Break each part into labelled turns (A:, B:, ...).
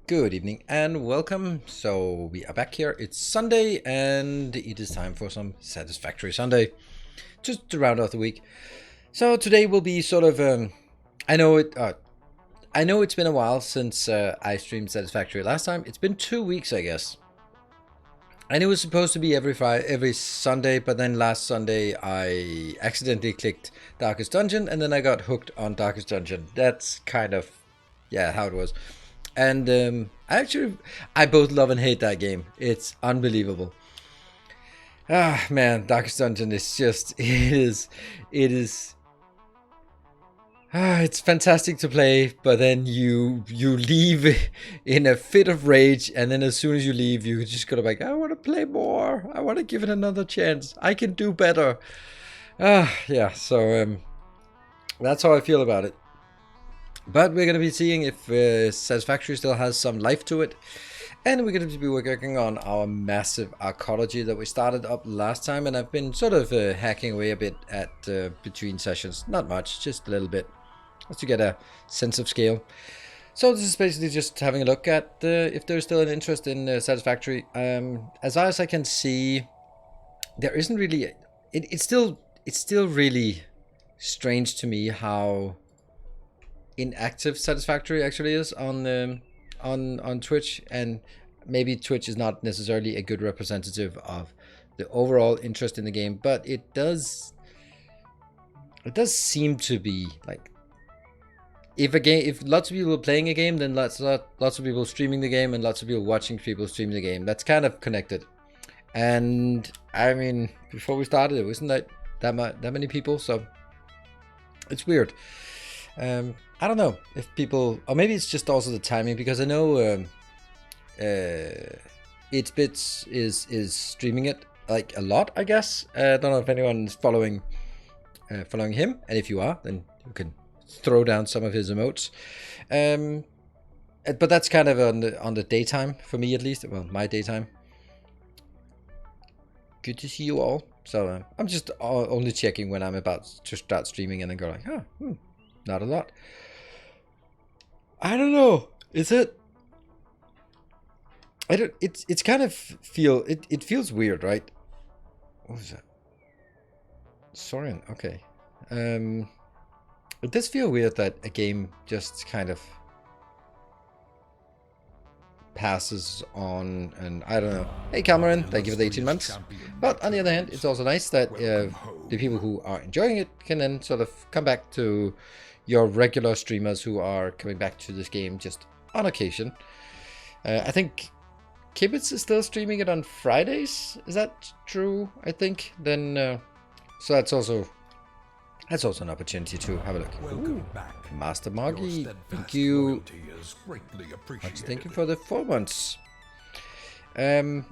A: Good evening and welcome. So we are back here. It's Sunday and it is time for some Satisfactory Sunday, just to round off the week. So today will be sort of I know it. I know it's been a while since I streamed Satisfactory last time. It's been 2 weeks, I guess. And it was supposed to be every Sunday, but then last Sunday I accidentally clicked Darkest Dungeon, and then I got hooked on Darkest Dungeon. That's kind of, yeah, how it was. And I both love and hate that game. It's unbelievable. Ah, man, Darkest Dungeon is just, it is. It's fantastic to play, but then you leave in a fit of rage, and then as soon as you leave, you just go like, I want to play more. I want to give it another chance. I can do better. Yeah. So that's how I feel about it. But we're going to be seeing if Satisfactory still has some life to it. And we're going to be working on our massive Arcology that we started up last time. And I've been sort of hacking away a bit at between sessions. Not much, just a little bit. Just to get a sense of scale. So this is basically just having a look at if there's still an interest in Satisfactory. As far as I can see, there isn't really... It's still really strange to me how inactive Satisfactory actually is on Twitch, and maybe Twitch is not necessarily a good representative of the overall interest in the game, but it does seem to be like if lots of people are playing a game, then lots of people streaming the game and lots of people watching people stream the game. That's kind of connected. And I mean, before we started, it wasn't that many people, so it's weird. I don't know if people, or maybe it's just also the timing, because I know It's Bits is streaming it like a lot, I guess. I don't know if anyone's following him, and if you are, then you can throw down some of his emotes. But that's kind of on the daytime for me, at least. Well, my daytime. Good to see you all. So I'm just only checking when I'm about to start streaming, and then go like, not a lot. I don't know. Is it? I don't. It's kind of feel. It feels weird, right? What was that? Soren. Okay. It does feel weird that a game just kind of passes on, and I don't know. Hey Cameron, thank you for the 18 months. But on the other hand, it's also nice that the people who are enjoying it can then sort of come back to your regular streamers who are coming back to this game just on occasion. I think Kibitz is still streaming it on Fridays. Is that true? I think. Then, so that's also an opportunity to have a look. Ooh, Master Moggy, thank you. Thank you for the 4 months. So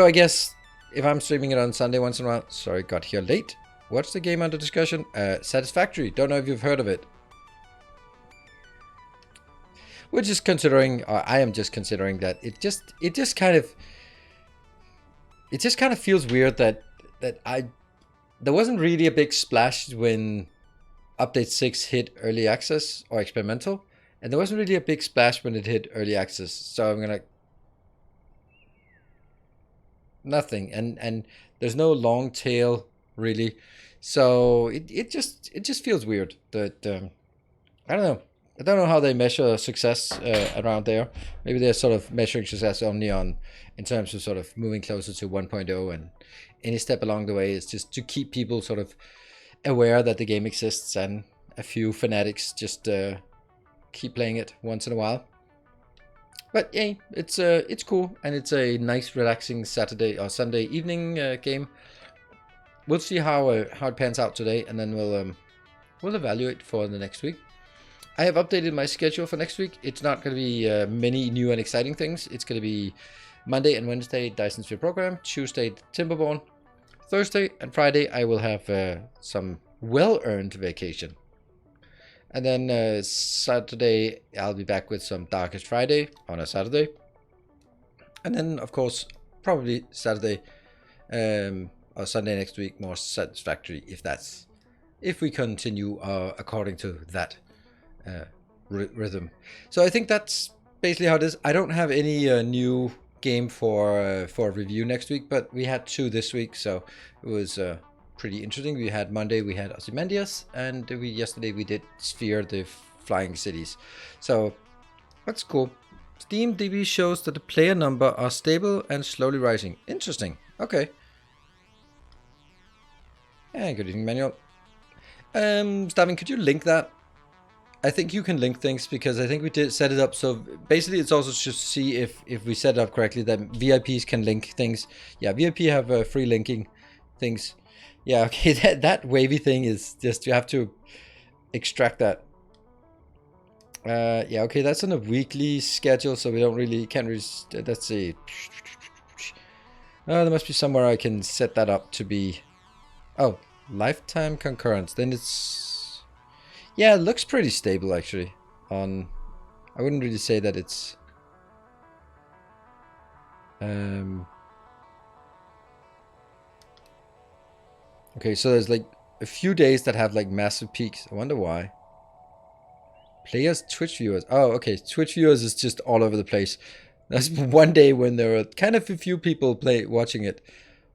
A: I guess if I'm streaming it on Sunday once in a while, sorry, got here late. What's the game under discussion? Satisfactory. Don't know if you've heard of it. We're just considering, or I am just considering that it just kind of feels weird that there wasn't really a big splash when Update 6 hit early access or experimental, and there wasn't really a big splash when it hit early access. So I'm gonna nothing, and there's no long tail really. So it just feels weird that I don't know. I don't know how they measure success around there. Maybe they're sort of measuring success only in terms of sort of moving closer to 1.0, and any step along the way is just to keep people sort of aware that the game exists, and a few fanatics just keep playing it once in a while. But yeah, it's cool, and it's a nice, relaxing Saturday or Sunday evening game. We'll see how it pans out today, and then we'll evaluate for the next week. I have updated my schedule for next week. It's not going to be many new and exciting things. It's going to be Monday and Wednesday, Dyson Sphere program. Tuesday, Timberborn. Thursday and Friday, I will have some well-earned vacation. And then Saturday, I'll be back with some Darkest Friday on a Saturday. And then, of course, probably Saturday or Sunday next week, more Satisfactory, if we continue according to that rhythm. So I think that's basically how it is. I don't have any new game for review next week, but we had 2 this week, so it was pretty interesting. We had Monday, we had Ozymandias, and yesterday we did Sphere, the Flying Cities. So that's cool. Steam DB shows that the player number are stable and slowly rising. Interesting. Okay. And good evening, Manuel. Stavin, could you link that? I think you can link things because I think we did set it up. So basically, it's also just to see if we set it up correctly that VIPs can link things. Yeah, VIP have free linking things. Yeah, okay, that wavy thing is just, you have to extract that. Yeah, okay, that's on a weekly schedule, so we can't really, let's see. There must be somewhere I can set that up to be, oh, lifetime concurrence. Then it's, yeah, it looks pretty stable actually. I wouldn't really say that it's, okay, so there's like a few days that have like massive peaks. I wonder why. Players, Twitch viewers. Oh, okay. Twitch viewers is just all over the place. That's one day when there are kind of a few people watching it.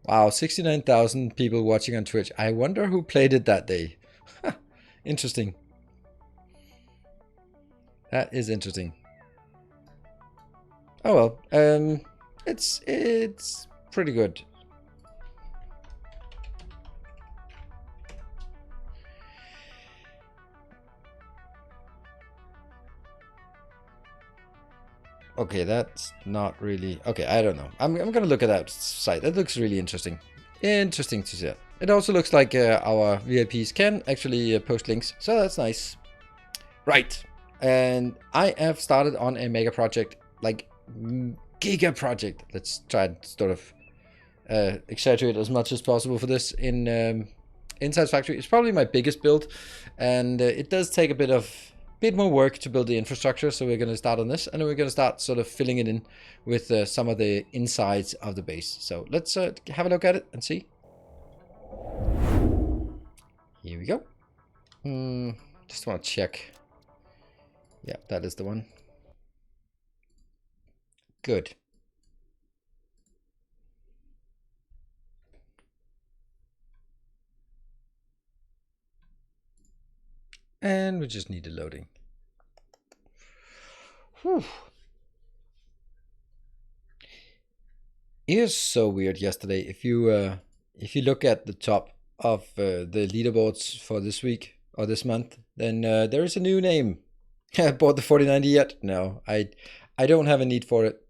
A: Wow, 69,000 people watching on Twitch. I wonder who played it that day. Interesting. That is interesting. Oh well, it's pretty good. Okay, that's not really... Okay, I don't know. I'm gonna look at that site. That looks really interesting. Interesting to see that. It also looks like our VIPs can actually post links, so that's nice. Right. And I have started on a mega project, like giga project. Let's try and sort of exaggerate as much as possible for this in Satisfactory. It's probably my biggest build, and it does take a bit more work to build the infrastructure, so we're going to start on this, and then we're going to start sort of filling it in with some of the insides of the base. So let's have a look at it and see. Here we go. Just want to check. Yeah, that is the one. Good. And we just need a loading. Whew. It was so weird yesterday. If you look at the top of the leaderboards for this week or this month, then there is a new name. I bought the 4090 yet? No, I don't have a need for it.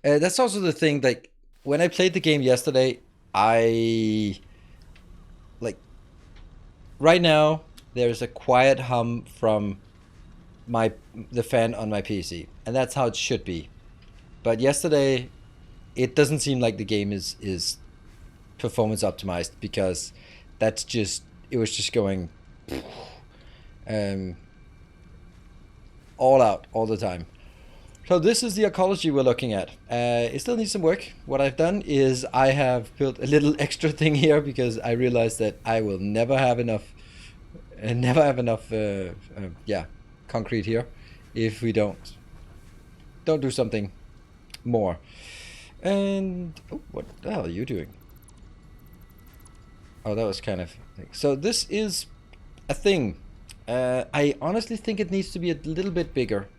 A: That's also the thing. Like when I played the game yesterday, right now there's a quiet hum from the fan on my PC, and that's how it should be. But yesterday, it doesn't seem like the game is performance optimized, because it was just going all out all the time. So this is the Arcology we're looking at. It still needs some work. What I've done is I have built a little extra thing here because I realized that I will never have enough concrete here if we don't do something more. And what the hell are you doing? Oh, that was kind of... So this is a thing. I honestly think it needs to be a little bit bigger.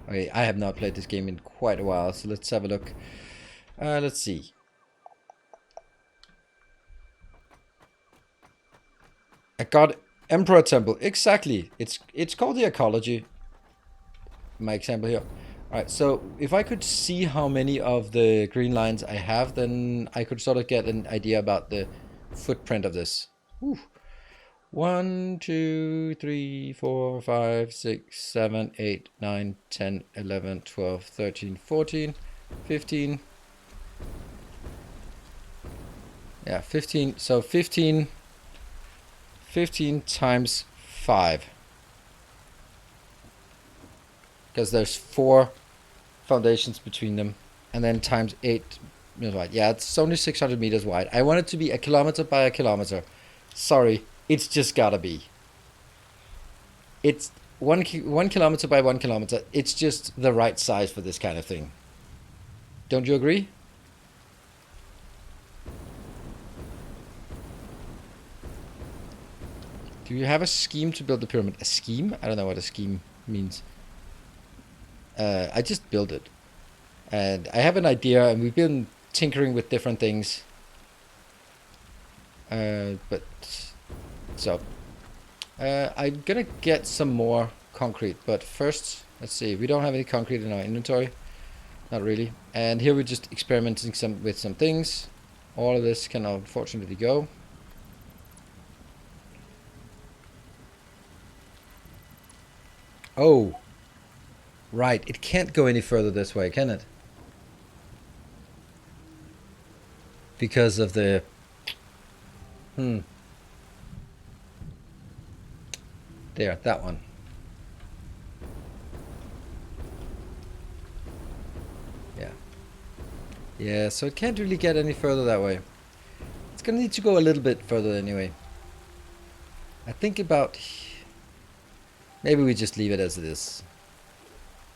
A: Okay, I have not played this game in quite a while, so let's have a look. Let's see. I got Emperor Temple. Exactly. It's called the Arcology. My example here. Alright, so if I could see how many of the green lines I have, then I could sort of get an idea about the footprint of this. Whew. 1, 2, 3, 4, 5, 6, 7, 8, 9, 10, 11, 12, 13, 14, 15. Yeah, 15. So 15 times 5. Because there's 4 foundations between them. And then times 8 meters wide. Yeah, it's only 600 meters wide. I want it to be a kilometer by a kilometer. Sorry. It's just gotta be. It's 1 kilometer by 1 kilometer. It's just the right size for this kind of thing. Don't you agree? Do you have a scheme to build the pyramid? A scheme? I don't know what a scheme means. I just built it. And I have an idea, and we've been tinkering with different things. But so I'm gonna get some more concrete, but first, let's see. We don't have any concrete in our inventory, not really. And here we're just experimenting with some things. All of this can unfortunately go. Oh, right. It can't go any further this way, can it? Because of the... There, that one. Yeah. Yeah, so it can't really get any further that way. It's gonna need to go a little bit further anyway. I think about... Maybe we just leave it as it is.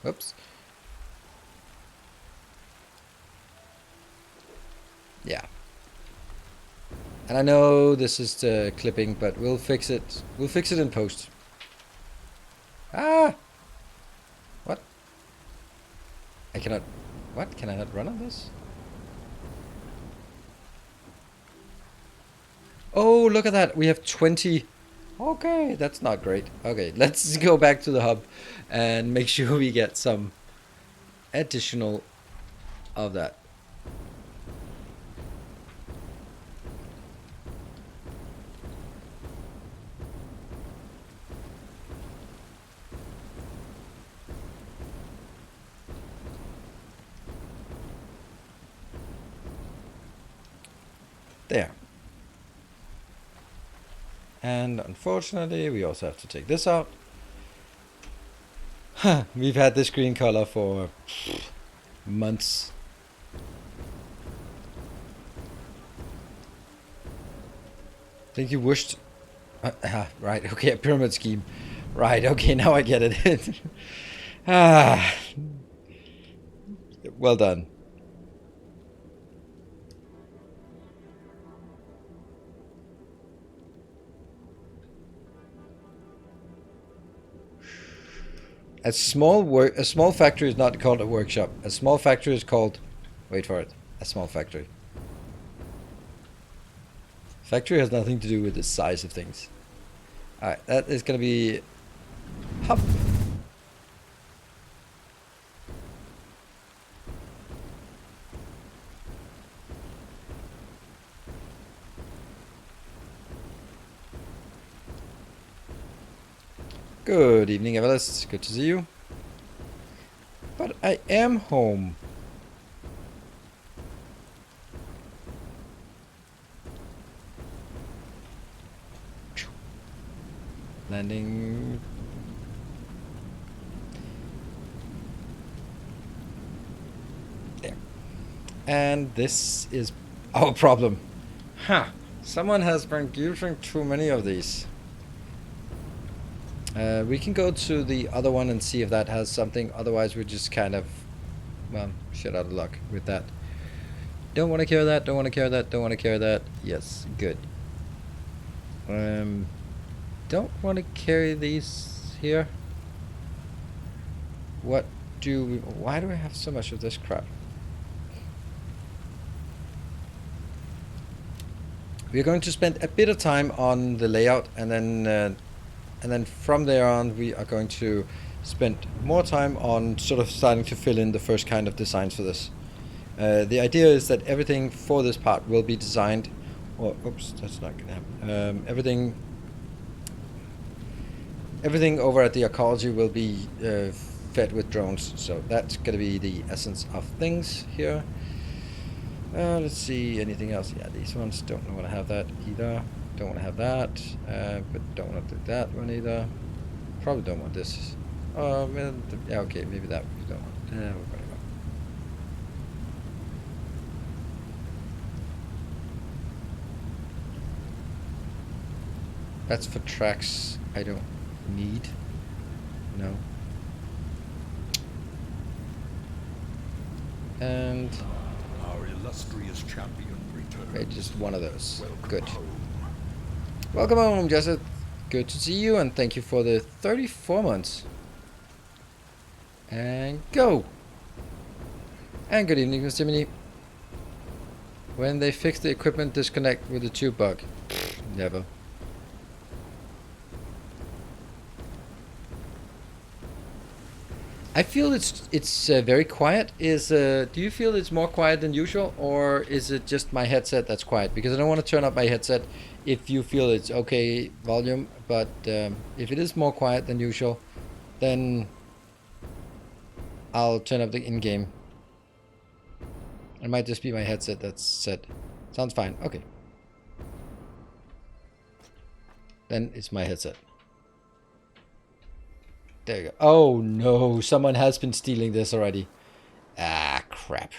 A: Whoops. Yeah. And I know this is the clipping, but we'll fix it. We'll fix it in post. Ah! What? I cannot... What? Can I not run on this? Oh, look at that. We have 20... Okay, that's not great. Okay, let's go back to the hub and make sure we get some additional of that. There. And unfortunately, we also have to take this out. We've had this green color for months. I think you wished... right, okay, a pyramid scheme. Right, okay, now I get it. Well done. A small factory is not called a workshop. A small factory is called... Wait for it. A small factory. Factory has nothing to do with the size of things. Alright, that is going to be... Hop. Good evening, Everest. Good to see you. But I am home. Landing. There. And this is our problem. Huh. Someone has been using too many of these. We can go to the other one and see if that has something. Otherwise, we're just kind of, well, shit out of luck with that. Don't want to carry that. Don't want to carry that. Don't want to carry that. Yes, good. Don't want to carry these here. What do we... Why do I have so much of this crap? We're going to spend a bit of time on the layout, and then from there on we are going to spend more time on sort of starting to fill in the first kind of designs for this. The idea is that everything for this part will be designed, or oops, that's not gonna happen. Everything over at the Arcology will be fed with drones, so that's gonna be the essence of things here. Let's see, anything else? Yeah, these ones don't want to have that either. Don't want to have that, but don't want to do that one either. Probably don't want this. Yeah, okay, maybe that we don't want. We're gonna go. That's for tracks I don't need. No. And
B: our illustrious champion returns.
A: okay, just one of those.
B: Welcome
A: Good.
B: home.
A: Welcome home, Jessup. Good to see you, and thank you for the 34 months. And go. And good evening, Mr. Mini. When they fix the equipment disconnect with the tube bug. Never. I feel it's very quiet. Do you feel it's more quiet than usual, or is it just my headset that's quiet? Because I don't want to turn up my headset if you feel it's okay volume, but if it is more quiet than usual, then I'll turn up the in-game. It might just be my headset that's set. Sounds fine. Okay. Then it's my headset. There you go. Oh no, someone has been stealing this already. Ah, crap.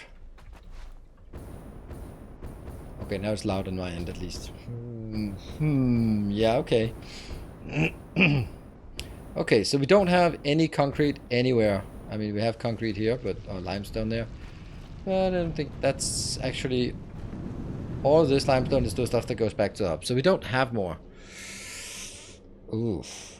A: Okay, now it's loud on my end at least. Yeah, okay. Okay, so we don't have any concrete anywhere. I mean, we have concrete here, but limestone there. But I don't think that's actually... All of this limestone is the stuff that goes back to the hub. So we don't have more. Oof.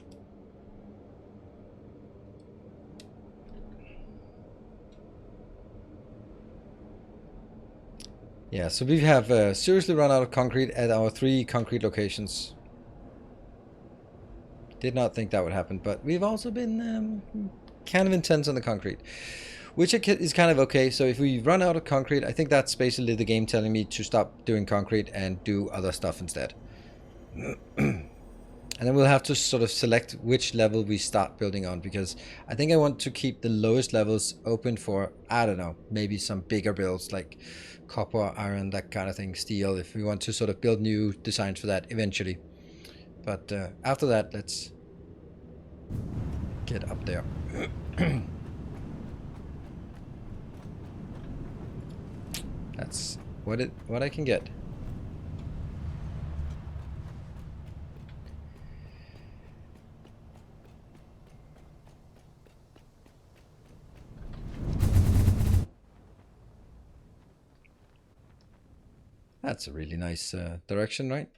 A: Yeah, so we have seriously run out of concrete at our 3 concrete locations. Did not think that would happen, but we've also been kind of intense on the concrete, which is kind of okay. So if we run out of concrete, I think that's basically the game telling me to stop doing concrete and do other stuff instead. And then we'll have to sort of select which level we start building on, because I think I want to keep the lowest levels open for, I don't know, maybe some bigger builds like copper, iron, that kind of thing, steel, if we want to sort of build new designs for that eventually. But after that, let's get up there. That's what I can get. That's a really nice direction, right?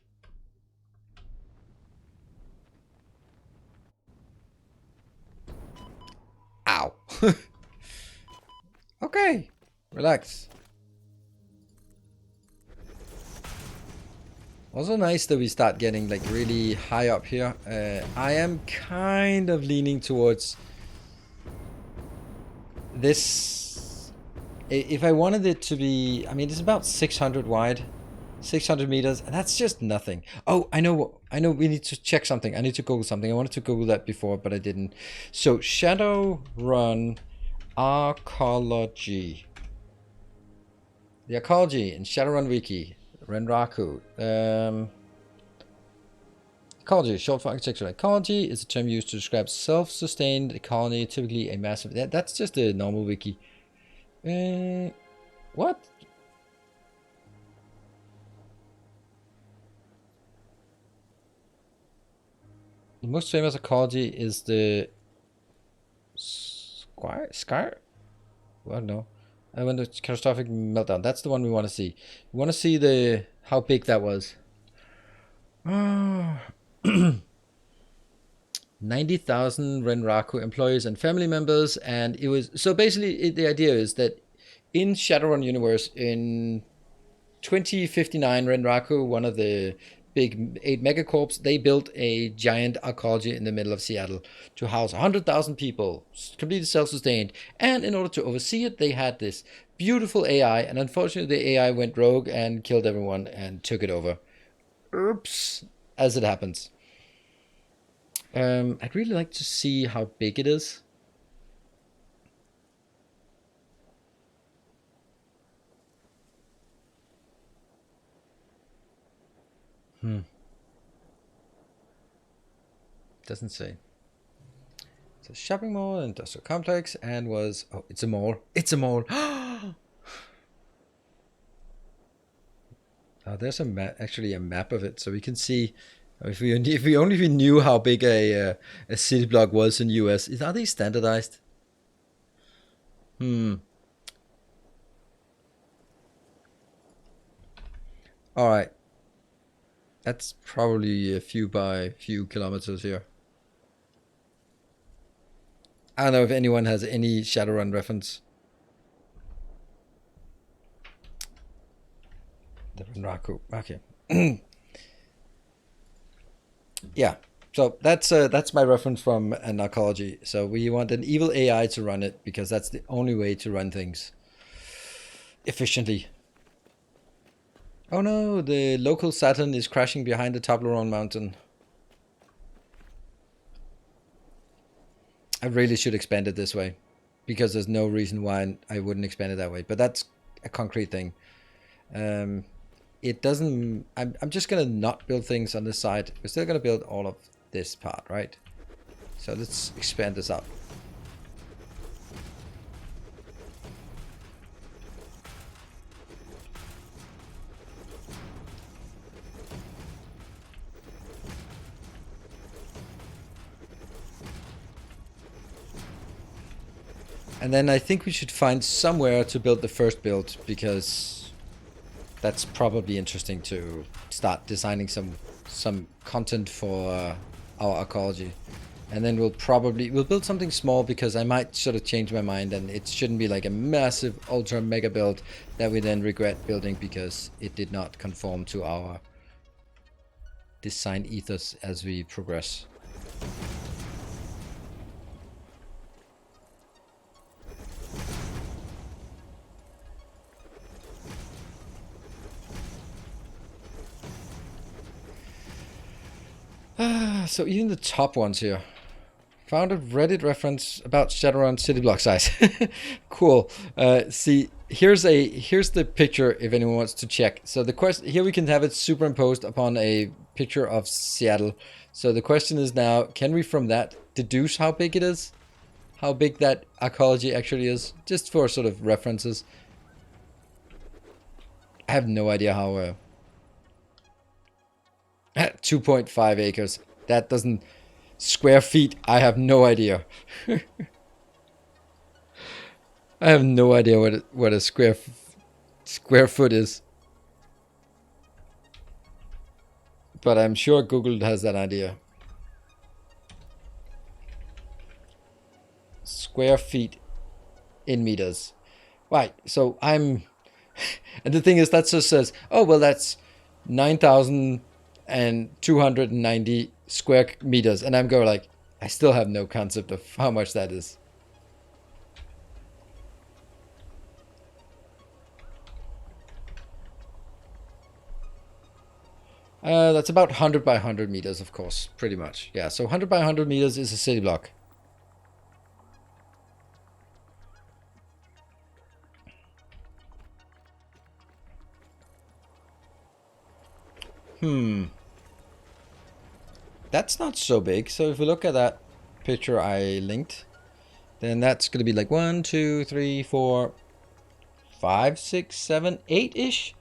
A: Ow. Okay, relax. Also nice that we start getting like really high up here. I am kind of leaning towards this. If I wanted it to be, I mean, it's about 600 wide, 600 meters, and that's just nothing. Oh, I know, we need to check something. I need to Google something. I wanted to Google that before, but I didn't. So Shadowrun Arcology. The Arcology in Shadowrun Wiki. Renraku. Ecology, short for architecture. Ecology is a term used to describe self-sustained economy, typically a massive... That's just a normal wiki. What? The most famous ecology is the... Scar? I don't know. I went to catastrophic meltdown. That's the one we want to see. We want to see the how big that was. 90,000 Renraku employees and family members, and it was so basically the idea is that in Shadowrun universe in 2059, Renraku, one of the big 8 megacorps, they built a giant arcology in the middle of Seattle to house 100,000 people, completely self-sustained. And in order to oversee it, they had this beautiful AI, and unfortunately the AI went rogue and killed everyone and took it over. Oops, as it happens. I'd really like to see how big it is. Doesn't say. It's a shopping mall, industrial complex, and was... Oh, it's a mall. It's a mall. There's actually a map of it, so we can see If we only knew how big a city block was in US, are they standardized? All right, that's probably a few by few kilometers here. I don't know if anyone has any Shadowrun reference. The Raku. Okay. Yeah. So that's my reference from an Arcology. So we want an evil AI to run it because that's the only way to run things efficiently. Oh no, the local Saturn is crashing behind the Toblerone mountain. I really should expand it this way because there's no reason why I wouldn't expand it that way. But that's a concrete thing. It doesn't. I'm just gonna not build things on this side. We're still gonna build all of this part, right? So let's expand this out. And then I think we should find somewhere to build the first build because that's probably interesting to start designing some content for our Arcology. And then we'll build something small because I might sort of change my mind and it shouldn't be like a massive ultra mega build that we then regret building because it did not conform to our design ethos as we progress. So even the top ones here. Found a Reddit reference about Shadowrun city block size. Cool. See, here's the picture if anyone wants to check. So the question here, we can have it superimposed upon a picture of Seattle. So the question is now, can we from that deduce how big it is? How big that Arcology actually is? Just for sort of references. I have no idea how... 2.5 acres. That doesn't... Square feet, I have no idea. I have no idea what a square foot is. But I'm sure Google has that idea. Square feet in meters. Right, so I'm... And the thing is, that just says, oh, well, that's 9,290 square meters. And I'm going like, I still have no concept of how much that is. That's about 100 by 100 meters, of course, pretty much. Yeah, so 100 by 100 meters is a city block. That's not so big. So if we look at that picture I linked, then that's going to be like 1, 2, 3, 4, 5, 6, 7, 8-ish.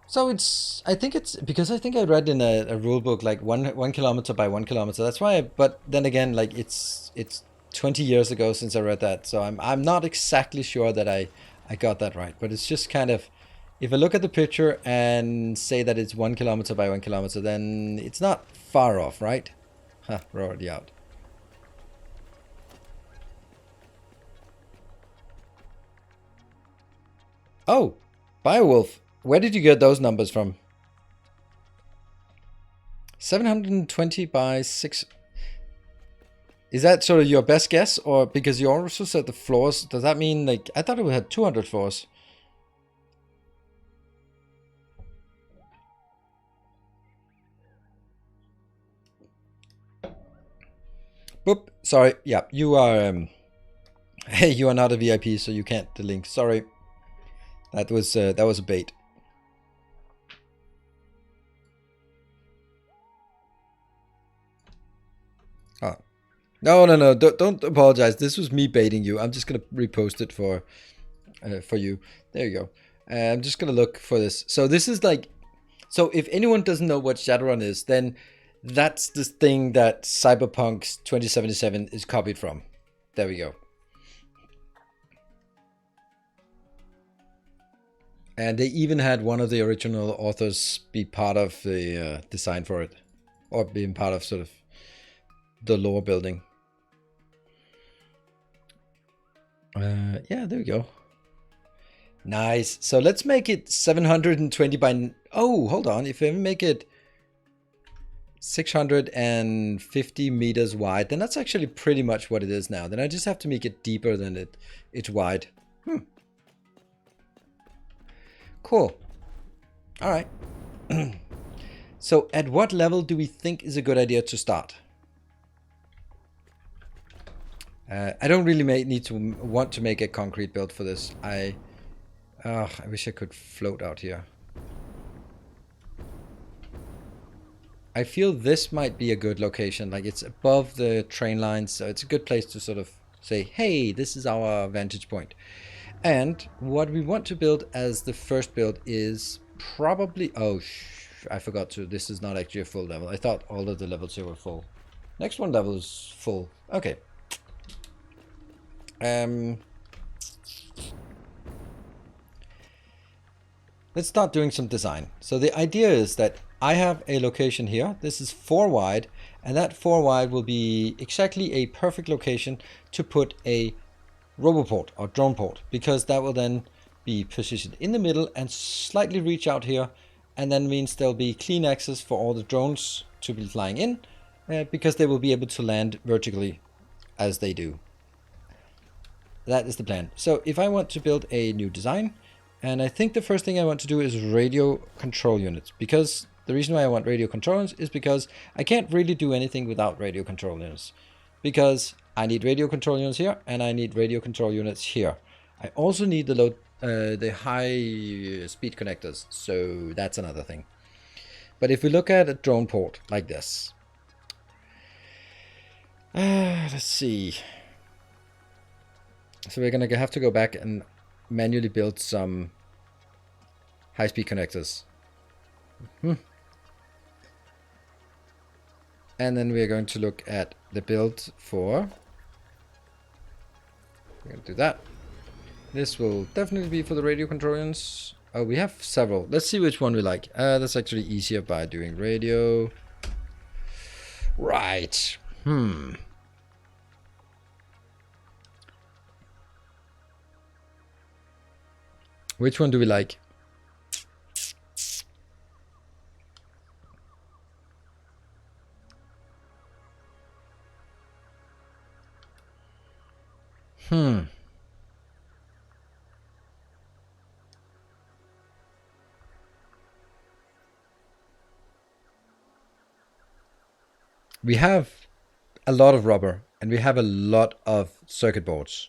A: So it's, I think it's, because I think I read in a rule book like 1 kilometer by 1 kilometer. That's why, but then again, like it's 20 years ago since I read that. So I'm not exactly sure that I got that right. But it's just kind of, if I look at the picture and say that it's 1 kilometer by 1 kilometer, then it's not far off, right? Huh, we're already out. Oh, Biowolf. Where did you get those numbers from? 720 by 6. Is that sort of your best guess? Or because you also said the floors, does that mean like, I thought it had 200 floors. Boop. Sorry. Yeah, you are. Hey, you are not a VIP, so you can't link. Sorry. That was a bait. Oh. No. Don't apologize. This was me baiting you. I'm just gonna repost it for you. There you go. I'm just gonna look for this. So this is like, So if anyone doesn't know what Shadowrun is, then that's the thing that Cyberpunk 2077 is copied from. There we go. And they even had one of the original authors be part of the design for it. Or being part of sort of the lore building. Yeah, there we go. Nice. So let's make it 720 by... Oh, hold on. If I make it 650 meters wide, then that's actually pretty much what it is now. Then I just have to make it deeper than it's wide. Cool. All right. So at what level do we think is a good idea to start? I don't really want to make a concrete build for this. I wish I could float out here. I feel this might be a good location. Like, it's above the train lines, so it's a good place to sort of say, hey, this is our vantage point. And what we want to build as the first build is probably... Oh, I forgot to... This is not actually a full level. I thought all of the levels here were full. Next one level is full. Okay. Let's start doing some design. So the idea is that I have a location here. This is 4 wide, and that 4 wide will be exactly a perfect location to put a roboport or drone port, because that will then be positioned in the middle and slightly reach out here, and then means there'll be clean access for all the drones to be flying in, because they will be able to land vertically as they do. That is the plan. So if I want to build a new design, and I think the first thing I want to do is radio control units, because the reason why I want radio control units is because I can't really do anything without radio control units, because I need radio control units here and I need radio control units here. I also need the high speed connectors, so that's another thing. But if we look at a drone port like this, let's see. So we're gonna have to go back and manually build some high-speed connectors. And then we're going to look at the build for... We're going to do that. This will definitely be for the radio control units. Oh, we have several. Let's see which one we like. That's actually easier by doing radio. Right. Which one do we like? We have a lot of rubber and we have a lot of circuit boards.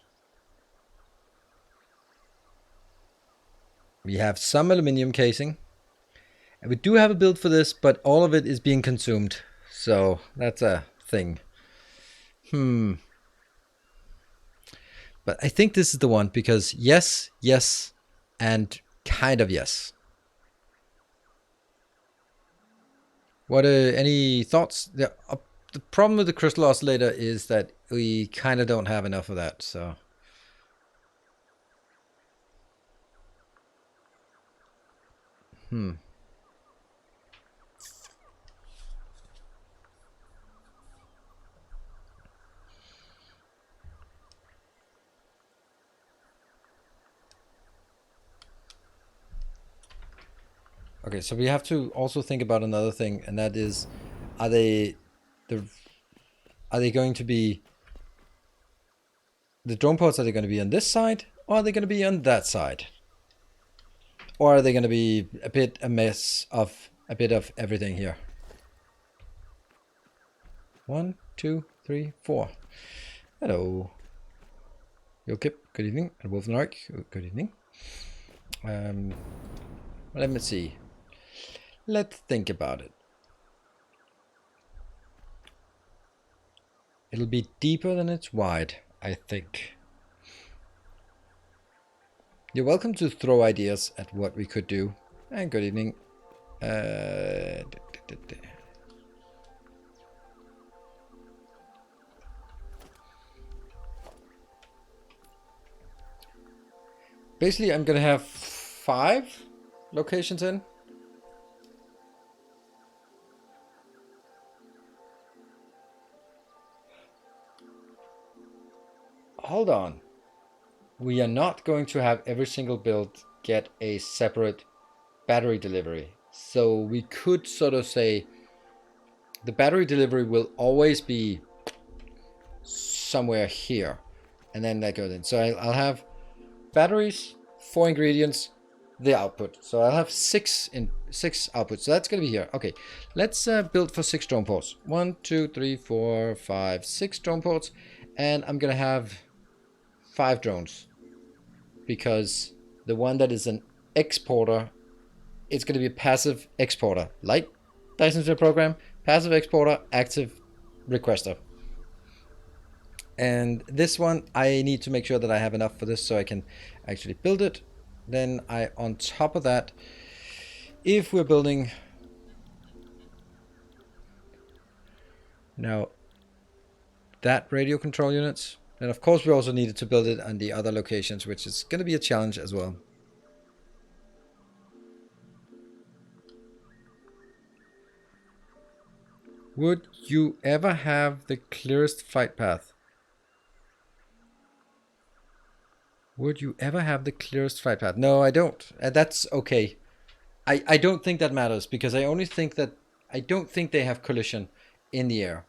A: We have some aluminum casing. And we do have a build for this, but all of it is being consumed. So that's a thing. But I think this is the one, because yes, yes, and kind of yes. What any thoughts? The problem with the crystal oscillator is that we kind of don't have enough of that, so... Okay, so we have to also think about another thing, and that is, are they going to be the drone ports? Are they going to be on this side, or are they going to be on that side, or are they going to be a mess of a bit of everything here? 1, 2, 3, 4. Hello. Yokip, good evening. And Wolfenark, good evening. Let me see. Let's think about it. It'll be deeper than it's wide, I think. You're welcome to throw ideas at what we could do. And good evening. Uh, Basically, I'm gonna have 5 locations in. Hold on. We are not going to have every single build get a separate battery delivery. So we could sort of say the battery delivery will always be somewhere here. And then that goes in. So I'll have batteries, 4 ingredients, the output. So I'll have 6 outputs. So that's going to be here. Okay, let's build for 6 drone ports. 1, 2, 3, 4, 5, 6 drone ports. And I'm going to have 5 drones. Because the one that is an exporter, it's going to be a passive exporter. Like Dyson Sphere program, passive exporter, active requester. And this one, I need to make sure that I have enough for this so I can actually build it. Then on top of that, if we're building now that radio control units, then of course we also needed to build it on the other locations, which is going to be a challenge as well. Would you ever have the clearest flight path? Would you ever have the clearest flight path? No, I don't. That's okay. I don't think that matters because I only think that I don't think they have collision in the air.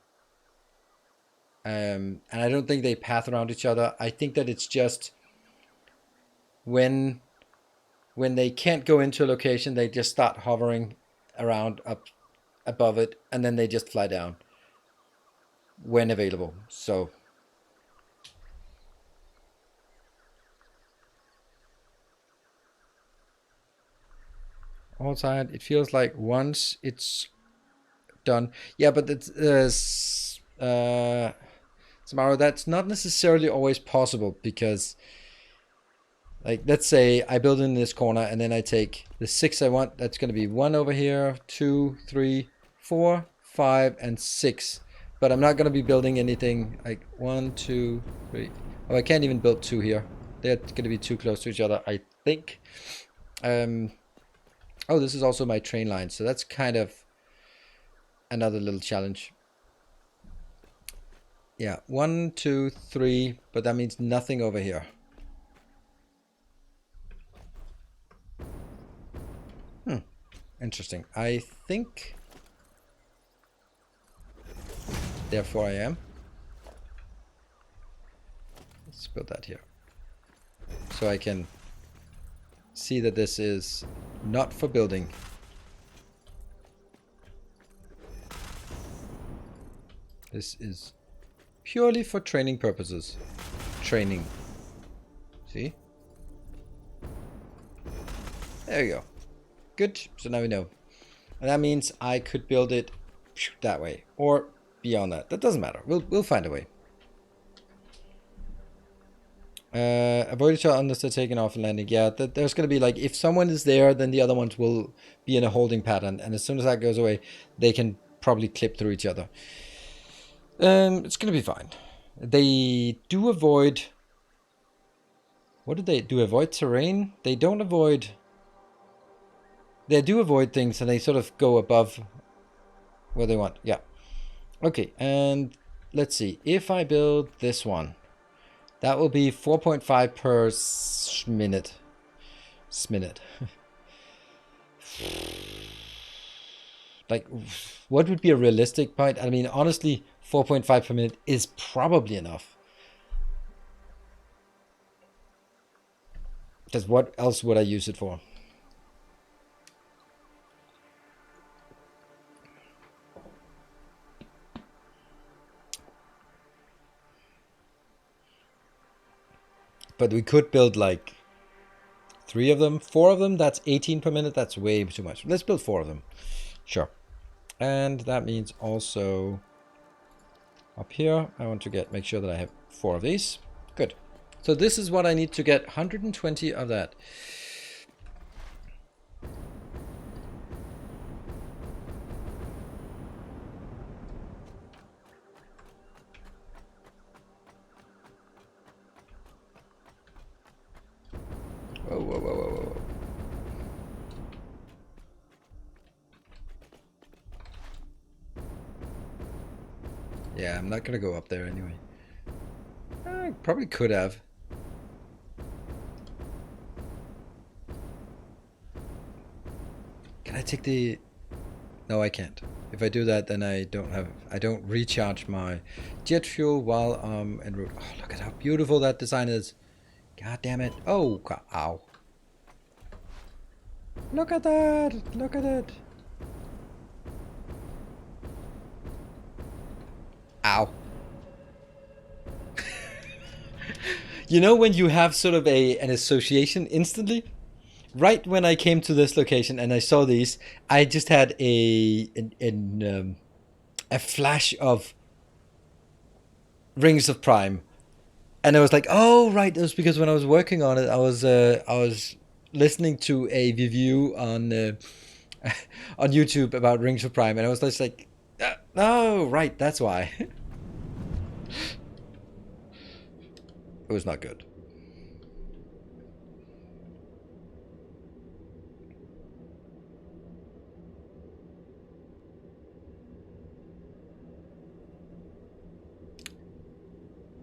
A: And I don't think they path around each other. I think that it's just when they can't go into a location, they just start hovering around up above it, and then they just fly down when available. So all side, it feels like once it's done. Yeah, but it's Samaro, that's not necessarily always possible because, like, let's say I build in this corner and then I take the 6 I want. That's going to be 1 over here, 2, 3, 4, 5, and 6. But I'm not going to be building anything like 1, 2, 3. Oh, I can't even build 2 here. They're going to be too close to each other, I think. Oh, this is also my train line, so that's kind of another little challenge. Yeah, 1, 2, 3, but that means nothing over here. Interesting. I think therefore I am. Let's build that here. So I can see that this is not for building. This is purely for training purposes. Training. See? There you go. Good. So now we know. And that means I could build it that way or beyond that. That doesn't matter. We'll find a way. Avoid each other unless they're taking off and landing. Yeah, there's going to be like, if someone is there, then the other ones will be in a holding pattern. And as soon as that goes away, they can probably clip through each other. It's going to be fine. They do avoid... What do they do? Avoid terrain? They don't avoid... They do avoid things and they sort of go above where they want. Yeah. Okay, and let's see. If I build this one, that will be 4.5 per minute. Minute. Like, what would be a realistic point? I mean, honestly, 4.5 per minute is probably enough. Because what else would I use it for? But we could build like 3 of them, 4 of them. That's 18 per minute. That's way too much. Let's build 4 of them. Sure. And that means also up here, I want to make sure that I have 4 of these. Good. So this is what I need to get 120 of that. Yeah, I'm not gonna go up there anyway. I probably could have. Can I take the... No, I can't. If I do that, then I don't recharge my jet fuel while I'm en route. Oh, look at how beautiful that design is. God damn it. Oh, ow. Look at that. Look at it. Ow. You know when you have sort of an association instantly? Right when I came to this location and I saw these, I just had a flash of Rings of Prime, and I was like, "Oh, right." It was because when I was working on it, I was listening to a review on on YouTube about Rings of Prime, and I was just like, "Oh, right, that's why." It was not good.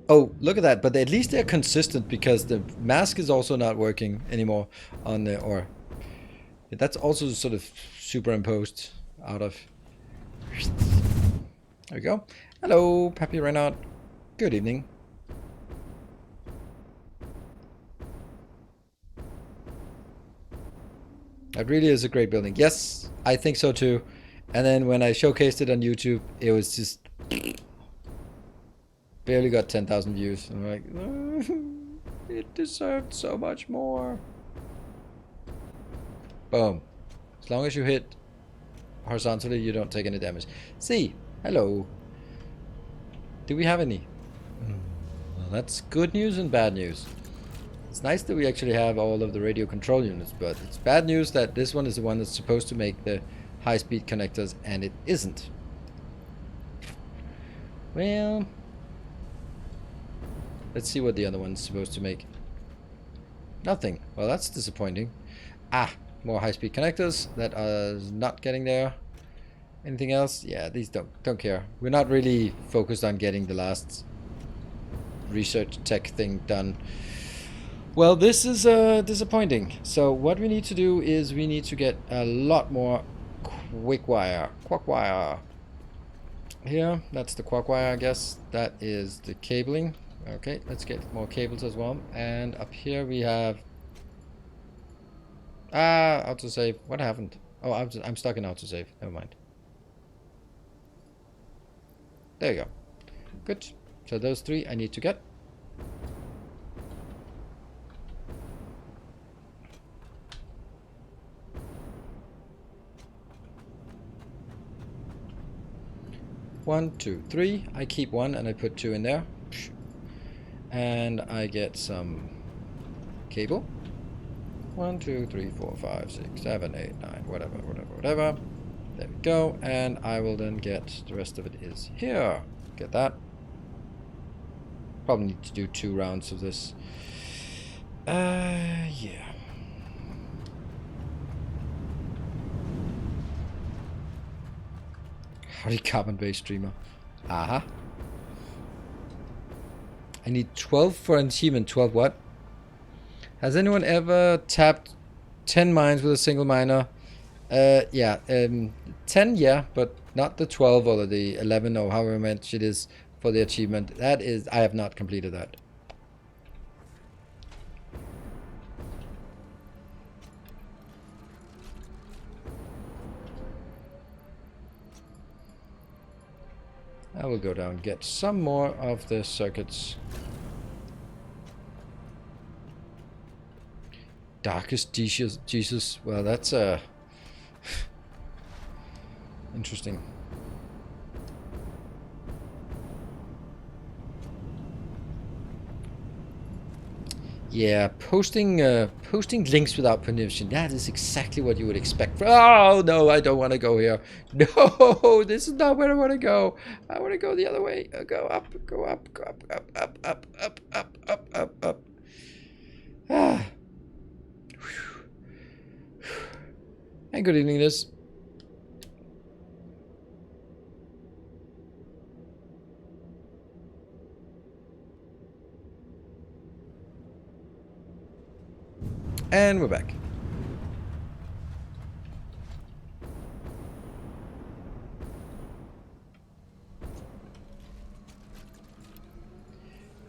A: Oh, look at that! But at least they're consistent because the mask is also not working anymore on the or that's also sort of superimposed out of. There we go. Hello, Pappy Reynard. Good evening. That really is a great building. Yes, I think so too. And then when I showcased it on YouTube, it was just barely got 10,000 views. I'm like, it deserved so much more. Boom. As long as you hit horizontally, you don't take any damage. See, hello. Do we have any? Well, that's good news and bad news. It's nice that we actually have all of the radio control units, but it's bad news that this one is the one that's supposed to make the high-speed connectors, and it isn't. Well, let's see what the other one's supposed to make. Nothing. Well, that's disappointing. Ah, more high-speed connectors that are not getting there. Anything else? Yeah, these don't care. We're not really focused on getting the last research tech thing done. Well, this is disappointing. So what we need to do is we need to get a lot more quick wire. Here, that's the quark wire, I guess. That is the cabling. Okay, let's get more cables as well. And up here we have... autosave. What happened? Oh, I'm stuck in autosave. Never mind. There you go. Good. So those three I need to get. One, two, three. I keep one and I put two in there. And I get some cable. 1, 2, 3, 4, 5, 6, 7, 8, 9, whatever. There we go. And I will then get the rest of it is here. Get that. Probably need to do 2 rounds of this. Yeah. Howdy, carbon-based streamer. Aha. I need 12 for an achievement. 12 what? Has anyone ever tapped 10 mines with a single miner? Yeah. 10, yeah, but not the 12 or the 11 or however much it is for the achievement. That is, I have not completed that. I will go down and get some more of the circuits. Darkest Jesus. Well, that's interesting. Yeah, posting links without permission. That is exactly what you would expect. Oh no, I don't want to go here. No, this is not where I want to go. I want to go the other way. Go up. Ah. And good evening, Liz. And we're back.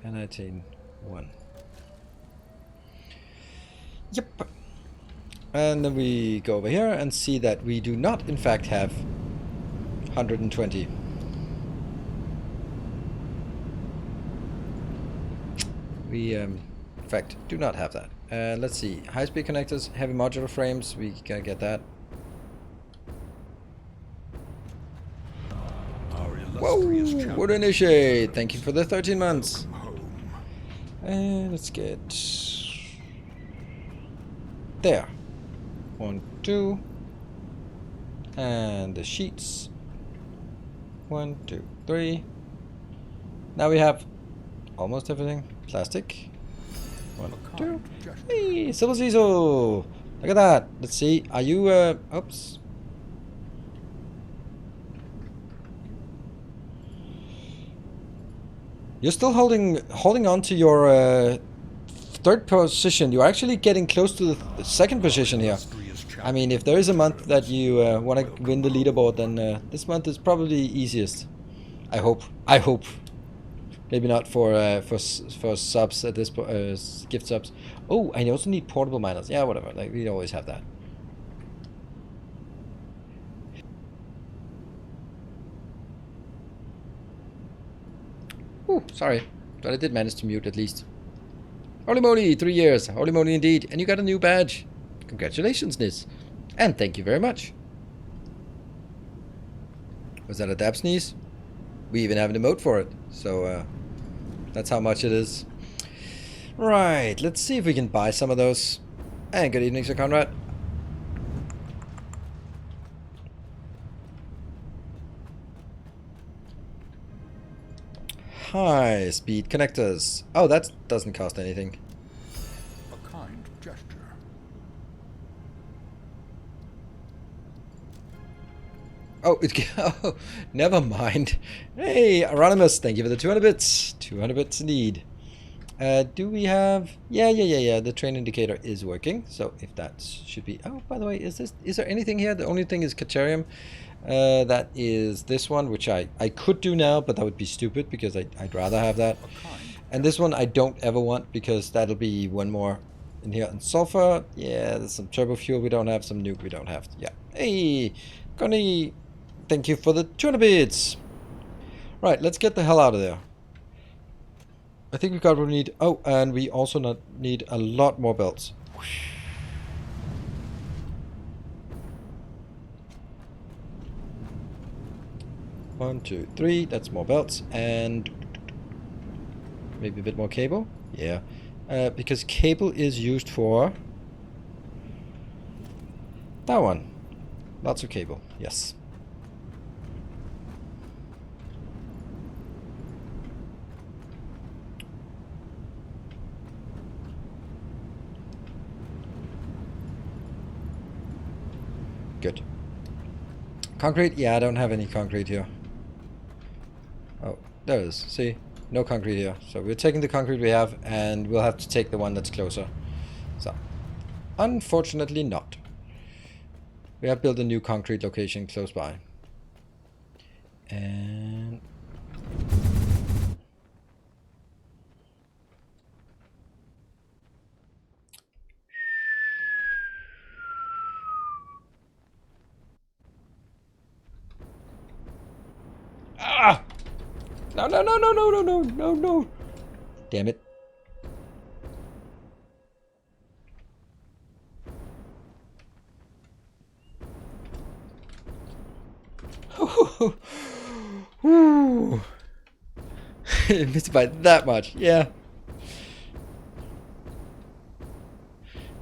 A: And 19-1. Yep. And then we go over here and see that we do not, in fact, have 120. We, in fact, do not have that. Let's see. High-speed connectors, heavy modular frames. We can get that. Whoa! Would initiate. Thank you for the 13 months. And let's get there. 1, 2. And the sheets. 1, 2, 3. Now we have almost everything. Plastic. 1, 2. Hey, Civil Cecil! Look at that. Let's see. Are you, oops. You're still holding on to your third position. You're actually getting close to the second position here. I mean, if there is a month that you want to win the leaderboard, then this month is probably easiest. I hope. I hope. Maybe not for subs at this gift subs. Oh, I also need portable miners. Yeah, whatever. Like we always have that. Ooh, sorry, but I did manage to mute at least. Holy moly, 3 years. Holy moly indeed. And you got a new badge. Congratulations, Nis. And thank you very much. Was that a dab sneeze? We even have an emote for it. So that's how much it is. Right, let's see if we can buy some of those. And good evening, Sir Conrad. High speed connectors. Oh, that doesn't cost anything.
B: A kind gesture.
A: Oh, oh, never mind. Hey, Anonymous, thank you for the 200 bits. 200 bits indeed. Do we have... Yeah. The train indicator is working. So if that should be... Oh, by the way, is there anything here? The only thing is Caterium. That is this one, which I could do now, but that would be stupid because I'd rather have that. And this one I don't ever want because that'll be one more in here. And sulfur, yeah, there's some turbo fuel we don't have, some nuke we don't have. Yeah. Hey, Connie, thank you for the 200 bits. Right, let's get the hell out of there. I think we got what we need. Oh, and we also need a lot more belts. 1, 2, 3. That's more belts and maybe a bit more cable. Yeah, because cable is used for that one. Lots of cable. Yes. Good. Concrete? Yeah, I don't have any concrete here. Oh, there it is. See? No concrete here. So we're taking the concrete we have, and we'll have to take the one that's closer. So, unfortunately not. We have built a new concrete location close by. And... Ah! No. Damn it. It missed by that much. Yeah.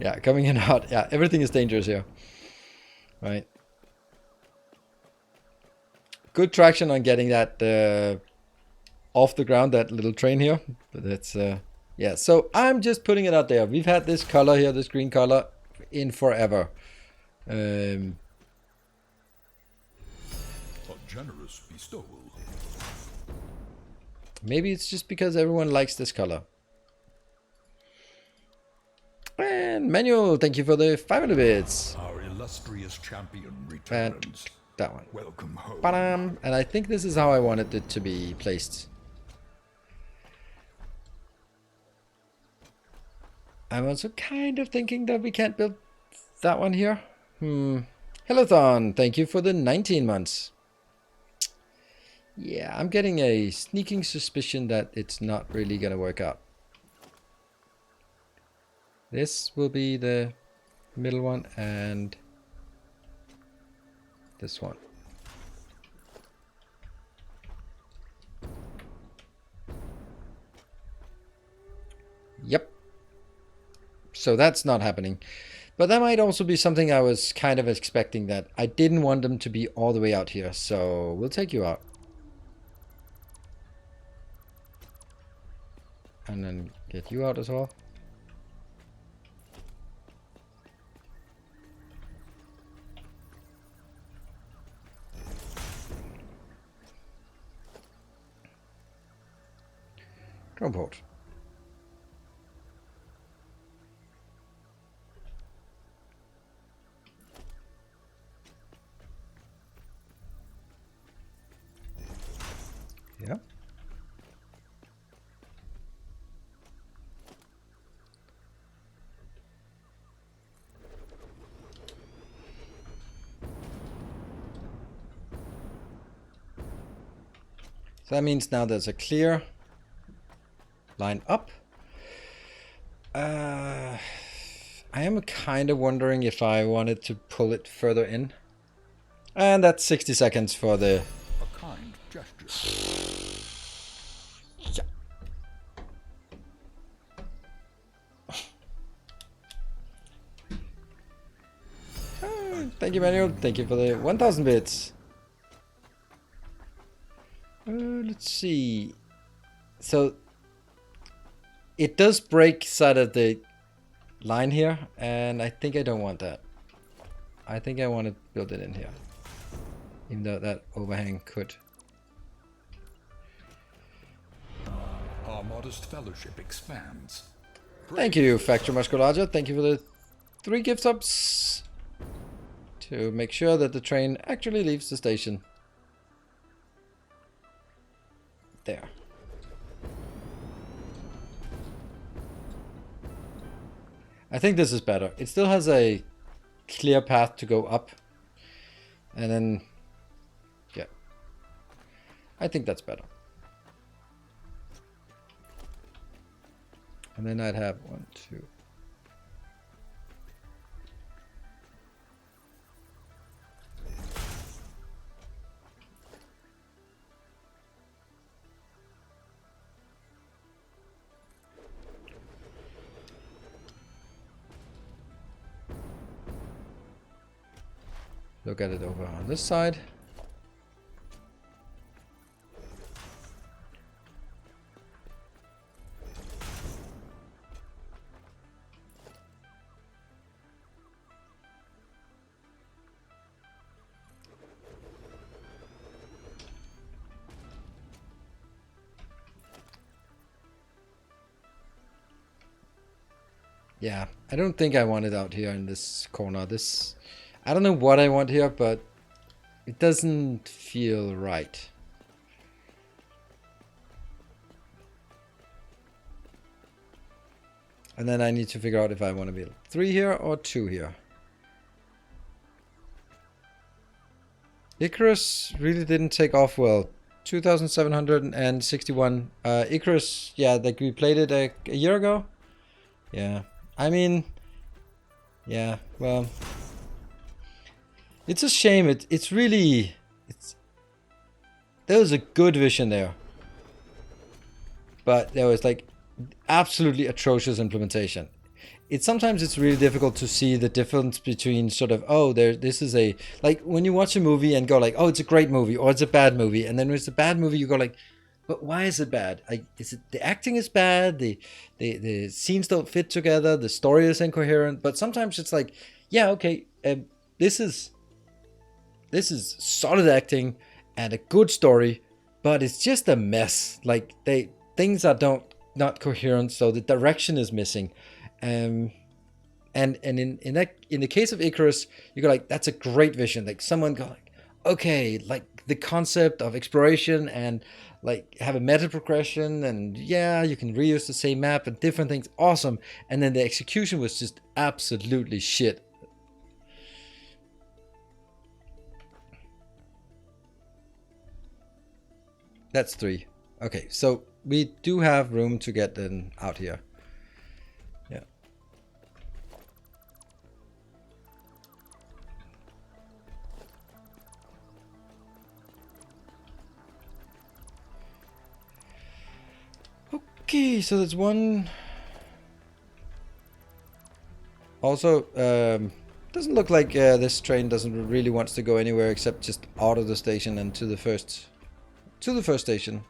A: Yeah, coming in hot. Yeah, everything is dangerous here. Right. Good traction on getting that off the ground, that little train here. But that's, yeah. So I'm just putting it out there. We've had this color here, this green color, in forever.
B: A generous bestowal.
A: Maybe it's just because everyone likes this color. And And Manuel, thank you for the 500 bits.
B: Our illustrious champion
A: And
B: returns.
A: that one.
B: Welcome home.
A: Ba-dam. And I think this is how I wanted it to be placed. I'm also kind of thinking that we can't build that one here. Hello, Thon. Thank you for the 19 months. Yeah, I'm getting a sneaking suspicion that it's not really going to work out. This will be the middle one and this one. Yep. So that's not happening. But that might also be something I was kind of expecting, that I didn't want them to be all the way out here. So we'll take you out. And then get you out as well. Drone port. Yeah. So that means now there's a clear line up. I am kind of wondering if I wanted to pull it further in. And that's 60 seconds for the...
B: A kind gesture.
A: Yeah. Thank you, Manuel. Thank you for the 1,000 bits. Let's see. So it does break side of the line here, and I think I don't want that. I think I want to build it in here, even though that overhang could.
B: Our modest fellowship expands.
A: Thank you, Factor Musculaja. Thank you for the 3 gift subs to make sure that the train actually leaves the station. There. I think this is better. It still has a clear path to go up. And then, yeah. I think that's better. And then I'd have 1, 2. Look at it over on this side. Yeah, I don't think I want it out here in this corner. I don't know what I want here, but it doesn't feel right. And then I need to figure out if I want to build 3 here or 2 here. Icarus really didn't take off well. 2,761. Icarus, yeah, like we played it a year ago. Yeah, I mean, yeah, well, it's a shame. It's really, there was a good vision there, but there was like absolutely atrocious implementation. Sometimes it's really difficult to see the difference between sort of, oh, this is a, like when you watch a movie and go like, oh, it's a great movie or it's a bad movie, and then when it's a bad movie you go like, but why is it bad? Like, is it the acting is bad, the scenes don't fit together, the story is incoherent? But sometimes it's like, yeah, okay, this is solid acting and a good story, but it's just a mess. Like things are not coherent, so the direction is missing. And And in the case of Icarus, you go like, that's a great vision. Like someone go like, okay, like the concept of exploration and like have a meta progression, and yeah, you can reuse the same map and different things. Awesome. And then the execution was just absolutely shit. That's 3. Okay, so we do have room to get them out here. Yeah. Okay, so there's one. Also, doesn't look like this train doesn't really wants to go anywhere except just out of the station and to the first station.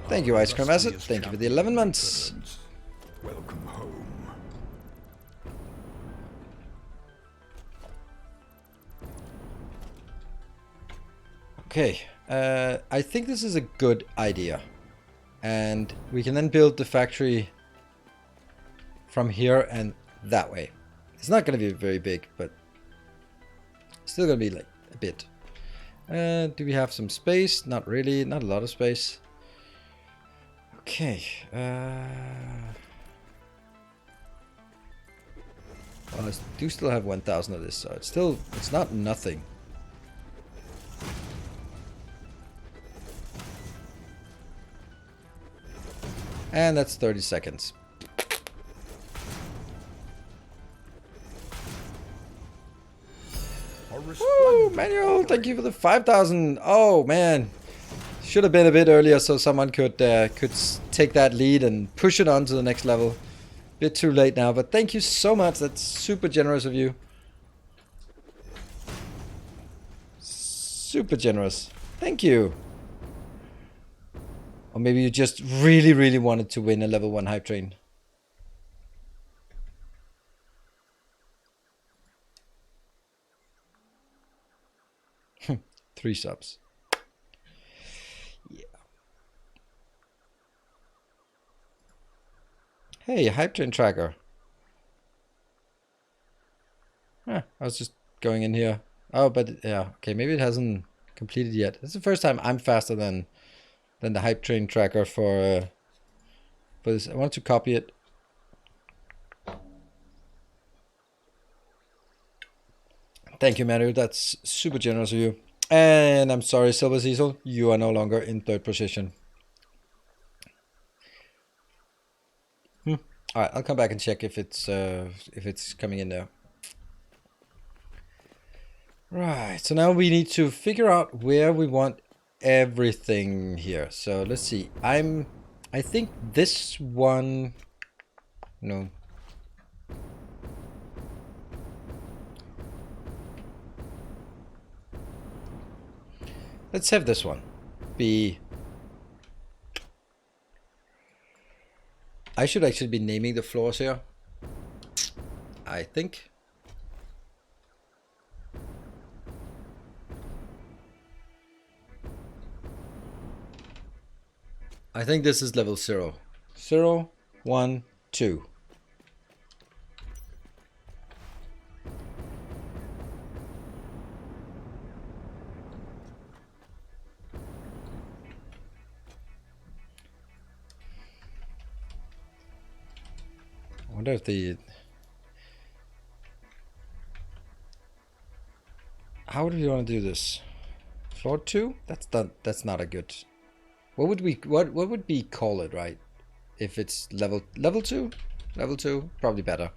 A: Thank you, Ice Cream Acid. Thank you for the 11 months.
B: Welcome home.
A: Okay, I think this is a good idea. And we can then build the factory from here and that way. It's not going to be very big, but still going to be like a bit. Do we have some space? Not really, not a lot of space. Okay. Well, I do still have 1,000 of this, so it's not nothing. And that's 30 seconds. Woo, Manuel, thank you for the 5,000. Oh man, should have been a bit earlier so someone could take that lead and push it on to the next level. Bit too late now, but thank you so much. That's super generous of you. Super generous. Thank you. Or maybe you just really, really wanted to win a level 1 hype train. Three subs. Yeah. Hey, hype train tracker. I was just going in here. Oh, but yeah, okay, maybe it hasn't completed yet. It's the first time I'm faster than the hype train tracker for this. I want to copy it. Thank you, Manu. That's super generous of you. And I'm sorry, Silver Cecil, you are no longer in 3rd position. All right, I'll come back and check if it's coming in there. Right, so now we need to figure out where we want everything here. So let's see. I think this one. No. Let's have this one be. I should actually be naming the floors here. I think. I think this is level 0. 0, 1, 2. I wonder if the... How do you want to do this? Floor 2? That's not a good... What would we call it, right? If it's level 2? Level 2, probably better.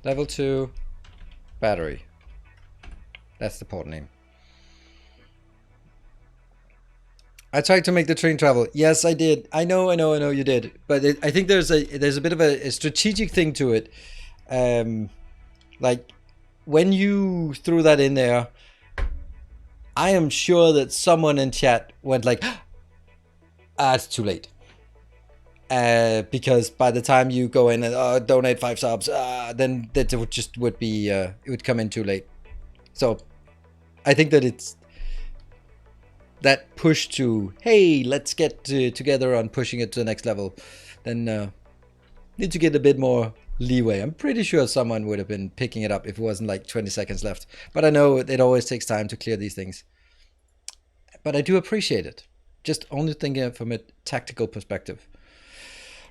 A: Level 2 battery. That's the port name. I tried to make the train travel. Yes, I did. I know you did. But I think there's a bit of a strategic thing to it. Like when you threw that in there, I am sure that someone in chat went like, it's too late. Because by the time you go in and donate 5 subs, then that would be it would come in too late. So I think that that push to, hey, let's get together on pushing it to the next level, then need to get a bit more leeway. I'm pretty sure someone would have been picking it up if it wasn't like 20 seconds left. But I know it always takes time to clear these things. But I do appreciate it. Just only thinking from a tactical perspective.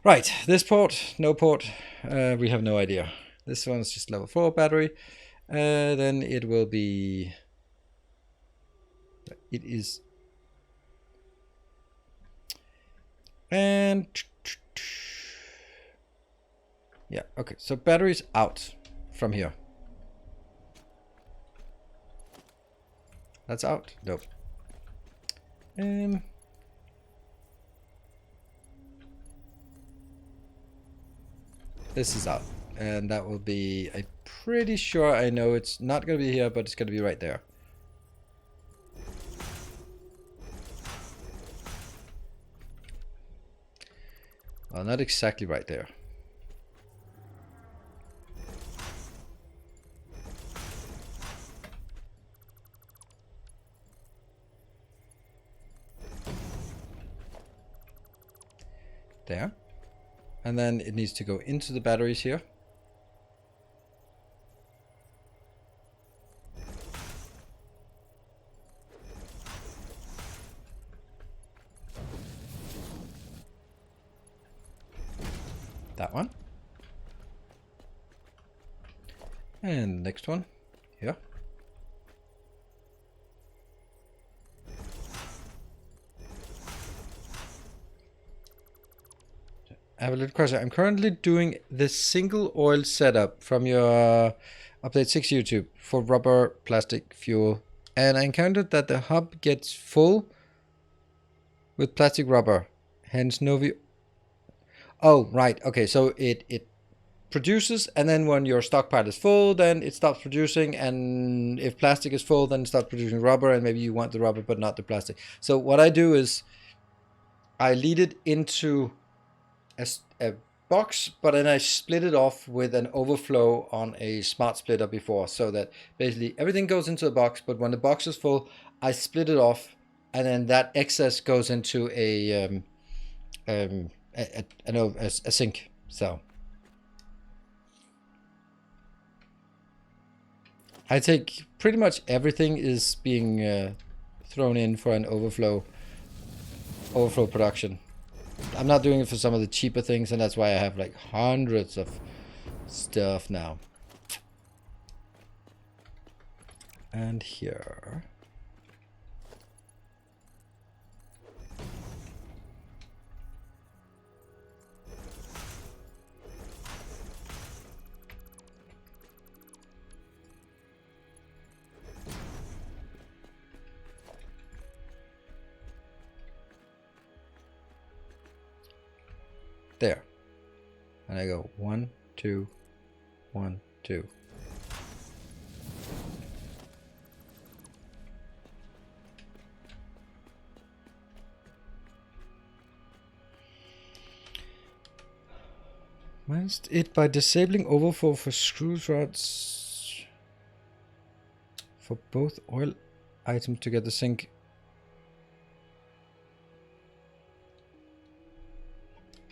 A: Right, this port, no port, we have no idea. This one's just level 4 battery. Then it will be... It is... And... Yeah, okay, so batteries out from here. That's out? Nope. This is out, and that will be, I'm pretty sure, I know it's not going to be here, but it's going to be right there. Well, not exactly right there. There. And then it needs to go into the batteries here. That one. And next one here. I have a little question. I'm currently doing the single oil setup from your update 6 YouTube for rubber, plastic, fuel, and I encountered that the hub gets full with plastic rubber, hence Novi. Oh, right. Okay, so it produces, and then when your stockpile is full, then it stops producing, and if plastic is full, then it starts producing rubber, and maybe you want the rubber but not the plastic. So what I do is I lead it into a box, but then I split it off with an overflow on a smart splitter before, so that basically everything goes into the box, but when the box is full, I split it off, and then that excess goes into a sink. So I take pretty much everything is being thrown in for an overflow production. I'm not doing it for some of the cheaper things, and that's why I have like hundreds of stuff now. And here. There. And I go 1, 2, 1, 2. Managed it by disabling overflow for screws rods for both oil items to get the sink.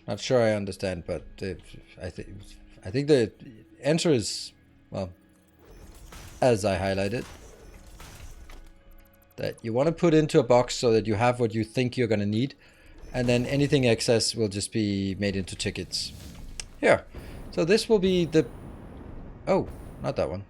A: Not sure I understand, but I think the answer is, well, as I highlighted, that you want to put into a box so that you have what you think you're going to need, and then anything excess will just be made into tickets. Here. So this will be the... Oh, not that one.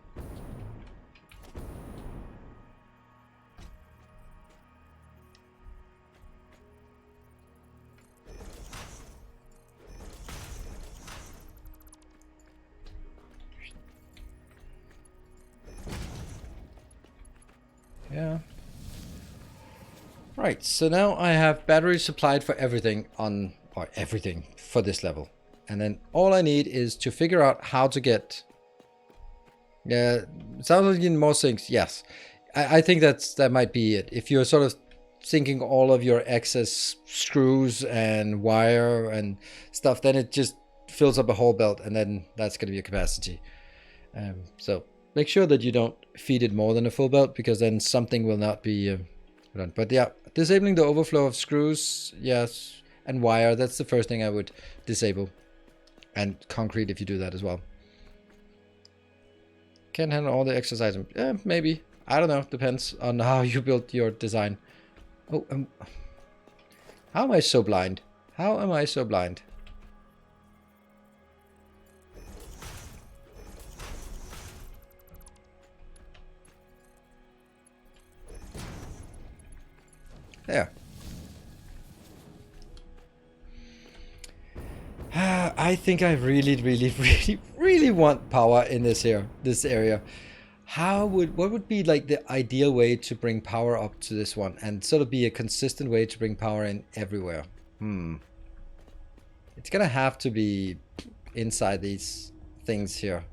A: Yeah. Right, so now I have batteries supplied for everything on, or everything for this level. And then all I need is to figure out how to get... Yeah, sounds like you need more sinks, yes. I think that might be it. If you're sort of sinking all of your excess screws and wire and stuff, then it just fills up a whole belt, and then that's going to be your capacity. So make sure that you don't feed it more than a full belt, because then something will not be done. But yeah, disabling the overflow of screws, yes, and wire. That's the first thing I would disable. And concrete if you do that as well. Can't handle all the excess items. Maybe. I don't know. Depends on how you built your design. Oh, how am I so blind? How am I so blind? There. I think I really want power in this area. What would be like the ideal way to bring power up to this one and sort of be a consistent way to bring power in everywhere? It's gonna have to be inside these things here.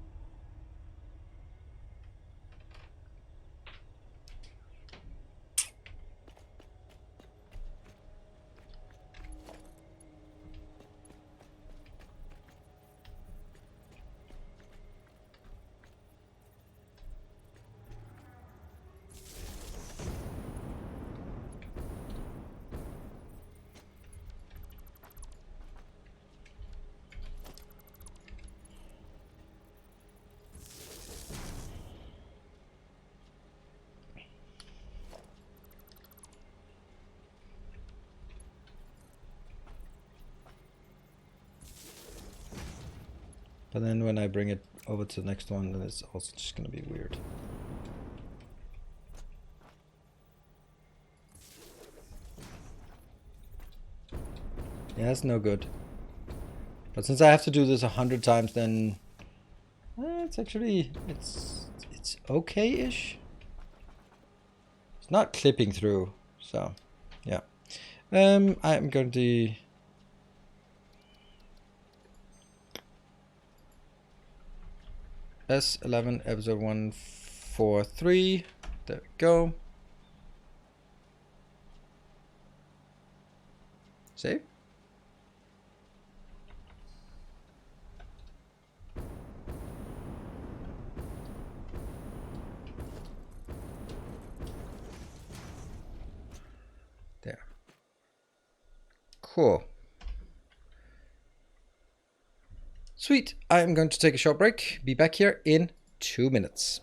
A: But then when I bring it over to the next one, then it's also just going to be weird. Yeah, that's no good. But since I have to do this 100 times, then it's actually it's okay-ish. It's not clipping through, so yeah. I'm going to S11 episode 143. There we go. Save. There. Cool. Sweet. I'm going to take a short break. Be back here in 2 minutes.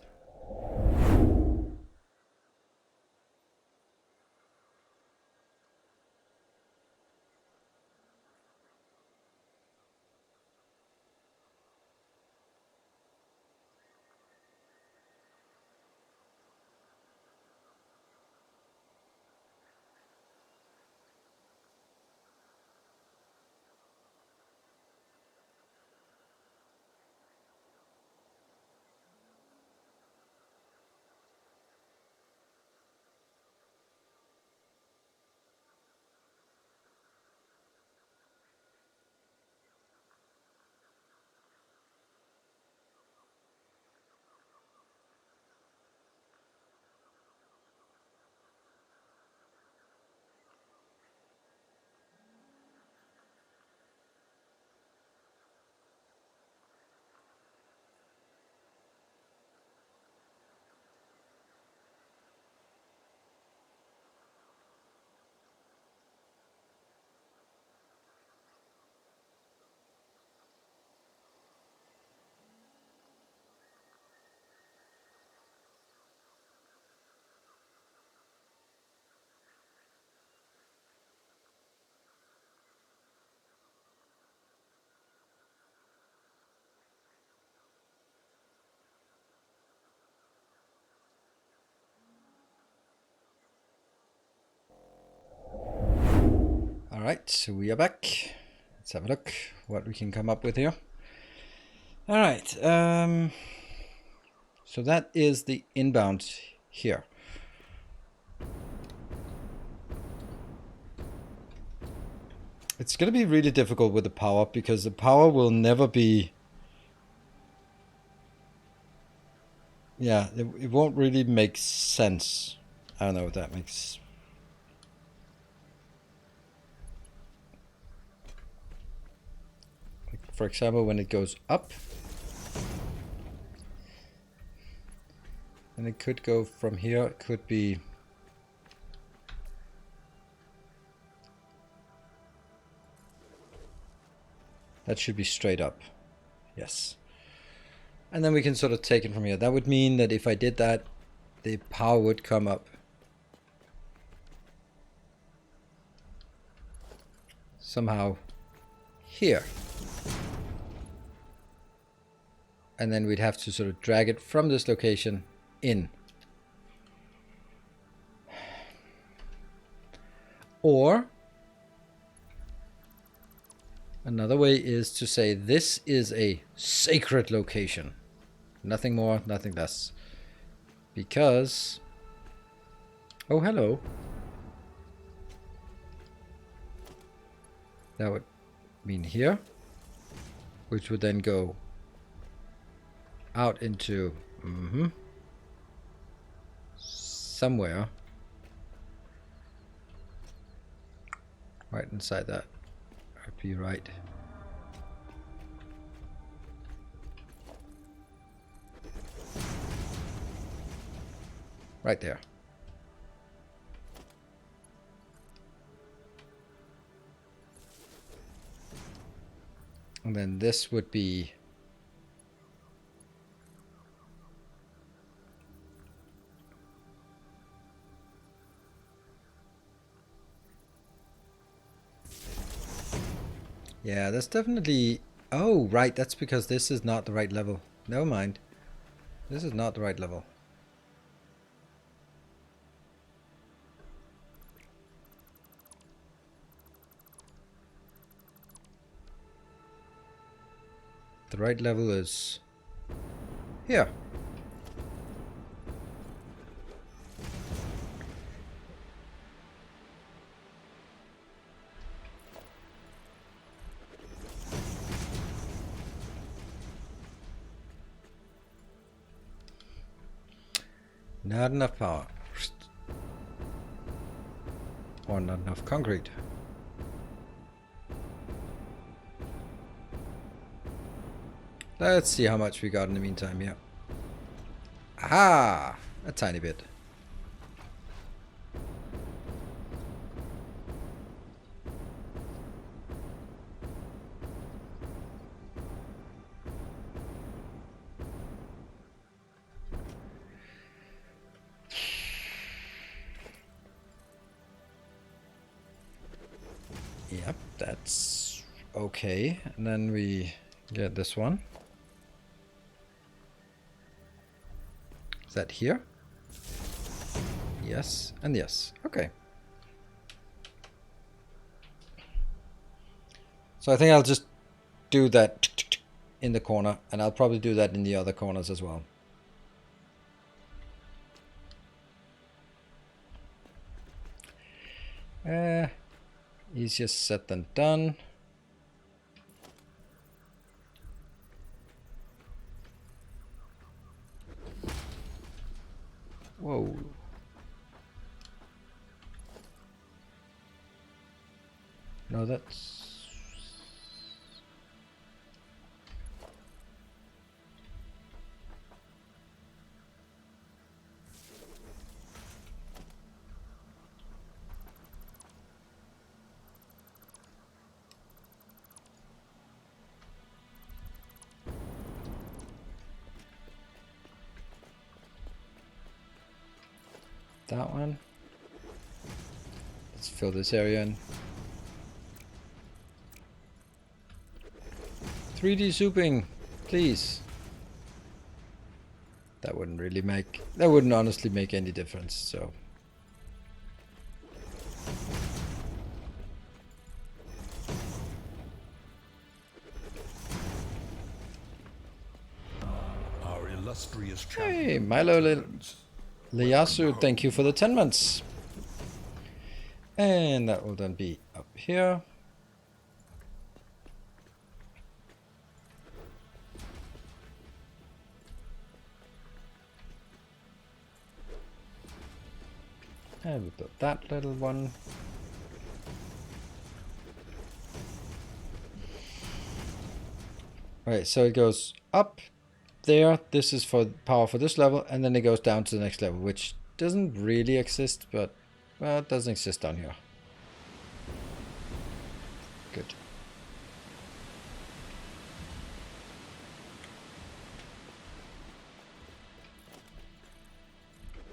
A: Alright, so we are back. Let's have a look what we can come up with here. Alright, so that is the inbound here. It's going to be really difficult with the power because the power will never be... Yeah, it won't really make sense. I don't know if that makes... For example, when it goes up, and it could go from here, it could be That should be straight up. Yes. And then we can sort of take it from here. That would mean that if I did that, the power would come up. Somehow here. And then we'd have to sort of drag it from this location in. Or another way is to say this is a sacred location. Nothing more, nothing less. Because... oh, hello. That would mean here. Which would then go out into... somewhere. Right inside that. I'd be right. Right there. And then this would be... yeah, that's definitely... oh, right, that's because this is not the right level. Never mind. This is not the right level. The right level is here. Not enough power. Or not enough concrete. Let's see how much we got in the meantime, yeah. Aha! A tiny bit. Yep, that's okay. And then we get this one. Is that here? Yes, and yes. Okay. So I think I'll just do that in the corner, and I'll probably do that in the other corners as well. Easier said than done. Whoa. No, that's... that one. Let's fill this area in. 3D souping, please. That wouldn't really make... that wouldn't honestly make any difference, so...
B: Our illustrious
A: hey, Milo Liasu, thank you for the 10 months. And that will then be up here. And we built that little one. Right, so it goes up there. This is for power for this level, and then it goes down to the next level, which doesn't really exist, but well, it doesn't exist down here. Good.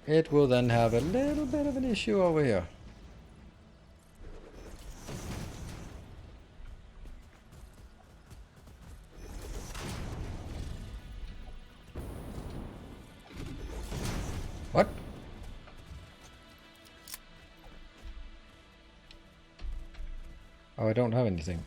A: it will then have a little bit of an issue over here. What? Oh, I don't have anything.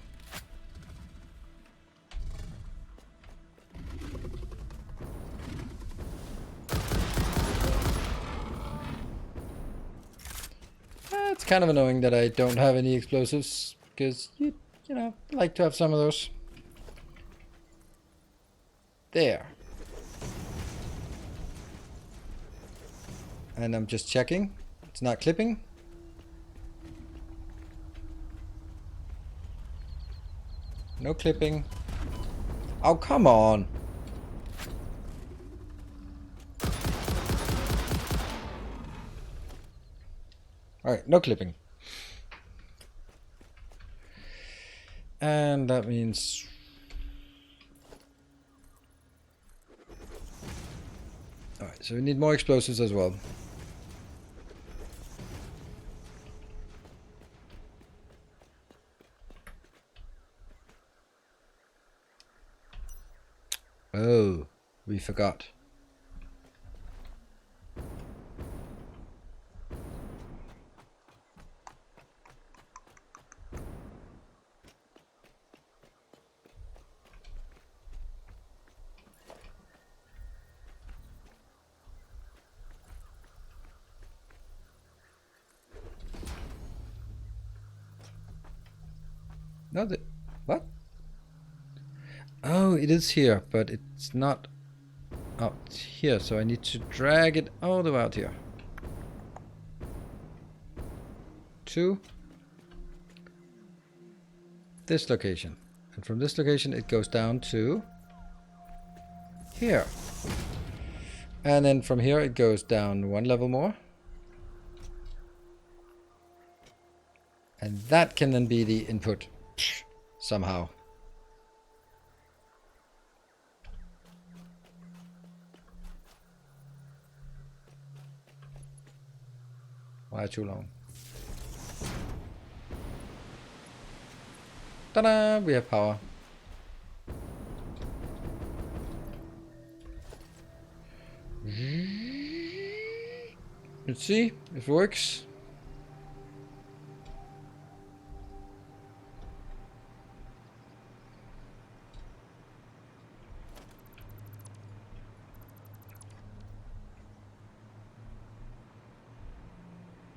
A: It's kind of annoying that I don't have any explosives, because you know, like to have some of those. There. And I'm just checking. It's not clipping. No clipping. Oh, come on. Alright, no clipping. And that means... Alright, so we need more explosives as well. Oh, we forgot. No, what? Oh, it is here, but it's not out here, so I need to drag it all the way out here. To this location. And from this location it goes down to here. And then from here it goes down one level more. And that can then be the input somehow. Why too long? Ta-da! We have power. Let's see if it works.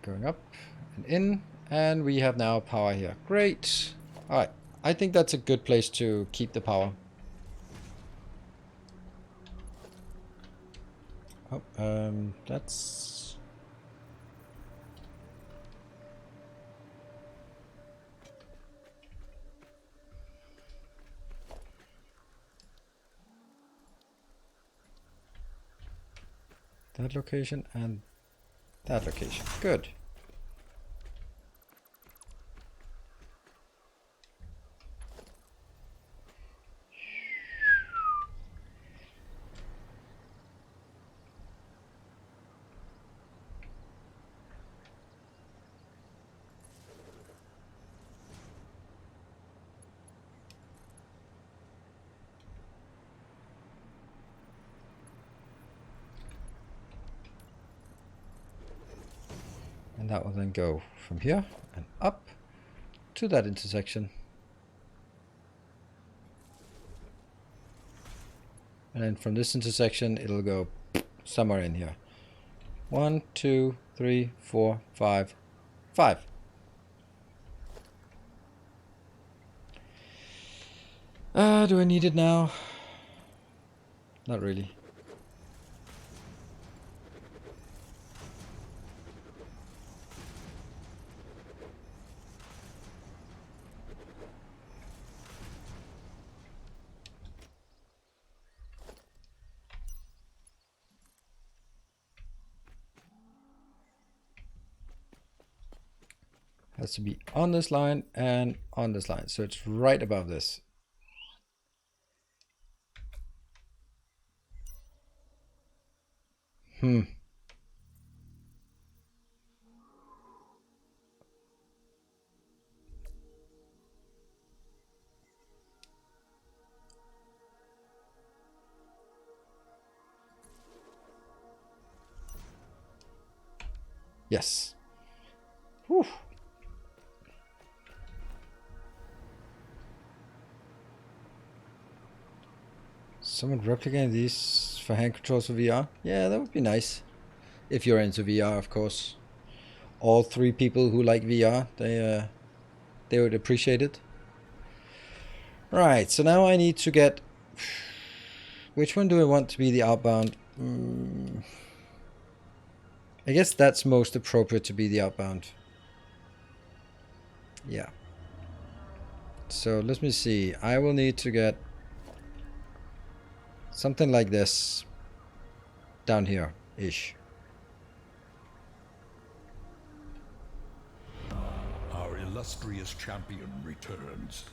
A: Going up and in, and we have now power here. Great. Alright, I think that's a good place to keep the power. Oh, that's... that location and that location. Good. And that will then go from here and up to that intersection. And then from this intersection, it'll go somewhere in here. 1, 2, 3, 4, 5, 5. Do I need it now? Not really. Has to be on this line and on this line, so it's right above this. Yes. Whew. Someone replicate these for hand controls for VR? Yeah, that would be nice. If you're into VR, of course. All 3 people who like VR, they would appreciate it. Right, so now I need to get... Which one do I want to be the outbound? I guess that's most appropriate to be the outbound. Yeah. So let me see. I will need to get something like this down here-ish.
B: Our illustrious champion returns.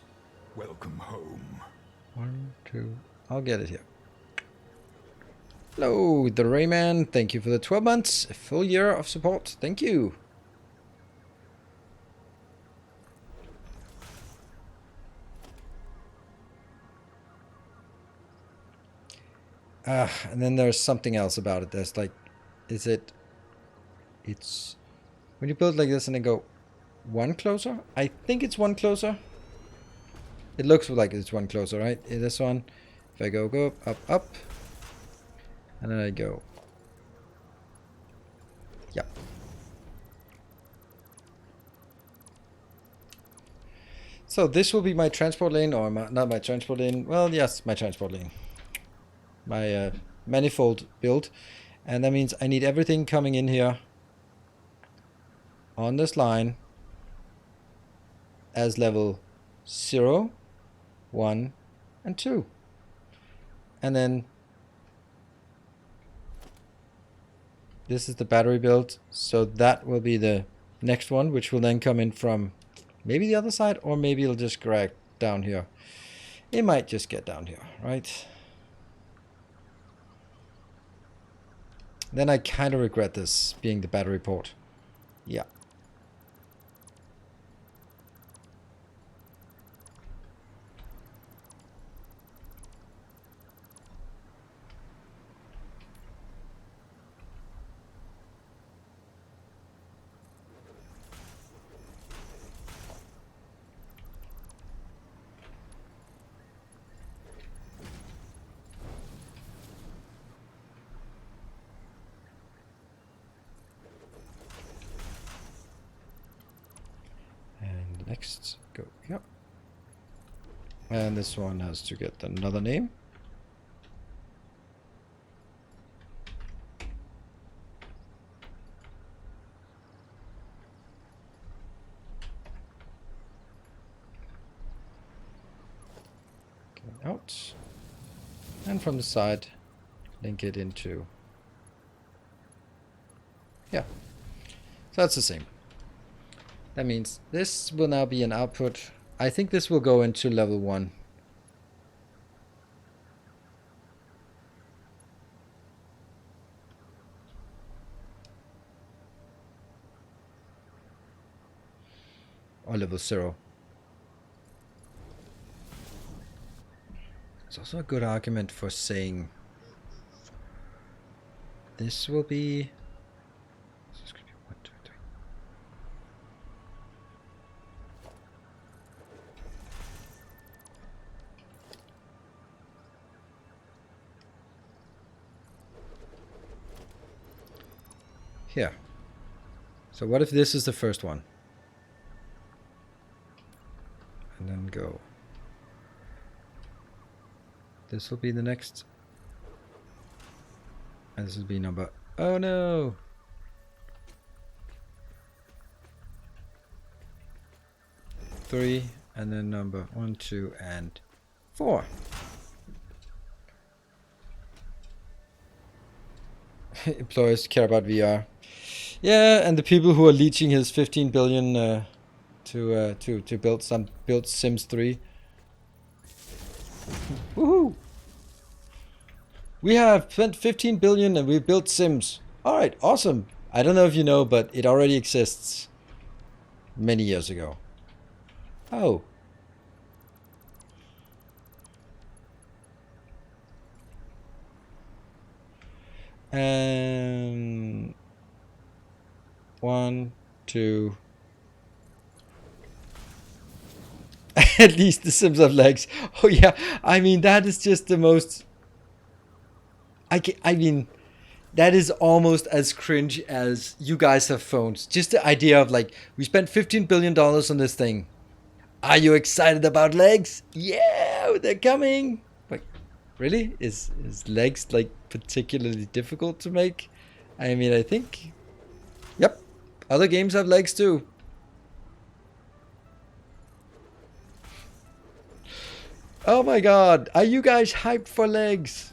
B: Welcome home.
A: 1, 2. I'll get it here. Hello, the Rayman. Thank you for the 12 months. A full year of support. Thank you. And then there's something else about it. There's like, it's when you build like this and then go 1 closer. I think it's 1 closer. It looks like it's 1 closer, right? In this one, if I go up, and then I go. Yep. So this will be my transport lane, or not my transport lane. Well, yes, my transport lane. My manifold build. And that means I need everything coming in here on this line as level 0, 1, and 2. And then this is the battery build. So that will be the next one, which will then come in from maybe the other side, or maybe it'll just drag down here. It might just get down here, right? Then I kind of regret this being the battery port. Yeah. Next, go, yep. And this one has to get another name. Go out. And from the side, link it into, yeah. So that's the same. That means this will now be an output. I think this will go into level 1. Or level 0. It's also a good argument for saying this will be... This could be 1, 2, 3. Here. So what if this is the first one? And then go. This will be the next. And this will be number... Oh no! Three, and then number 1, 2, and 4. Employers care about VR. Yeah, and the people who are leeching his 15 billion to build Sims 3. Woohoo! We have spent 15 billion and we built Sims. All right, awesome. I don't know if you know, but it already exists many years ago. Oh. 1, 2. At least the Sims have legs. Oh yeah, I mean that is just the most. I mean, that is almost as cringe as you guys have phones. Just the idea of like we spent $15 billion on this thing. Are you excited about legs? Yeah, they're coming. Like, really? Is legs like particularly difficult to make? I mean, I think. Yep, other games have legs too. Oh my god, are you guys hyped for legs?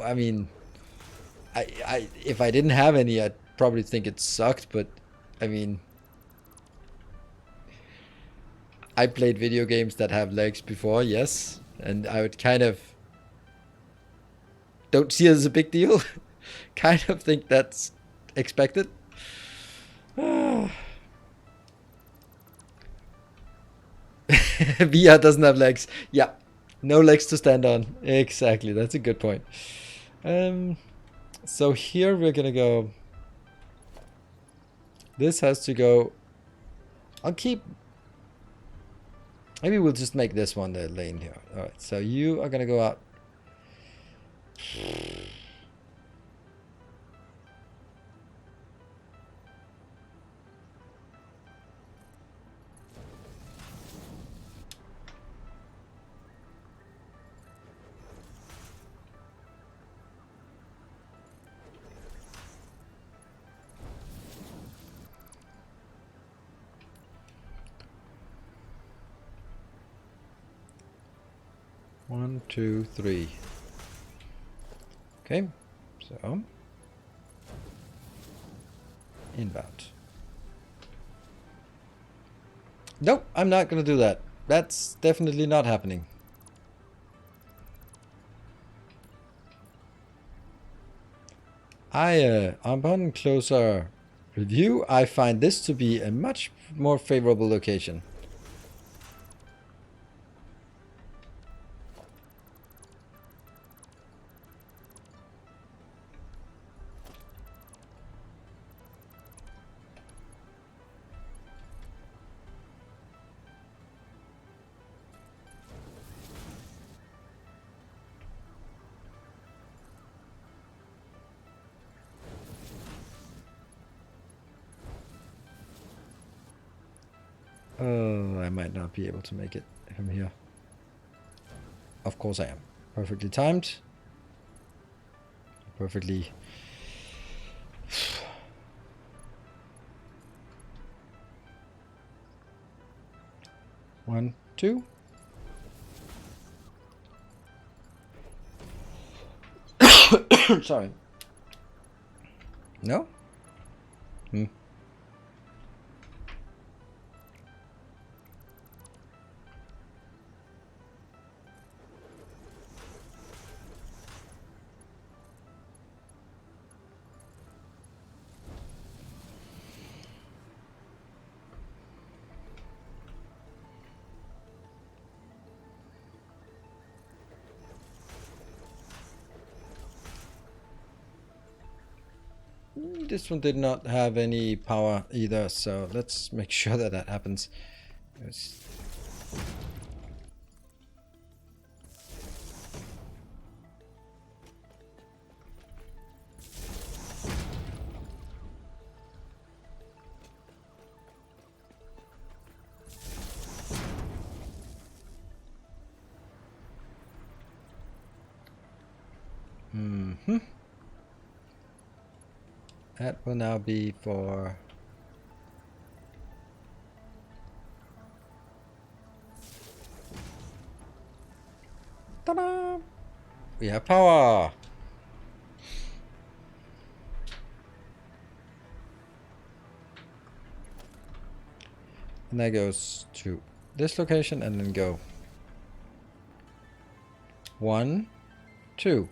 A: I mean, if I didn't have any, I'd probably think it sucked. But I mean, I played video games that have legs before, yes, and I would kind of don't see it as a big deal. Kind of think that's expected. VR doesn't have legs. Yeah, no legs to stand on. Exactly, that's a good point. So here we're gonna go. This has to go. I'll keep. Maybe we'll just make this one the lane here. All right. So you are gonna go out. One, two, three. Okay, so inbound. Nope, I'm not gonna do that. That's definitely not happening. Upon closer review, I find this to be a much more favorable location. Oh, I might not be able to make it from here. Of course I am. Perfectly timed. Perfectly. One, two. Sorry. No? Hmm. This one did not have any power either, so let's make sure that that happens. That will now be for... Ta-da! We have power! And that goes to this location and then go 1, 2.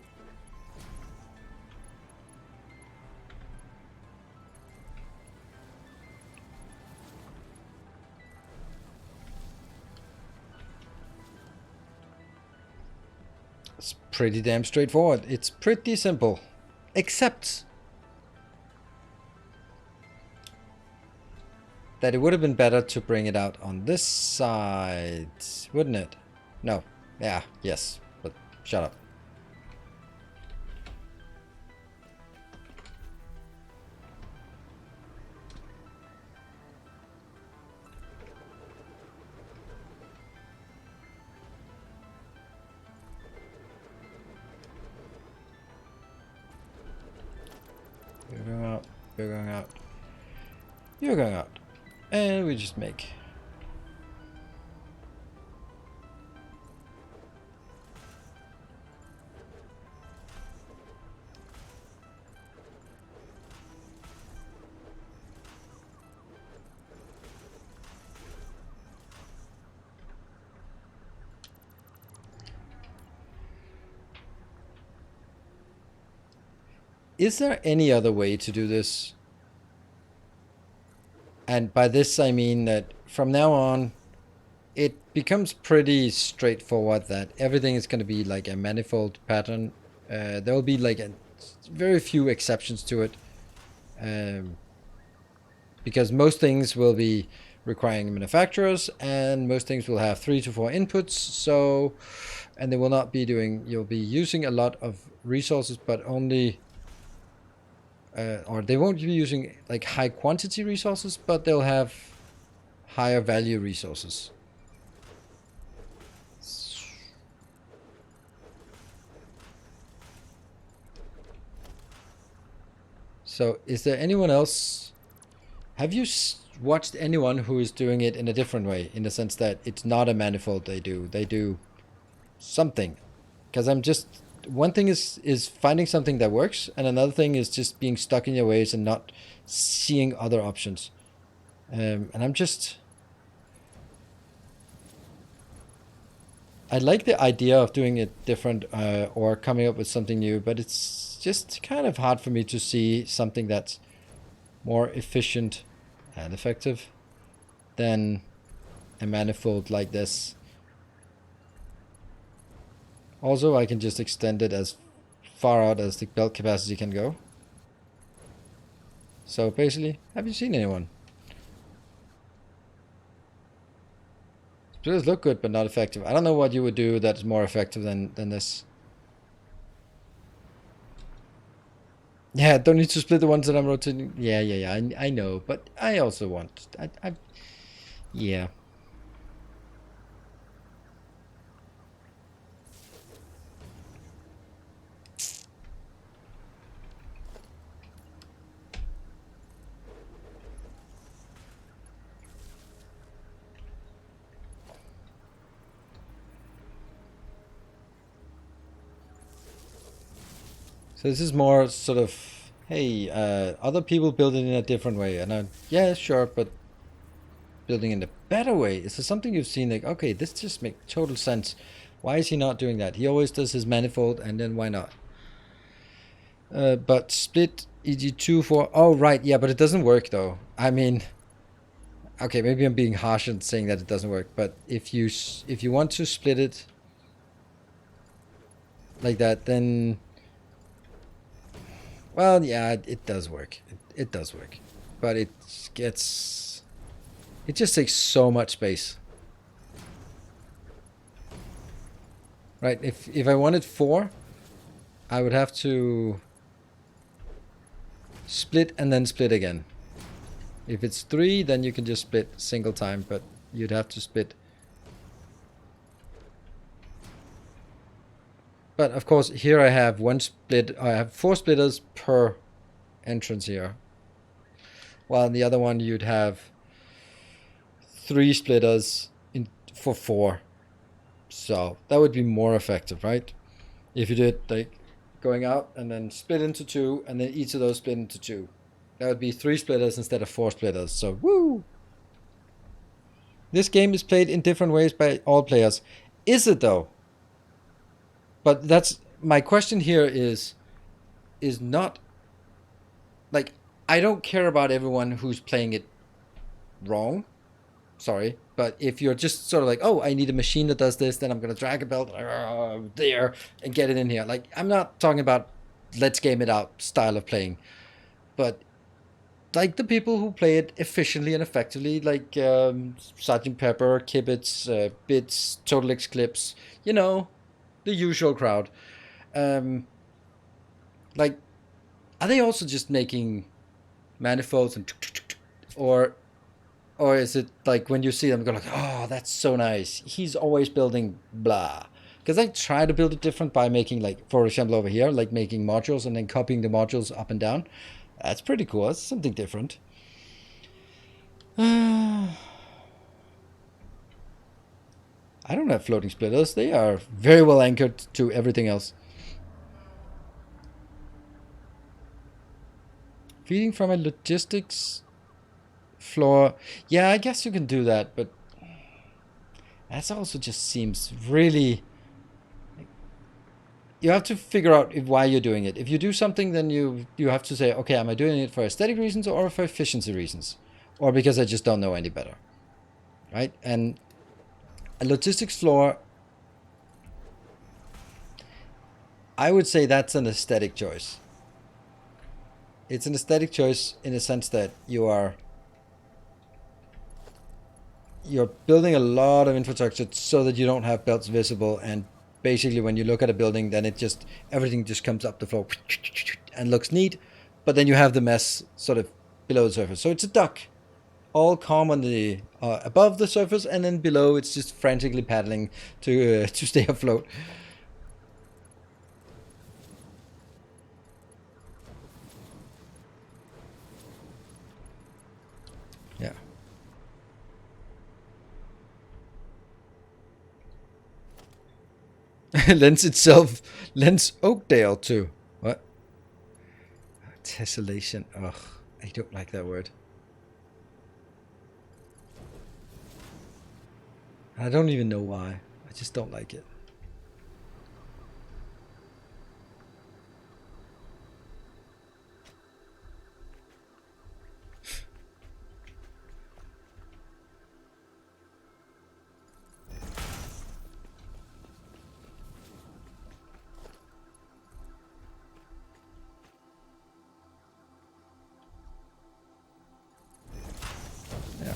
A: It's pretty damn straightforward. It's pretty simple. Except that it would have been better to bring it out on this side, wouldn't it? No. Yeah, yes. But shut up. You're going out. You're going out. You're going out. And we just make. Is there any other way to do this? And by this I mean that from now on, it becomes pretty straightforward that everything is going to be like a manifold pattern. There will be like very few exceptions to it. Because most things will be requiring manufacturers, and most things will have 3 to 4 inputs. So, and they will not be doing, you'll be using a lot of resources, but only, or they won't be using like high quantity resources, but they'll have higher value resources. So is there anyone else? Have you watched anyone who is doing it in a different way, in the sense that it's not a manifold they do something? Because I'm just, one thing is finding something that works, and another thing is just being stuck in your ways and not seeing other options. And I'm just, I like the idea of doing it different, or coming up with something new, but it's just kind of hard for me to see something that's more efficient and effective than a manifold like this. Also, I can just extend it as far out as the belt capacity can go. So basically, have you seen anyone? Splitters look good, but not effective. I don't know what you would do that's more effective than this. Yeah, don't need to split the ones that I'm rotating. Yeah. I know, but I also want. Yeah. So this is more sort of, hey, other people build it in a different way, and yeah, sure, but building in a better way. Is there something you've seen like, okay, this just makes total sense? Why is he not doing that? He always does his manifold, and then why not? But split EG2 for, oh right, yeah, but it doesn't work though. I mean, okay, maybe I'm being harsh in saying that it doesn't work, but if you want to split it like that, then, well, yeah, it does work. It does work, but it just takes so much space. Right? If I wanted 4, I would have to split and then split again. If it's 3, then you can just split single time, but you'd have to split. But of course, here I have 1 split. I have 4 splitters per entrance here. While in the other one, you'd have 3 splitters for 4. So that would be more effective, right? If you did like going out and then split into 2, and then each of those split into 2. That would be 3 splitters instead of 4 splitters. So woo! This game is played in different ways by all players. Is it though? But that's my question here is not like, I don't care about everyone who's playing it wrong. Sorry, but if you're just sort of like, oh, I need a machine that does this, then I'm gonna drag a belt there and get it in here. Like, I'm not talking about let's game it out style of playing, but like the people who play it efficiently and effectively, like Sergeant Pepper, Kibitz, Bits, Total Eclipse, you know, the usual crowd. Um, like, are they also just making manifolds and, or is it like when you see them, go like, oh, that's so nice. He's always building blah. Because I try to build it different by making, like, for example, over here, like making modules and then copying the modules up and down. That's pretty cool. That's something different. I don't have floating splitters. They are very well anchored to everything else. Feeding from a logistics floor. Yeah, I guess you can do that, but that also just seems really. You have to figure out why you're doing it. If you do something, then you have to say, okay, am I doing it for aesthetic reasons or for efficiency reasons, or because I just don't know any better, right? And a logistics floor, I would say that's an aesthetic choice. It's an aesthetic choice in the sense that you're building a lot of infrastructure so that you don't have belts visible, and basically when you look at a building, then everything just comes up the floor and looks neat, but then you have the mess sort of below the surface. So it's a duck, all calm on the above the surface, and then below it's just frantically paddling to stay afloat. Yeah. lends Oakdale to what? Tessellation. Ugh, I don't like that word. I don't even know why. I just don't like it. Yeah.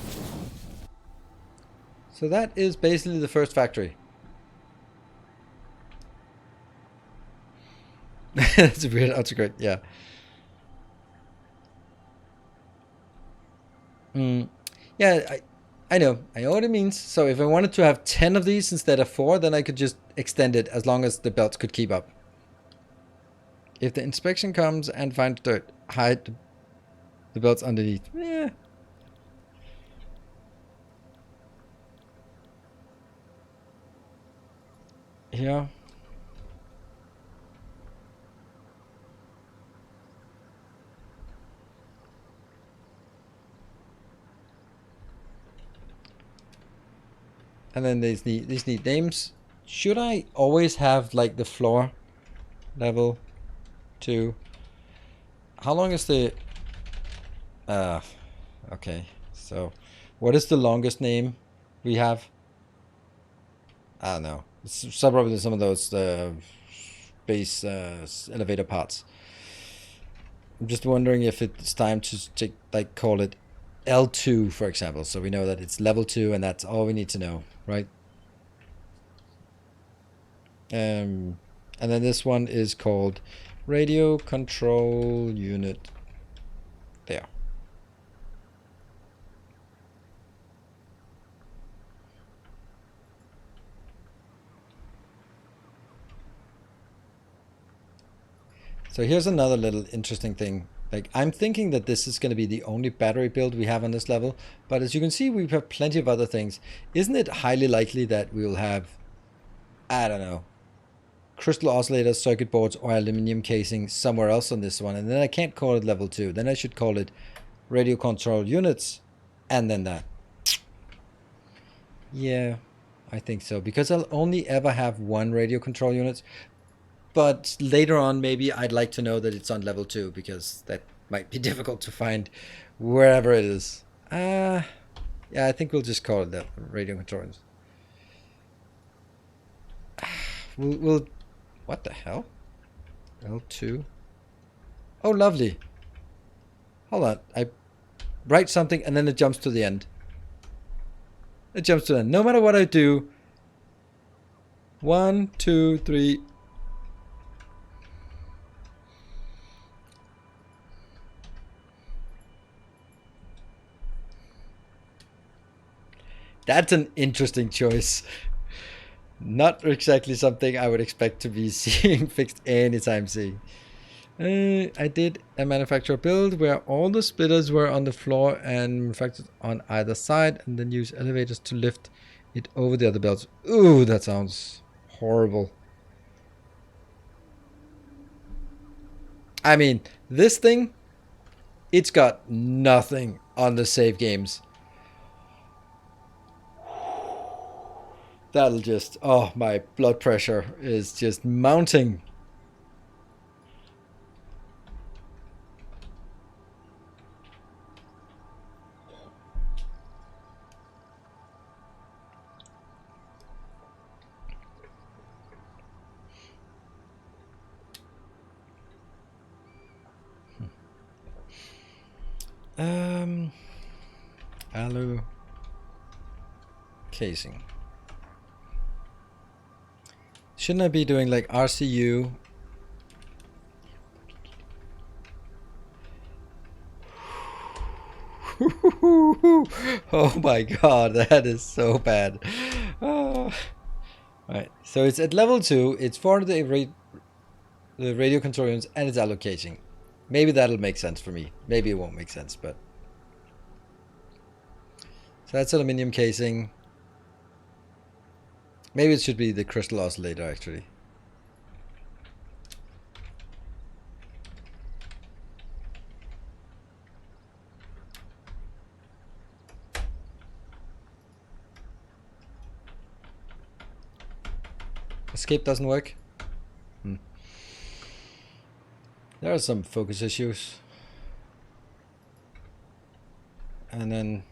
A: So that is basically the first factory. That's a weird autocorrect, yeah. Yeah, I know what it means. So if I wanted to have 10 of these instead of 4, then I could just extend it as long as the belts could keep up. If the inspection comes and finds dirt, hide the belts underneath. Yeah. Yeah. And then these need names. Should I always have like the floor level 2? How long is the okay. So what is the longest name we have? I don't know. It's probably some of those base elevator parts. I'm just wondering if it's time to call it L2, for example, so we know that it's level 2 and that's all we need to know, right? And then this one is called radio control unit. There. So here's another little interesting thing. Like, I'm thinking that this is going to be the only battery build we have on this level, but as you can see, we have plenty of other things. Isn't it highly likely that we'll have, I don't know, crystal oscillators, circuit boards, or aluminum casing somewhere else on this one, and then I can't call it level 2. Then I should call it radio control units, and then that. Yeah, I think so, because I'll only ever have one radio control unit. But later on, maybe I'd like to know that it's on level 2, because that might be difficult to find wherever it is. Yeah, I think we'll just call it that, radio controllers. We'll what the hell? L2. Oh, lovely. Hold on. write something, and then it jumps to the end. It jumps to the end. No matter what I do. 1, 2, 3. That's an interesting choice. Not exactly something I would expect to be seeing fixed anytime soon. I did a manufacturer build where all the splitters were on the floor and manufactured on either side, and then use elevators to lift it over the other belts. Ooh, that sounds horrible. I mean, this thing, it's got nothing on the save games. That'll just, oh, my blood pressure is just mounting. Alu casing. Shouldn't I be doing like RCU? Oh my god, that is so bad. Alright, so it's at level 2, it's for the radio control units, and it's allocating. Maybe that'll make sense for me. Maybe it won't make sense, but... So that's aluminium casing. Maybe it should be the crystal oscillator, actually. Escape doesn't work. There are some focus issues. And then...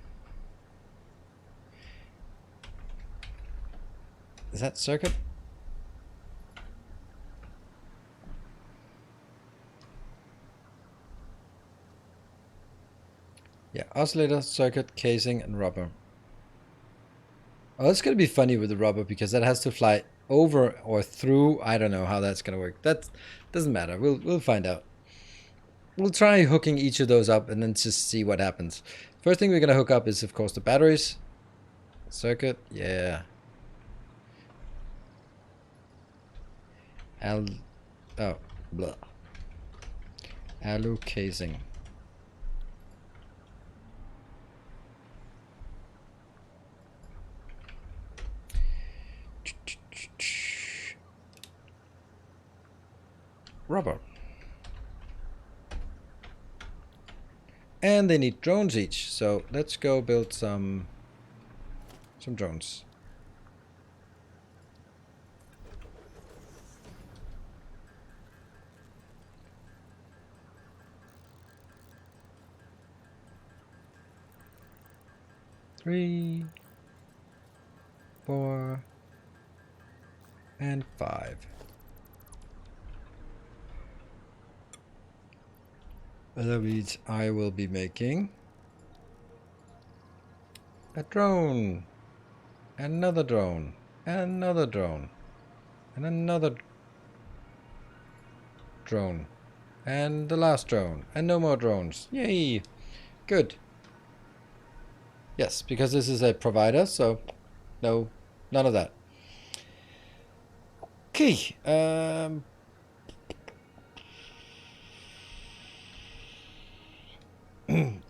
A: Is that circuit? Yeah, oscillator, circuit, casing, and rubber. Oh, that's going to be funny with the rubber because that has to fly over or through. I don't know how that's going to work. That doesn't matter. We'll find out. We'll try hooking each of those up and then just see what happens. First thing we're going to hook up is, of course, the batteries. Circuit, yeah. Blah. Alu casing. Rubber. And they need drones each, so let's go build some drones. Three, 4, and 5. That means I will be making a drone, another drone, another drone, and another drone, and the last drone, and no more drones. Yay! Good. Yes, because this is a provider, so no, none of that. Okay.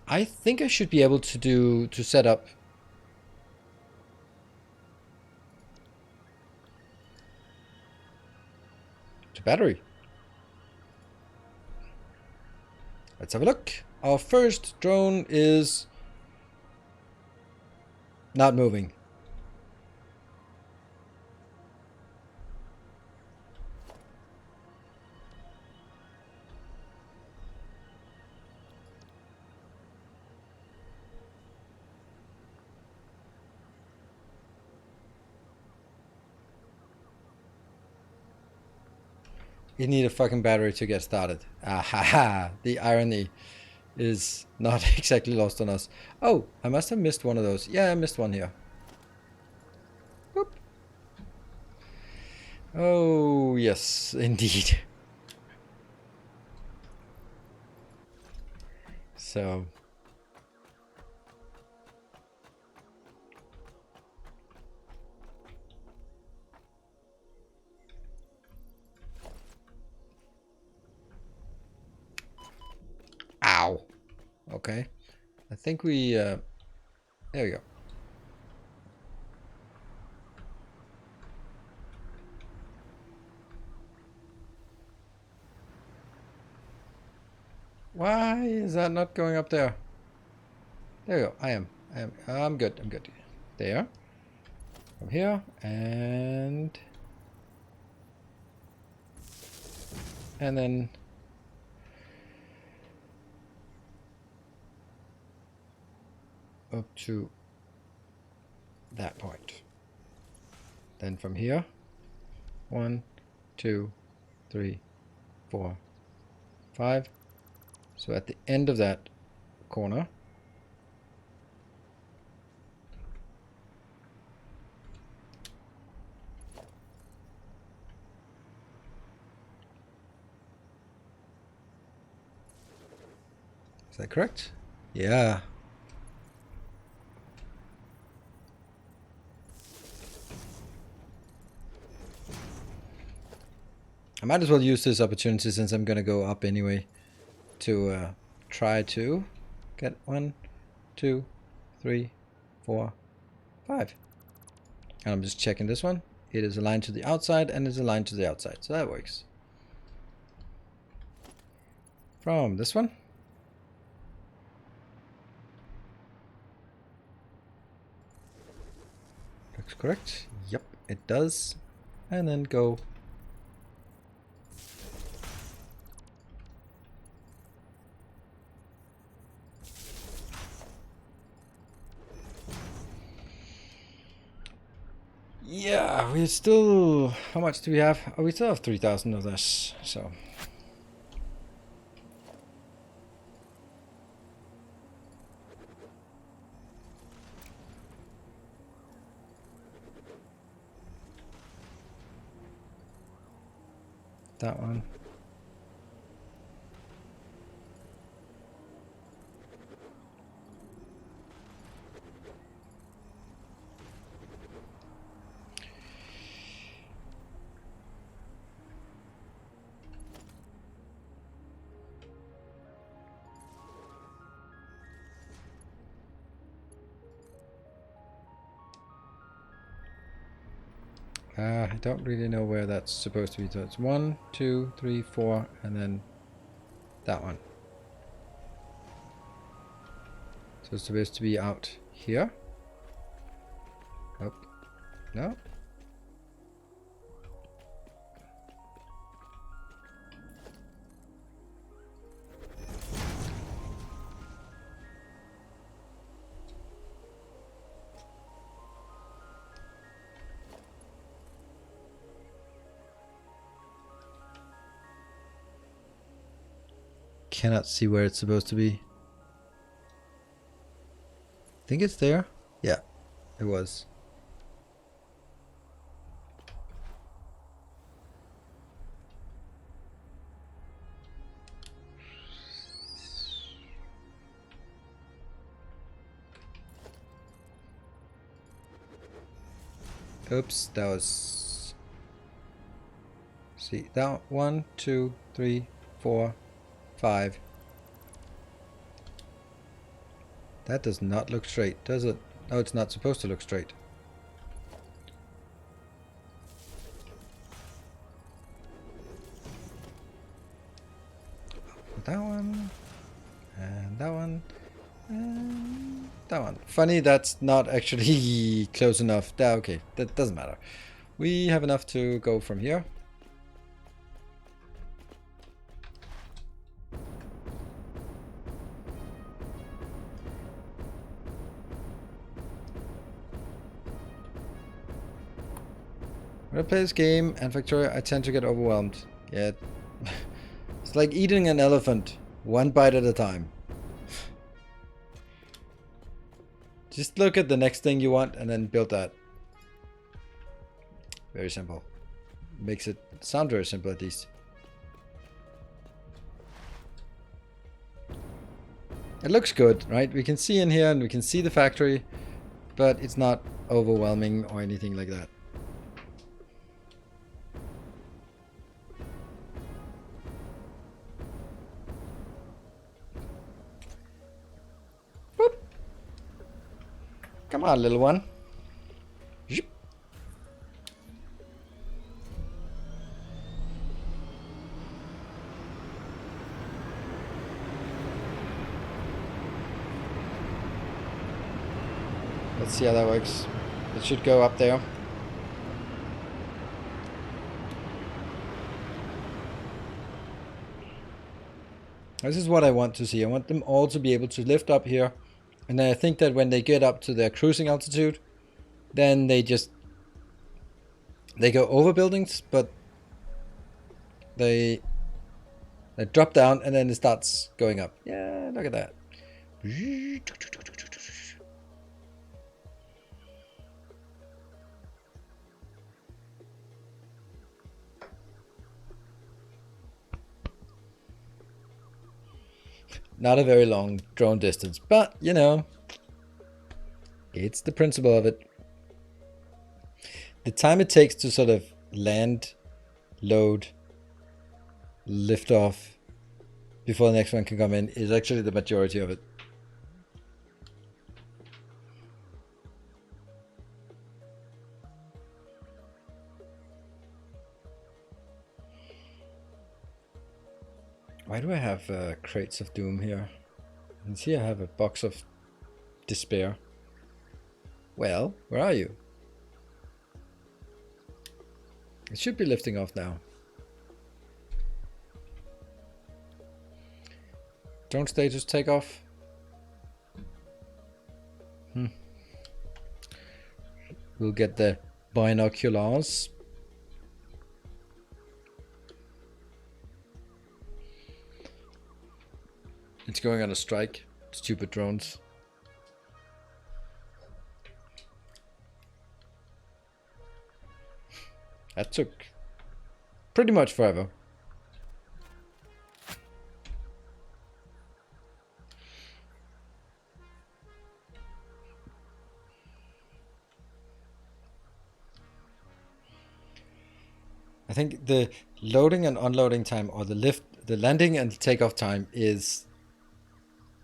A: I think I should be able to set up the battery. Let's have a look. Our first drone is not moving. You need a fucking battery to get started. Ah ha ha, the irony. is not exactly lost on us. Oh, I must have missed one of those. Yeah, I missed one here. Boop. Oh, yes, indeed. So... Ow. Okay. I think we... there we go. Why is that not going up there? There we go. I'm good. I'm good. There. From here. And then... up to that point. Then from here, 1, 2, 3, 4, 5. So at the end of that corner, is that correct? Yeah. I might as well use this opportunity since I'm gonna go up anyway to try to get 1, 2, 3, 4, 5. And I'm just checking this one. It is aligned to the outside and is aligned to the outside, so that works. From this one. Looks correct. Yep, it does. And then go. Yeah, we still... How much do we have? Oh, we still have 3,000 of this, so... That one. I don't really know where that's supposed to be. So it's 1, 2, 3, 4, and then that one. So it's supposed to be out here. Oh, no. Cannot see where it's supposed to be. Think it's there? Yeah, it was. Oops, that was... See, that 1, 2, 3, 4, 5. That does not look straight, does it? No, it's not supposed to look straight. That one, and that one, and that one. Funny, that's not actually close enough. Okay, that doesn't matter. We have enough to go from here. When I play this game and Factoria, I tend to get overwhelmed. Yeah, it's like eating an elephant, one bite at a time. Just look at the next thing you want and then build that. Very simple. Makes it sound very simple at least. It looks good, right? We can see in here and we can see the factory, but it's not overwhelming or anything like that. Boop. Come on, little one. Zip. Let's see how that works. It should go up there. This is what I want to see. I want them all to be able to lift up here. And then I think that when they get up to their cruising altitude, then they go over buildings, but they drop down and then it starts going up. Yeah, look at that. Not a very long drone distance, but you know, it's the principle of it. The time it takes to sort of land, load, lift off before the next one can come in is actually the majority of it. Why do I have crates of doom here? And see, I have a box of despair. Well, where are you? It should be lifting off now. Drone status takeoff. We'll get the binoculars. It's going on a strike. Stupid drones. That took pretty much forever. I think the loading and unloading time, or the landing and takeoff time, is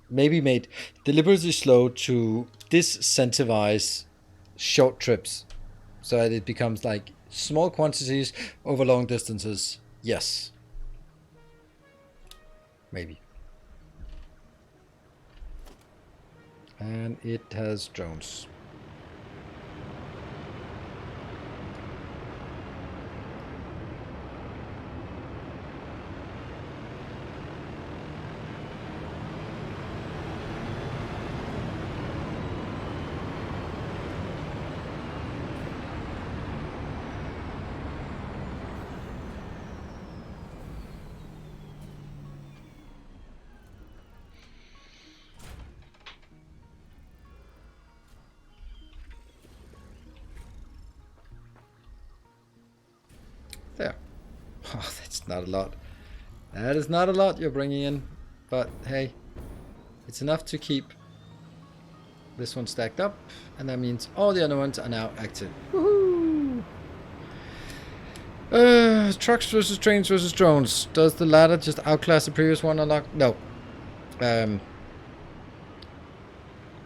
A: maybe made deliberately slow to disincentivize short trips, so that it becomes like small quantities over long distances. Yes. Maybe. And it has drones. There. Oh, that's not a lot. That is not a lot you're bringing in. But hey, it's enough to keep this one stacked up. And that means all the other ones are now active. Woohoo! Trucks versus trains versus drones. Does the latter just outclass the previous one or not? No.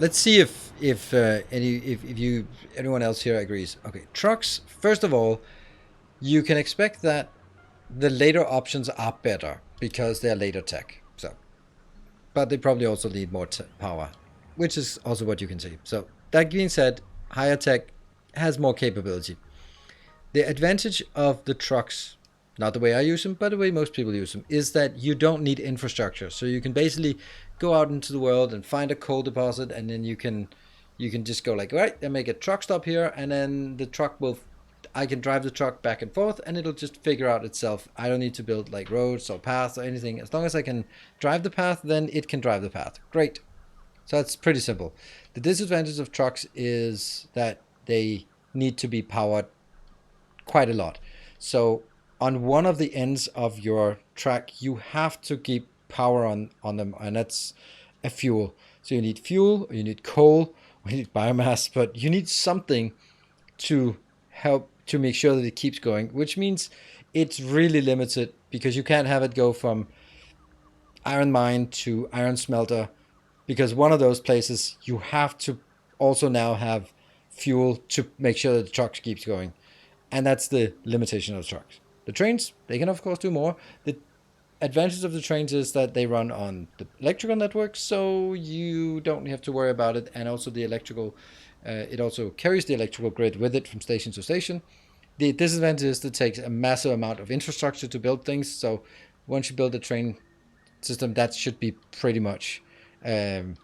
A: Let's see if anyone else here agrees. Okay, trucks. First of all, you can expect that the later options are better because they're later tech. So, but they probably also need more power, which is also what you can see. So that being said, higher tech has more capability. The advantage of the trucks, not the way I use them, but the way most people use them, is that you don't need infrastructure. So you can basically go out into the world and find a coal deposit, and then you can just go like, right, I make a truck stop here, and then the truck will, I can drive the truck back and forth, and it'll just figure out itself. I don't need to build like roads or paths or anything. As long as I can drive the path, then it can drive the path. Great. So that's pretty simple. The disadvantage of trucks is that they need to be powered quite a lot. So on one of the ends of your track, you have to keep power on them, and that's a fuel. So you need fuel, or you need coal, or you need biomass, but you need something to help to make sure that it keeps going, which means it's really limited because you can't have it go from iron mine to iron smelter, because one of those places you have to also now have fuel to make sure that the truck keeps going. And that's the limitation of the trucks. The trains, they can of course do more. The advantage of the trains is that they run on the electrical network, so you don't have to worry about it. And also the electrical, it also carries the electrical grid with it from station to station. The disadvantage is that it takes a massive amount of infrastructure to build things. So once you build a train system, that should be pretty much um,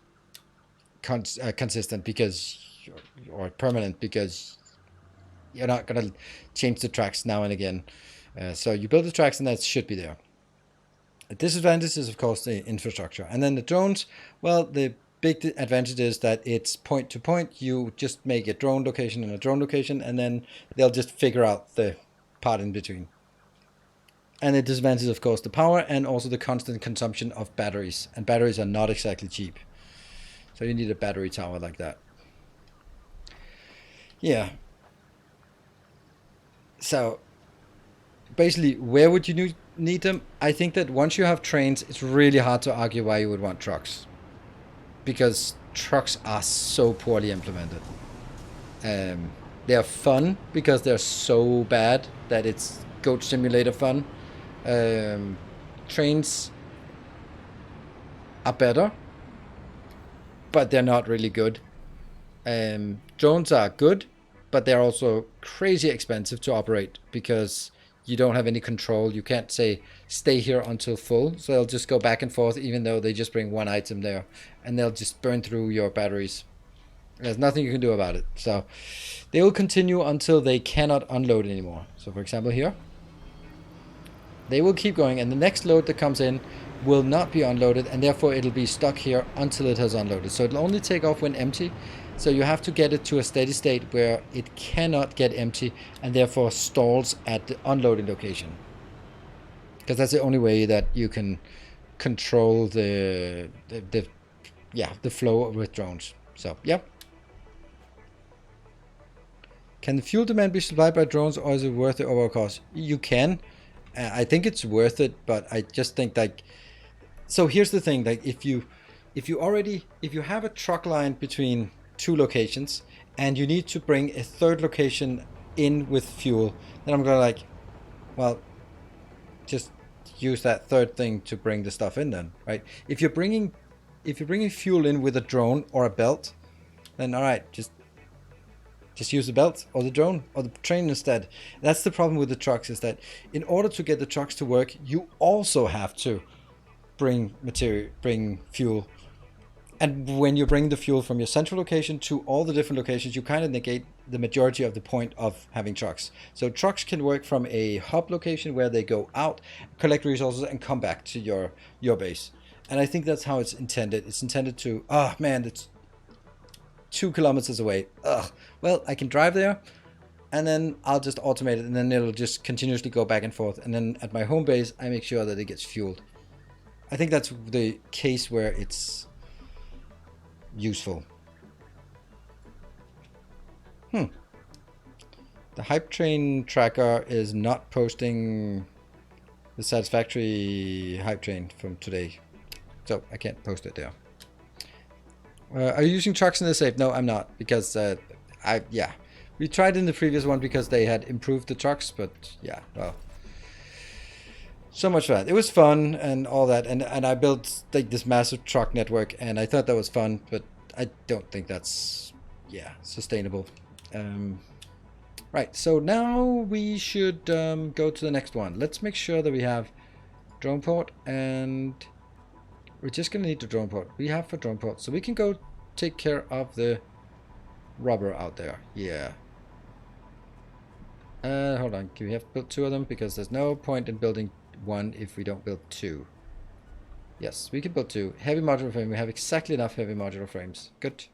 A: consistent because, or permanent, because you're not going to change the tracks now and again. So you build the tracks and that should be there. The disadvantage is, of course, the infrastructure. And then the drones, well, the big advantage is that it's point to point. You just make a drone location and a drone location, and then they'll just figure out the part in between. And the disadvantage is, of course, the power and also the constant consumption of batteries. And batteries are not exactly cheap. So you need a battery tower like that. Yeah. So basically, where would you need them? I think that once you have trains, it's really hard to argue why you would want trucks, because trucks are so poorly implemented. They're fun because they're so bad that it's Goat Simulator fun. Trains are better, but they're not really good. Drones are good, but they're also crazy expensive to operate because you don't have any control. You can't say stay here until full, so they'll just go back and forth even though they just bring one item there, and they'll just burn through your batteries. There's nothing you can do about it. So they will continue until they cannot unload anymore. So for example here, they will keep going, and the next load that comes in will not be unloaded, and therefore it'll be stuck here until it has unloaded. So it'll only take off when empty. So you have to get it to a steady state where it cannot get empty and therefore stalls at the unloading location. Because that's the only way that you can control the flow with drones. So yeah. Can the fuel demand be supplied by drones, or is it worth the overall cost? You can. I think it's worth it, but I just think like, so here's the thing, like if you have a truck line between two locations and you need to bring a third location in with fuel, then I'm gonna like, well, just use that third thing to bring the stuff in then, right? If you're bringing fuel in with a drone or a belt, then all right, just use the belt or the drone or the train instead. That's the problem with the trucks, is that in order to get the trucks to work, you also have to bring fuel. And when you bring the fuel from your central location to all the different locations, you kind of negate the majority of the point of having trucks. So trucks can work from a hub location where they go out, collect resources, and come back to your base. And I think that's how it's intended. It's intended to, it's 2 kilometers away. Well, I can drive there, and then I'll just automate it, and then it'll just continuously go back and forth. And then at my home base, I make sure that it gets fueled. I think that's the case where it's useful. The hype train tracker is not posting the Satisfactory hype train from today, so I can't post it there. Are you using trucks in the safe? No, I'm not, because we tried in the previous one because they had improved the trucks, but yeah, well, so much for that. It was fun and all that, and I built like this massive truck network, and I thought that was fun, but I don't think that's sustainable. Right, so now we should go to the next one. Let's make sure that we have drone port, and we're just gonna need the drone port. We have for drone port, so we can go take care of the rubber out there. Yeah. Hold on. Can we have built 2 of them? Because there's no point in building 1 if we don't build 2. Yes, we can build 2. Heavy modular frame. We have exactly enough heavy modular frames. Good.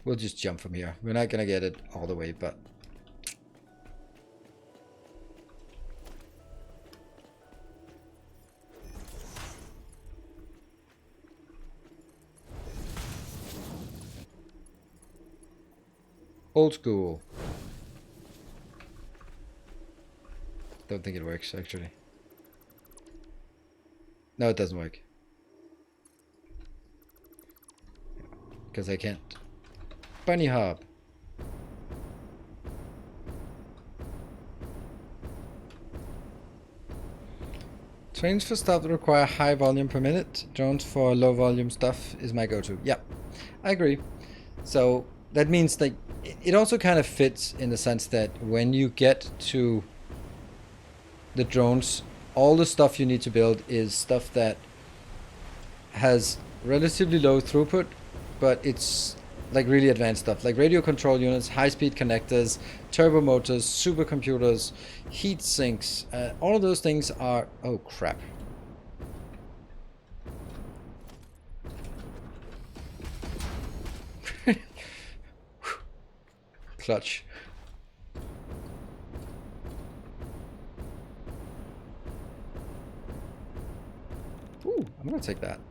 A: We'll just jump from here. We're not gonna get it all the way, but... Old school. Don't think it works, actually. No, it doesn't work. Because I can't. Bunny hop. Trains for stuff that require high volume per minute. Drones for low volume stuff is my go-to. Yeah, I agree. So that means that it also kind of fits in the sense that when you get to the drones, all the stuff you need to build is stuff that has relatively low throughput, but it's like really advanced stuff, like radio control units, high-speed connectors, turbo motors, supercomputers, heat sinks. All of those things are... Oh, crap. Clutch. Ooh, I'm gonna take that.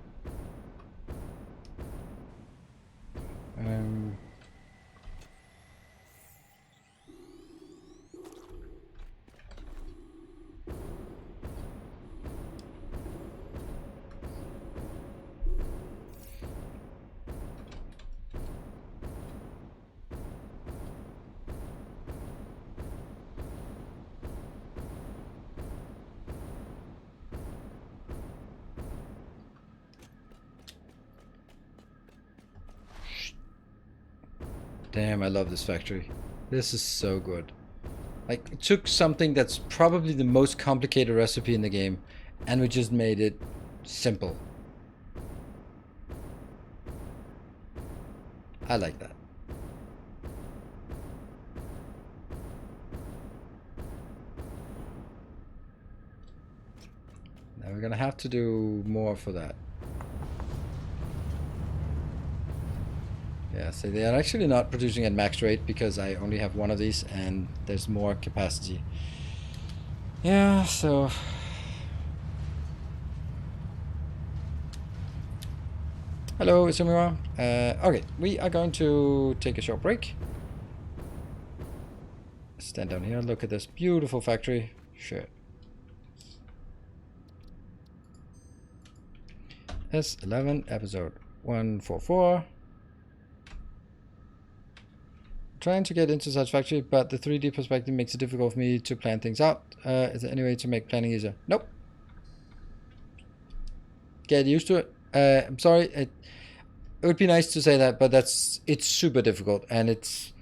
A: Damn, I love this factory. This is so good. Like, it took something that's probably the most complicated recipe in the game, and we just made it simple. I like that. Now we're gonna have to do more for that. Yeah, so they are actually not producing at max rate because I only have one of these and there's more capacity. Yeah, so... Hello, Isumura. Okay, we are going to take a short break. Stand down here, look at this beautiful factory. Sure. S11, episode 144. Trying to get into Satisfactory, but the 3D perspective makes it difficult for me to plan things out. Is there any way to make planning easier? Nope. Get used to it. I'm sorry. It would be nice to say that, but it's super difficult, and it's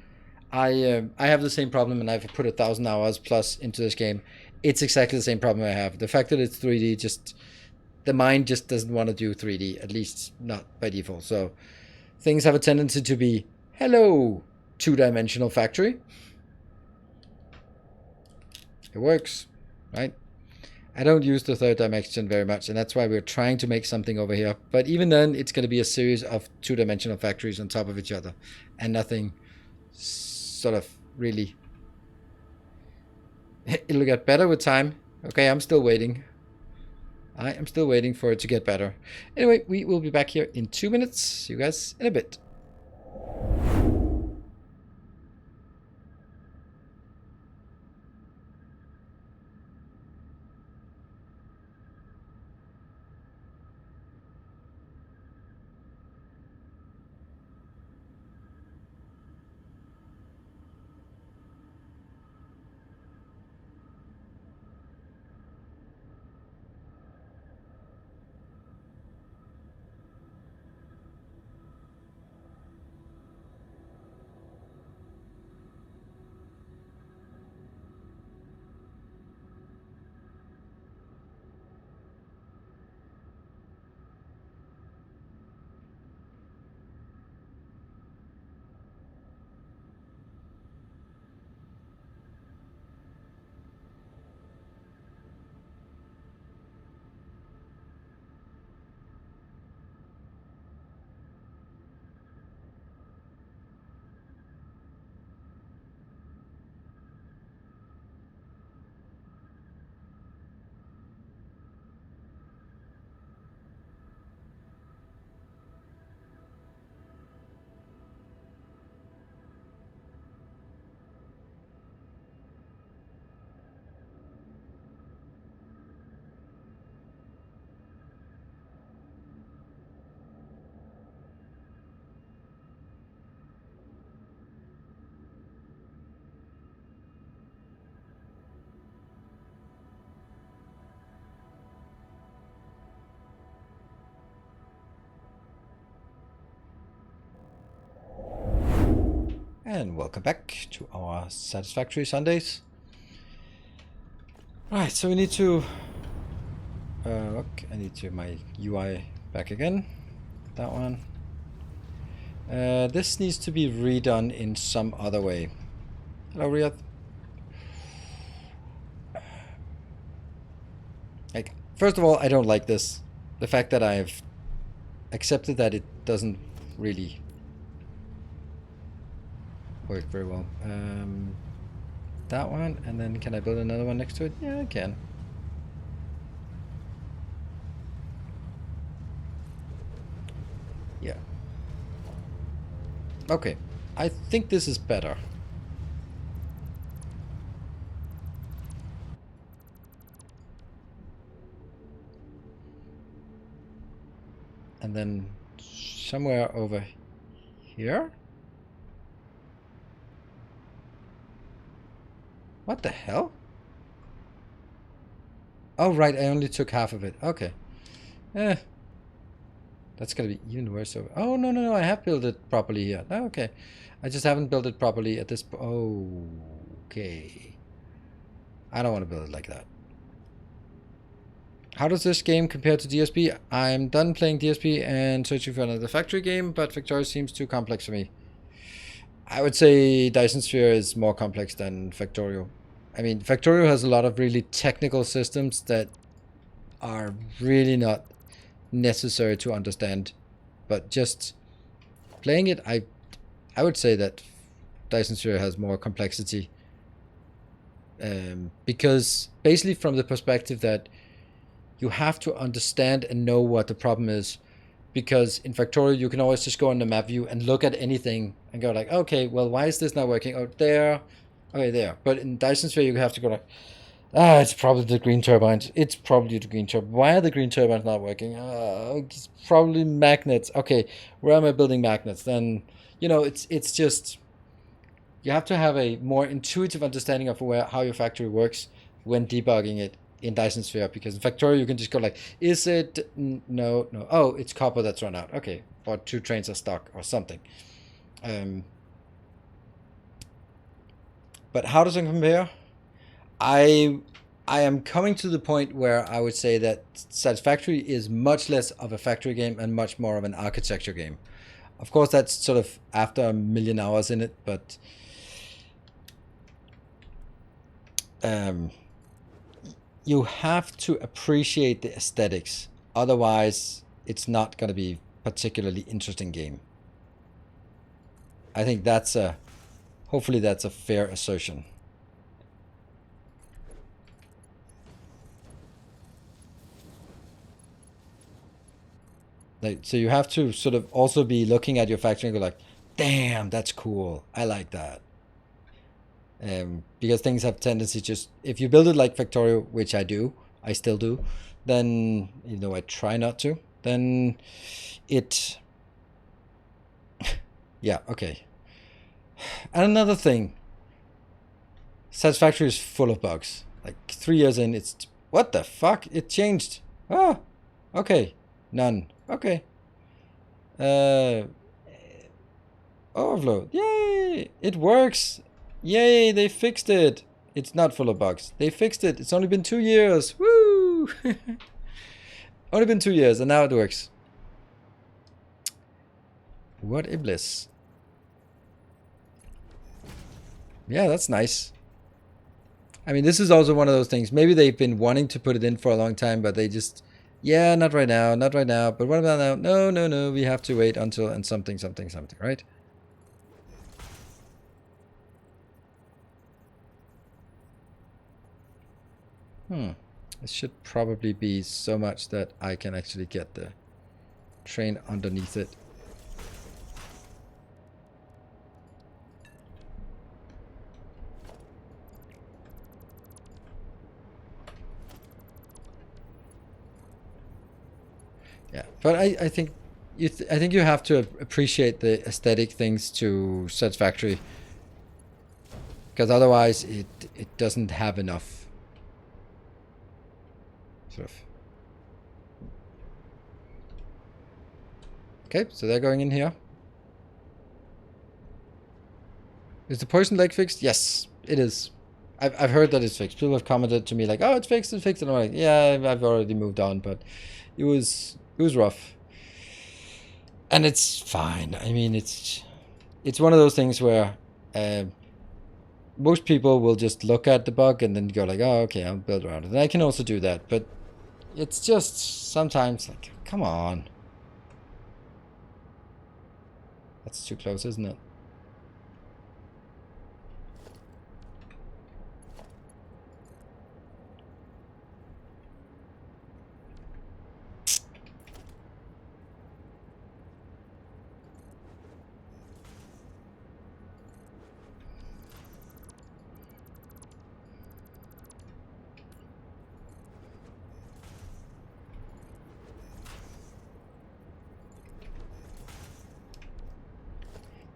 A: I have the same problem, and I've put 1,000 hours plus into this game. It's exactly the same problem I have. The fact that it's 3D, just the mind just doesn't want to do 3D, at least not by default. So things have a tendency to be hello. Two-dimensional factory. It works, right? I don't use the third dimension very much, and that's why we're trying to make something over here. But even then, it's going to be a series of two-dimensional factories on top of each other, and nothing sort of really... It'll get better with time. Okay, I'm still waiting. I am still waiting for it to get better. Anyway, we will be back here in 2 minutes. See you guys in a bit. And welcome back to our Satisfactory Sundays. Right, so we need to... okay, I need to my UI back again. That one. This needs to be redone in some other way. Hello, Riyadh. Like, first of all, I don't like this. The fact that I've accepted that it doesn't really work very well. That one, and then can I build another one next to it? Yeah, I can. Yeah. Okay, I think this is better. And then somewhere over here? What the hell? Oh, right, I only took half of it. Okay. That's gonna be even worse over... Oh, no, no, no, I have built it properly here. Oh, okay. I just haven't built it properly at this... Oh, okay. I don't want to build it like that. How does this game compare to DSP? I'm done playing DSP and searching for another factory game, but Factorio seems too complex for me. I would say Dyson Sphere is more complex than Factorio. I mean, Factorio has a lot of really technical systems that are really not necessary to understand. But just playing it, I would say that Dyson Sphere has more complexity. Because basically from the perspective that you have to understand and know what the problem is. Because in Factorio, you can always just go on the map view and look at anything and go like, okay, well, why is this not working? Oh, there. Okay, there. But in Dyson Sphere, you have to go like, it's probably the green turbines. It's probably the green turbines. Why are the green turbines not working? It's probably magnets. Okay, where am I building magnets? Then, you know, it's just, you have to have a more intuitive understanding of how your factory works when debugging it in Dyson Sphere, because in Factorio you can just go like, is it... No. Oh, it's copper that's run out. Okay, or 2 trains are stuck or something. But how does it compare? I am coming to the point where I would say that Satisfactory is much less of a factory game and much more of an architecture game. Of course, that's sort of after a million hours in it, but you have to appreciate the aesthetics. Otherwise, it's not going to be a particularly interesting game. I think that's hopefully that's a fair assertion. Like, so you have to sort of also be looking at your factory and go like, damn, that's cool. I like that. Because things have tendency just... If you build it like Factorio, which I do, I still do, then, even though I try not to, then it... Yeah, okay. And another thing, Satisfactory is full of bugs. Like 3 years in, it's... What the fuck? It changed. Oh, okay. None. Okay. Overflow. Yay! It works. Yay, they fixed it. It's not full of bugs. They fixed it. It's only been 2 years. Woo! Only been 2 years and now it works. What a bliss. Yeah, that's nice. I mean, this is also one of those things. Maybe they've been wanting to put it in for a long time, but they just... Yeah, not right now, not right now. But what about now? No, no, no. We have to wait until... And something, right? This should probably be so much that I can actually get the train underneath it. Yeah, but I think I think you have to appreciate the aesthetic things to Satisfactory, because otherwise it doesn't have enough sort of. Okay, so they're going in here. Is the poison leg fixed? Yes, it is. I've heard that it's fixed. People have commented to me like, "Oh, it's fixed, it's fixed," and I'm like, "Yeah, I've already moved on." But it was rough, and it's fine. I mean, it's one of those things where uh, most people will just look at the bug and then go like, "Oh, okay, I'll build around it." And I can also do that, but it's just sometimes like, come on, that's too close, isn't it?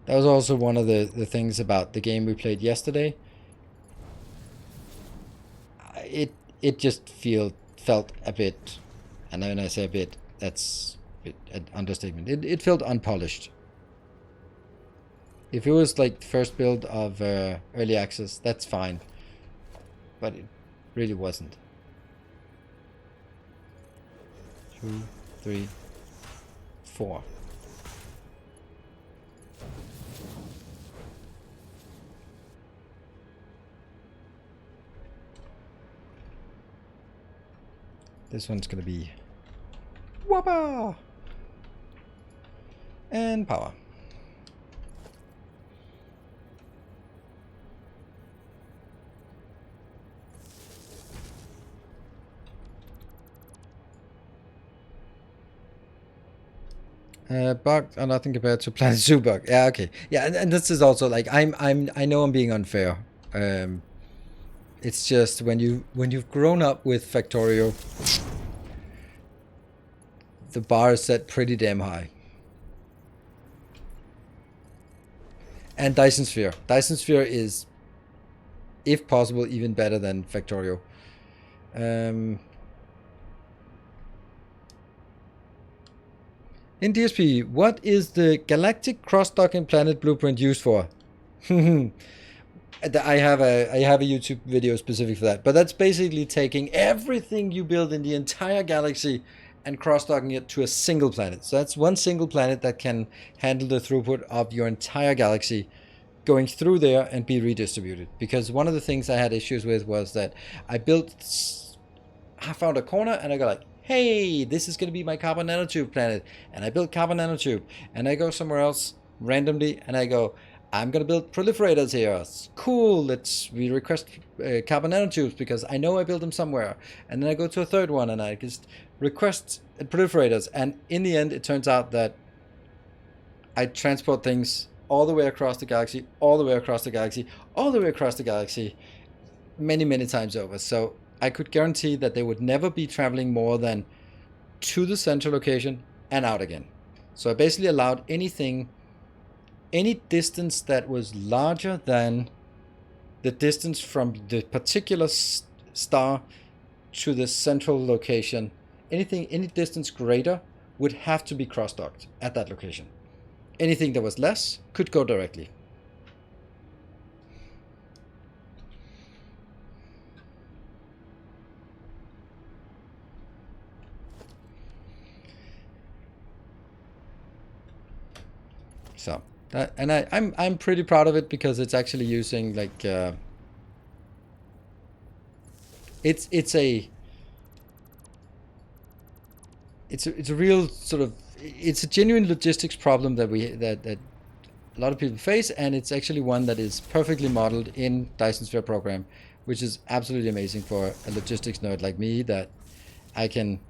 A: That was also one of the things about the game we played yesterday. It just felt a bit, and when I say a bit, that's an understatement. It felt unpolished. If it was like the first build of early access, that's fine, but it really wasn't. 2, 3, 4. This one's gonna be whoppa and power. Bug are nothing compared to Planet Zoo bug. Yeah, okay. Yeah, and this is also like I know I'm being unfair. It's just when you've grown up with Factorio, the bar is set pretty damn high. And Dyson Sphere. Dyson Sphere is, if possible, even better than Factorio. In DSP, what is the galactic cross-docking planet blueprint used for? I have a YouTube video specific for that, but that's basically taking everything you build in the entire galaxy and cross-docking it to a single planet. So that's one single planet that can handle the throughput of your entire galaxy going through there and be redistributed. Because one of the things I had issues with was that I found a corner and I go like, hey, this is going to be my carbon nanotube planet. And I built carbon nanotube. And I go somewhere else randomly and I go, I'm going to build proliferators here. It's cool. We request carbon nanotubes because I know I built them somewhere. And then I go to a third one and I just request proliferators. And in the end, it turns out that I transport things all the way across the galaxy, all the way across the galaxy, all the way across the galaxy, many, many times over. So I could guarantee that they would never be traveling more than to the central location and out again. So I basically allowed any distance that was larger than the distance from the particular star to the central location. Any distance greater would have to be cross-docked at that location. Anything that was less could go directly. So that, and I'm pretty proud of it because it's actually using like it's a real sort of, it's a genuine logistics problem that a lot of people face, and it's actually one that is perfectly modeled in Dyson Sphere program, which is absolutely amazing for a logistics nerd like me, that I can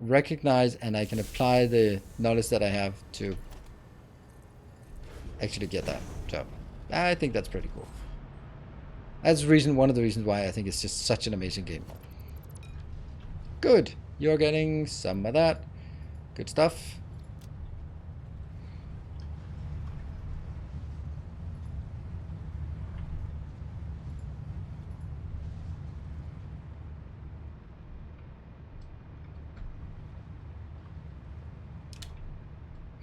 A: recognize and I can apply the knowledge that I have to actually get that. So I think that's pretty cool. That's one of the reasons why I think it's just such an amazing game. Good. You're getting some of that. Good stuff.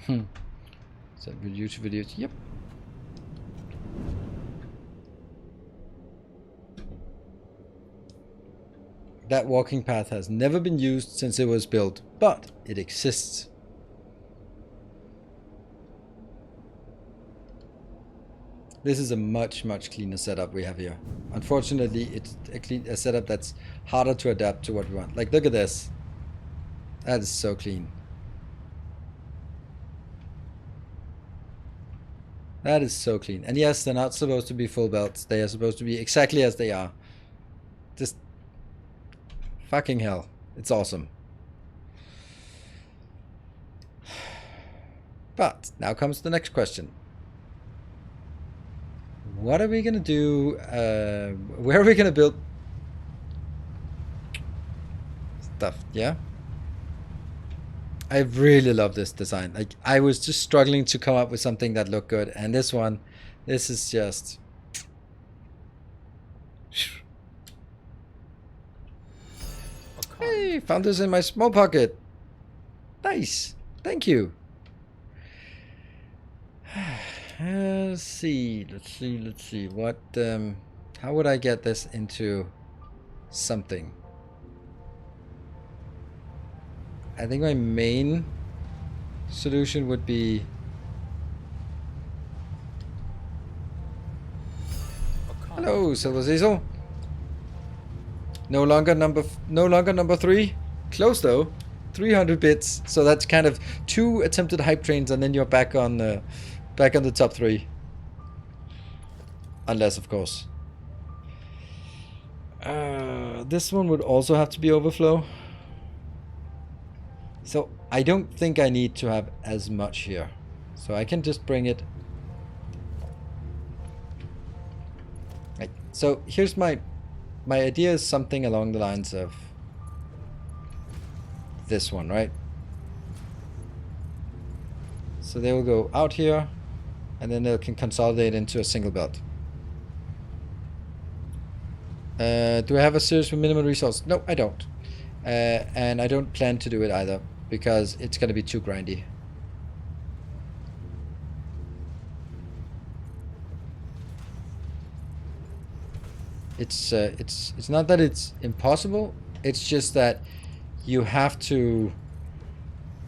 A: So YouTube videos. Yep. That walking path has never been used since it was built, but it exists. This is a much cleaner setup we have here. Unfortunately, it's a setup that's harder to adapt to what we want. Like, look at this. That is so clean. That is so clean. And yes, they're not supposed to be full belts. They are supposed to be exactly as they are. Just fucking hell. It's awesome. But now comes the next question. What are we gonna do? Where are we gonna build stuff? Yeah. I really love this design. Like, I was just struggling to come up with something that looked good, and this one, this is just. Hey, found this in my small pocket. Nice. Thank you. Let's see. What? How would I get this into something? I think my main solution would be hello, Silver Cecil. No longer number 3. Close though. 300 bits. So that's kind of 2 attempted hype trains, and then you're back on the top 3. Unless, of course. This one would also have to be overflow. So I don't think I need to have as much here. So I can just bring it. Right. So here's my idea is something along the lines of this one, right? So they will go out here, and then they can consolidate into a single belt. Do I have a series with minimal resource? No, I don't. And I don't plan to do it either, because it's going to be too grindy. It's not that it's impossible. It's just that you have to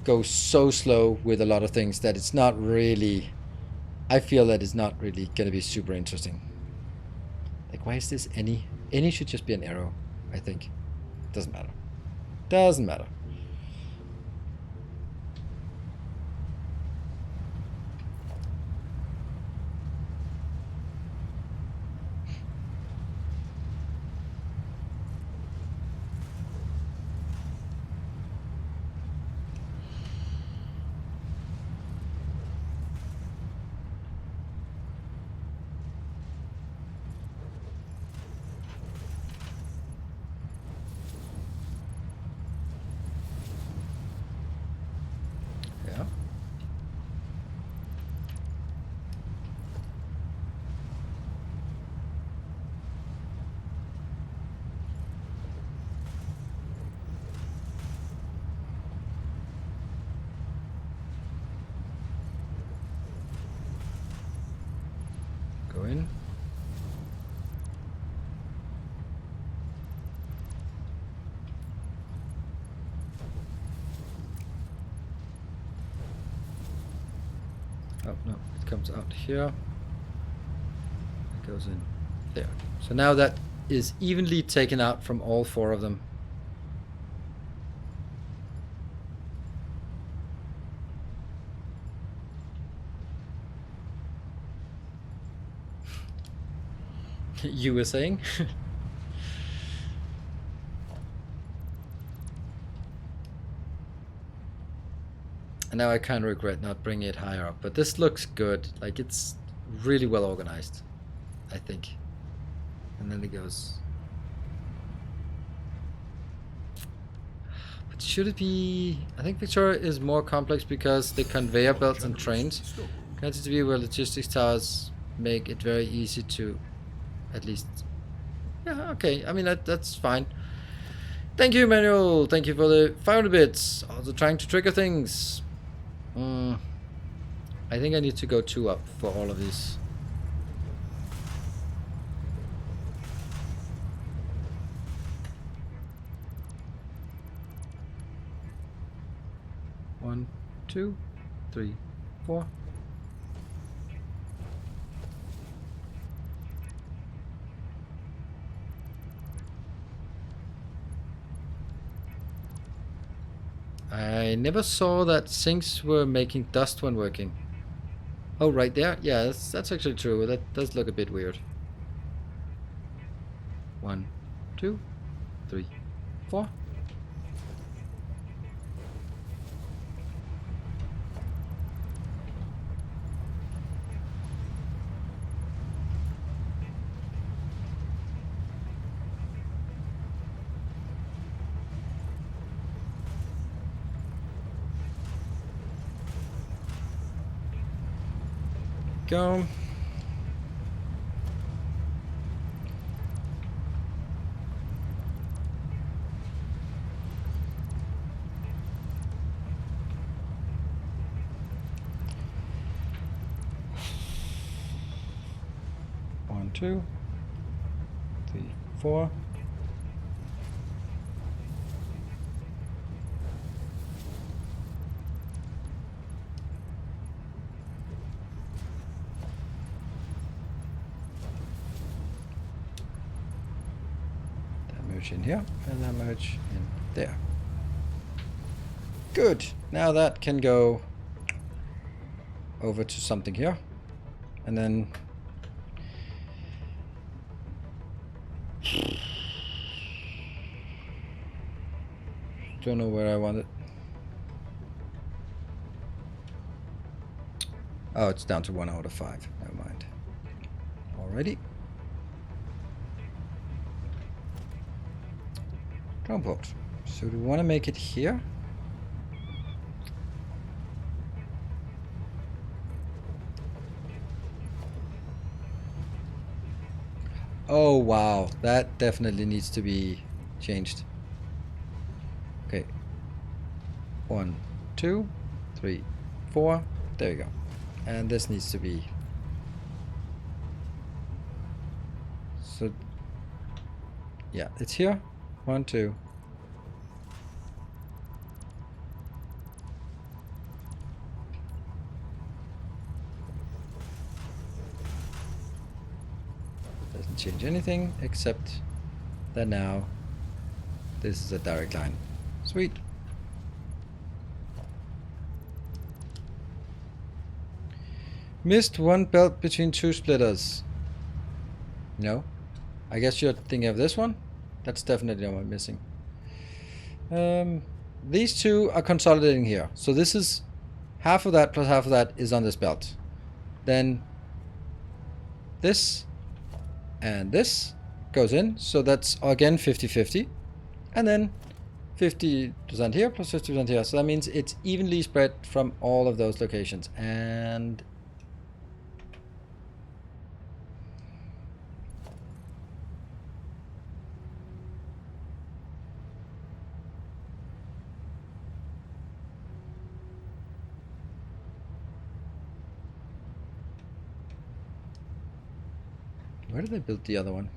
A: go so slow with a lot of things that it's not really. I feel that it's not really going to be super interesting. Like, why is this any? Any should just be an arrow, I think. Doesn't matter. Doesn't matter. Go in. Oh no, it comes out here. It goes in there. So now that is evenly taken out from all 4 of them. You were saying? And now I kind of regret not bringing it higher up, but this looks good. Like, it's really well organized, I think. And then it goes. But should it be? I think Victoria is more complex because the conveyor belts and trains connected to be where logistics towers make it very easy to. At least, yeah, okay. I mean, that's fine. Thank you, Manuel. Thank you for the 500 bits. Also trying to trigger things. I think I need to go 2 up for all of these. 1, 2, 3, 4. I never saw that sinks were making dust when working. Oh, right there? Yeah, that's actually true. That does look a bit weird. 1, 2, 3, 4. Go. One, 2, 3, 4. Merge in here, and then merge in there. Good. Now that can go over to something here, and then don't know where I want it. Oh, it's down to 1 out of 5. Never mind. Alrighty. Drone port. So do we want to make it here? Oh wow, that definitely needs to be changed. Okay. 1, 2, 3, 4. There we go. And this needs to be. So yeah, it's here. 1, 2. Doesn't change anything except that now this is a direct line. Sweet. Missed one belt between 2 splitters. No. I guess you're thinking of this one? That's definitely what I'm missing. These 2 are consolidating here. So this is half of that plus half of that is on this belt. Then this and this goes in. So that's again 50-50. And then 50% here plus 50% here. So that means it's evenly spread from all of those locations. And where did they build the other one?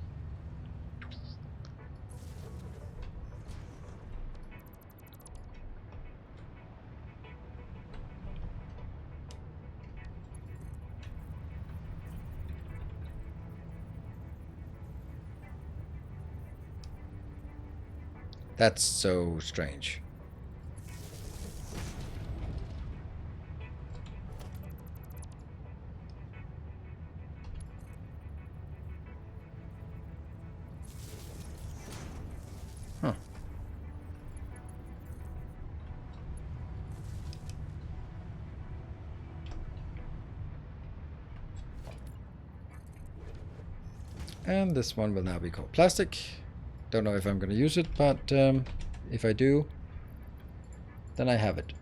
A: That's so strange. Huh. And this one will now be called plastic. Don't know if I'm going to use it, but if I do, then I have it.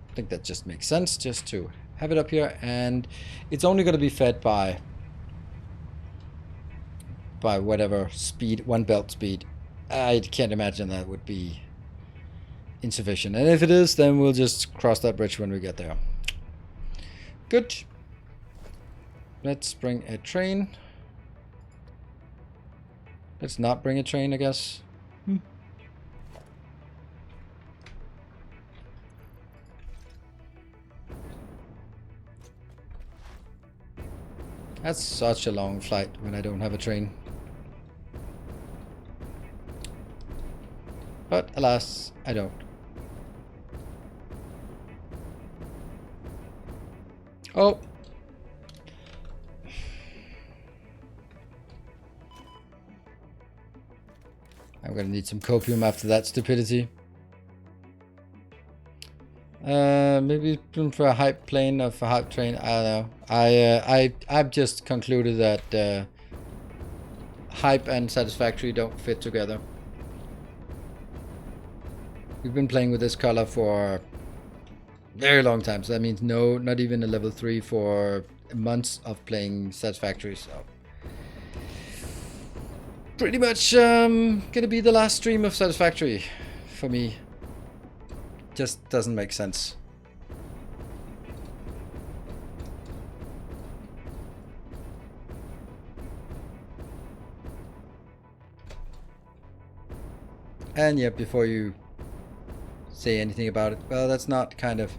A: I think that just makes sense, just to have it up here, and it's only going to be fed by whatever speed, 1 belt speed. I can't imagine that would be insufficient, and if it is, then we'll just cross that bridge when we get there. Good. Let's bring a train. Let's not bring a train, I guess. That's such a long flight when I don't have a train. But alas, I don't. Oh! I'm gonna need some copium after that stupidity. Maybe for a hype plane or for a hype train. I don't know. I've just concluded that hype and satisfactory don't fit together. We've been playing with this color for a very long time, so that means no, not even a level 3 for months of playing satisfactory. So pretty much gonna be the last stream of satisfactory for me. Just doesn't make sense. And yeah, before you say anything about it, well, that's not kind of,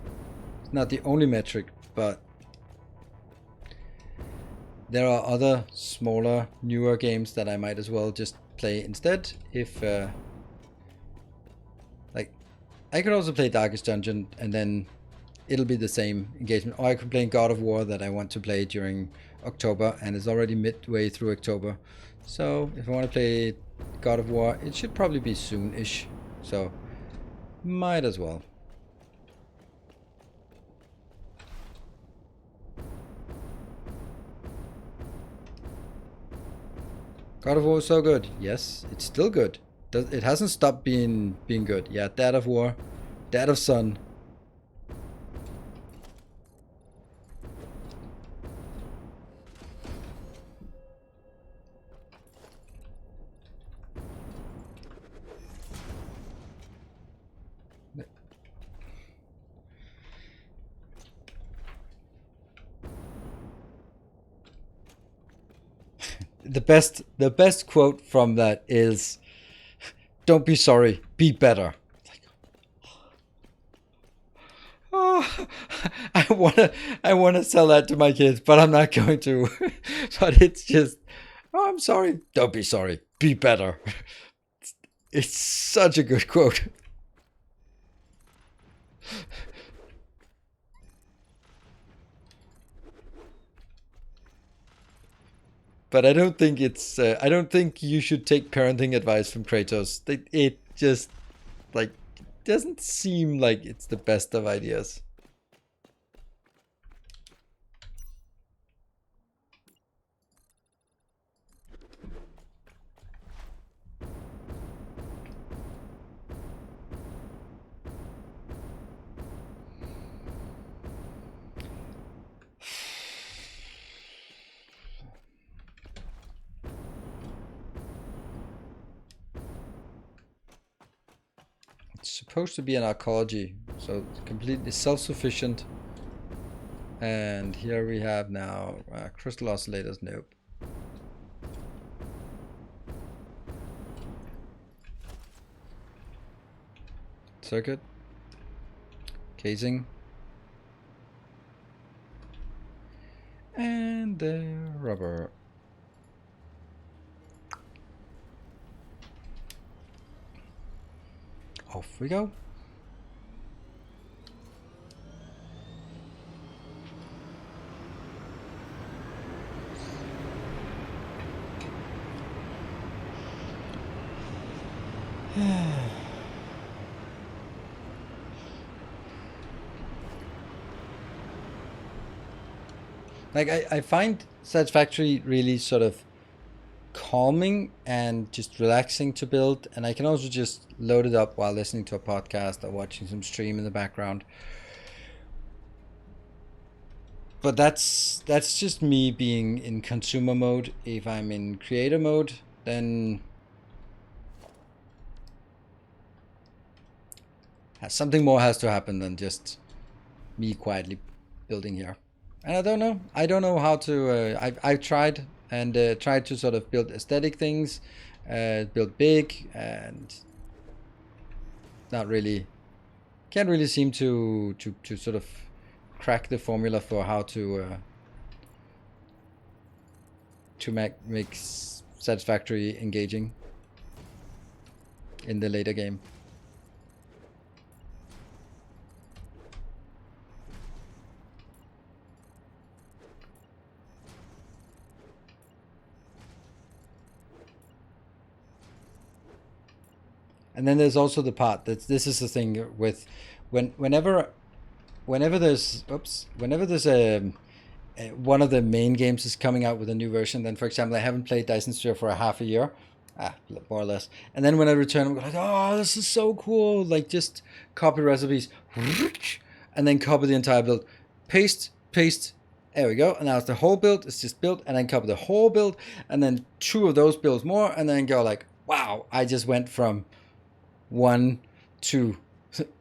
A: it's not the only metric, but there are other smaller, newer games that I might as well just play instead. If like, I could also play Darkest Dungeon and then it'll be the same engagement. Or I could play God of War that I want to play during October, and it's already midway through October. So if I want to play God of War, it should probably be soon-ish. So might as well. God of War is so good. Yes, it's still good. It hasn't stopped being good. Yeah, Dad of War, Dad of Sun. The best quote from that is, "Don't be sorry, be better." Like, oh, I wanna sell that to my kids, but I'm not going to. But it's just, oh, I'm sorry. Don't be sorry, be better. It's such a good quote. But I don't think it's. I don't think you should take parenting advice from Kratos. It just like doesn't seem like it's the best of ideas. It's supposed to be an Arcology, so it's completely self-sufficient. And here we have now crystal oscillators. Nope. Circuit. Casing. And the rubber. Off we go. Like I find Satisfactory really sort of calming and just relaxing to build, and I can also just load it up while listening to a podcast or watching some stream in the background. But that's just me being in consumer mode. If I'm in creator mode, then something more has to happen than just me quietly building here. And I don't know. I don't know how to. I've tried and tried to sort of build aesthetic things, build big, and not really. Can't really seem to sort of crack the formula for how to to make Satisfactory engaging in the later game. And then there's also the part that this is the thing with whenever there's a one of the main games is coming out with a new version. Then, for example, I haven't played Dyson Sphere for a half a year, more or less. And then when I return, I'm like, oh, this is so cool! Like just copy recipes, and then copy the entire build, paste. There we go. And now it's the whole build. It's just built, and then copy the whole build, and then 2 of those builds more, and then go like, wow! I just went from 1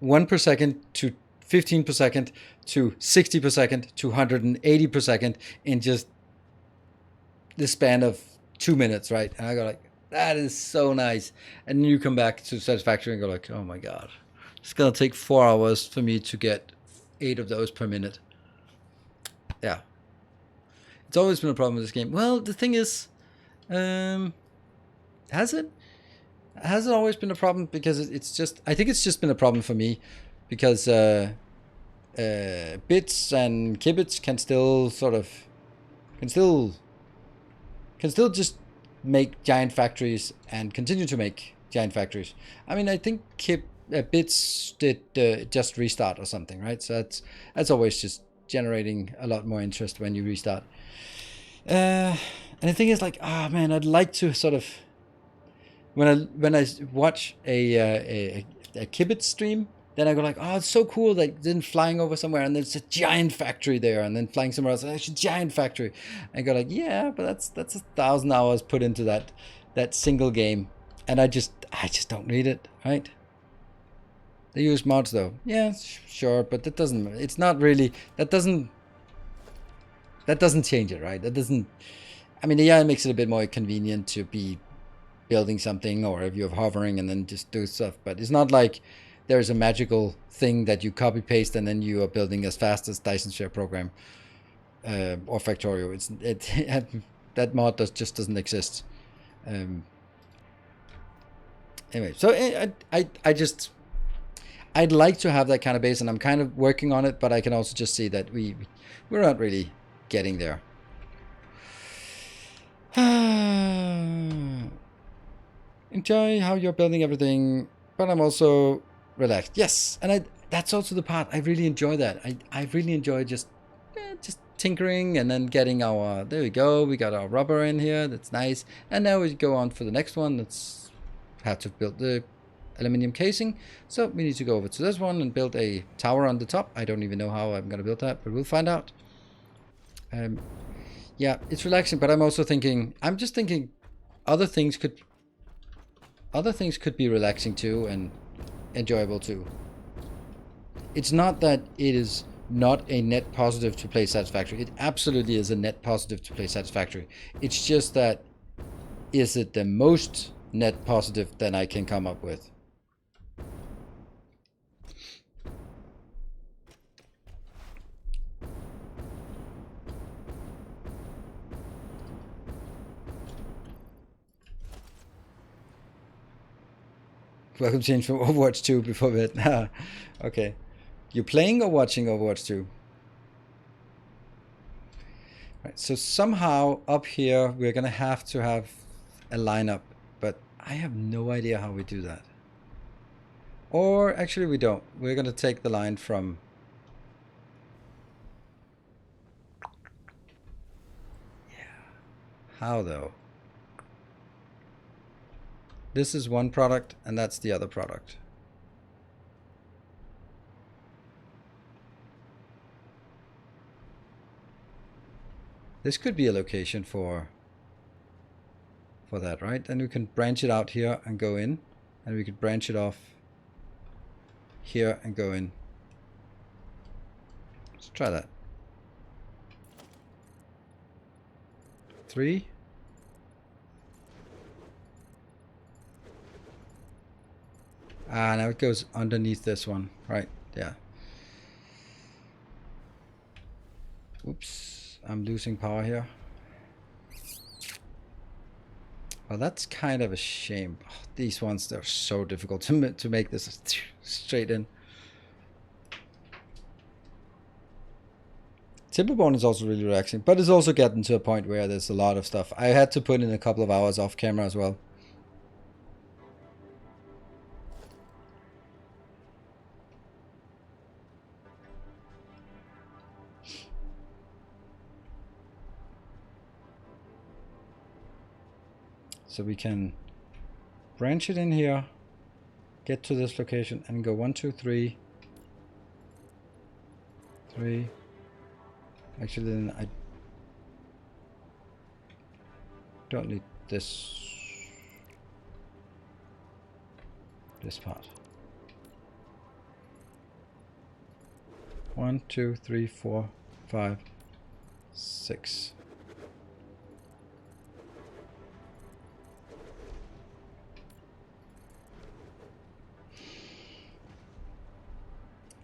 A: per second to 15 per second to 60 per second to 180 per second in just the span of 2 minutes, right? And I go like, that is so nice. And then you come back to Satisfactory and go like, oh my god, it's gonna take 4 hours for me to get 8 of those per minute. Yeah, it's always been a problem with this game. Well, the thing is, has it always been a problem? Because it's just, I think it's just been a problem for me because bits and kibits can still just make giant factories and continue to make giant factories. I mean, I think bits did just restart or something, right? So that's always just generating a lot more interest when you restart. And the thing is, like, man, I'd like to sort of, when I watch a kibit stream, then I go like, oh, it's so cool, like then flying over somewhere and there's a giant factory there, and then flying somewhere else and there's a giant factory. And I go like, yeah, but that's 1,000 hours put into that single game, and I just don't need it, right? They use mods though, yeah, sure, but that doesn't change it, right? That doesn't. I mean, yeah, it makes it a bit more convenient to be building something, or if you're hovering and then just do stuff, but it's not like there's a magical thing that you copy paste and then you are building as fast as Dyson Sphere program or Factorio. That mod just doesn't exist. Anyway, so I'd like to have that kind of base, and I'm kind of working on it, but I can also just see that we're not really getting there. Enjoy how you're building everything, but I'm also relaxed. Yes, and that's also the part. I really enjoy that. I really enjoy just tinkering and then getting our, there we go, we got our rubber in here. That's nice. And now we go on for the next one. Let's have to build the aluminum casing. So we need to go over to this one and build a tower on the top. I don't even know how I'm going to build that, but we'll find out. Yeah, it's relaxing, but I'm just thinking other things could be relaxing too and enjoyable too. It's not that it is not a net positive to play Satisfactory. It absolutely is a net positive to play Satisfactory. It's just that, is it the most net positive that I can come up with? Welcome change from Overwatch 2 before bed. Okay. You playing or watching Overwatch 2? Right, so somehow up here we're going to have a lineup, but I have no idea how we do that. Or actually we don't. We're going to take the line from... Yeah. How though? This is one product and that's the other product. This could be a location for that, right? And we can branch it out here and go in, and we could branch it off here and go in. Let's try that. 3. Now it goes underneath this one, right? Yeah. Oops, I'm losing power here. Well, that's kind of a shame. Oh, these ones, they're so difficult to make this straight in. Timberborn is also really relaxing, but it's also getting to a point where there's a lot of stuff. I had to put in a couple of hours off camera as well. So we can branch it in here, get to this location, and go 1, 2, 3. 3. Actually, then I don't need this part. 1, 2, 3, 4, 5, 6.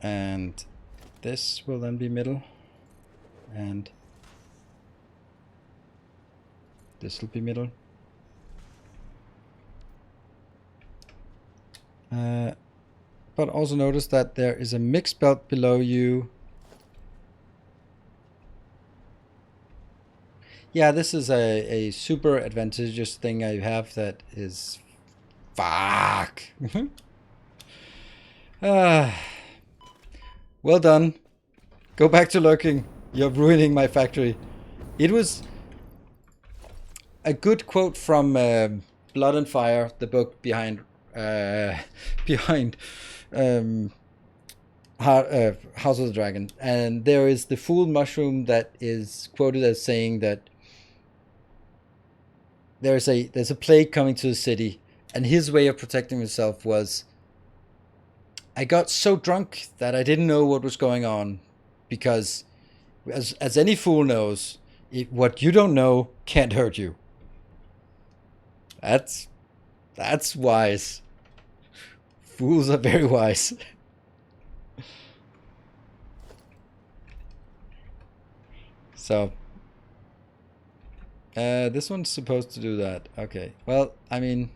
A: And this will then be middle, and this will be middle. But also notice that there is a mixed belt below you. Yeah, this is a super advantageous thing I have that is... Fuck! Well done. Go back to lurking. You're ruining my factory. It was a good quote from Blood and Fire, the book behind House of the Dragon, and there is the fool mushroom that is quoted as saying that there's a plague coming to the city, and his way of protecting himself was, I got so drunk that I didn't know what was going on, because as any fool knows, what you don't know can't hurt you. That's wise. Fools are very wise. So, this one's supposed to do that. Okay. Well, I mean,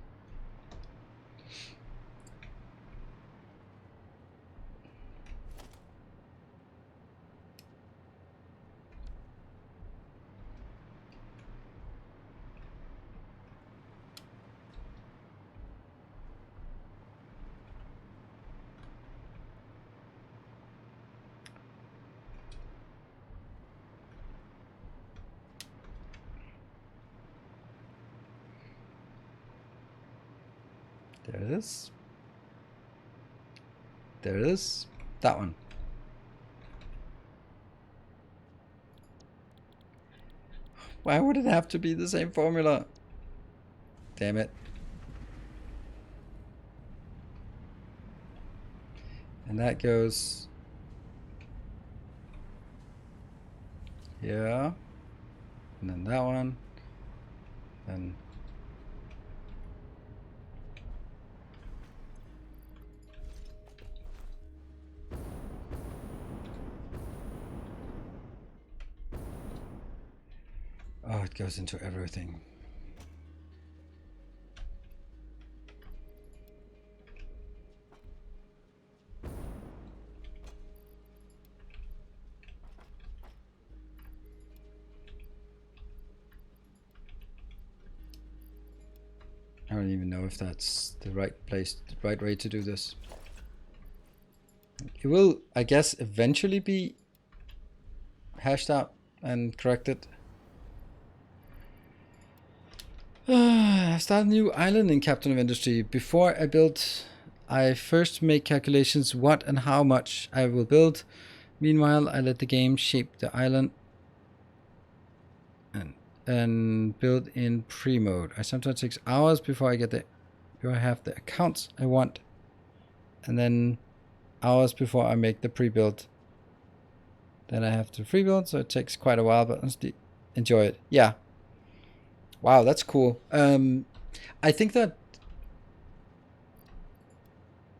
A: there it is. There it is. That one. Why would it have to be the same formula? Damn it. And that goes here. And then that one. Then oh, it goes into everything. I don't even know if that's the right place, the right way to do this. It will, I guess, eventually be hashed out and corrected. I start a new island in Captain of Industry. Before I build, I first make calculations what and how much I will build. Meanwhile, I let the game shape the island and build in pre-mode. I sometimes takes hours before I have the accounts I want, and then hours before I make the pre-build. Then I have to pre-build, so it takes quite a while, but honestly, enjoy it. Yeah. Wow, that's cool. I think that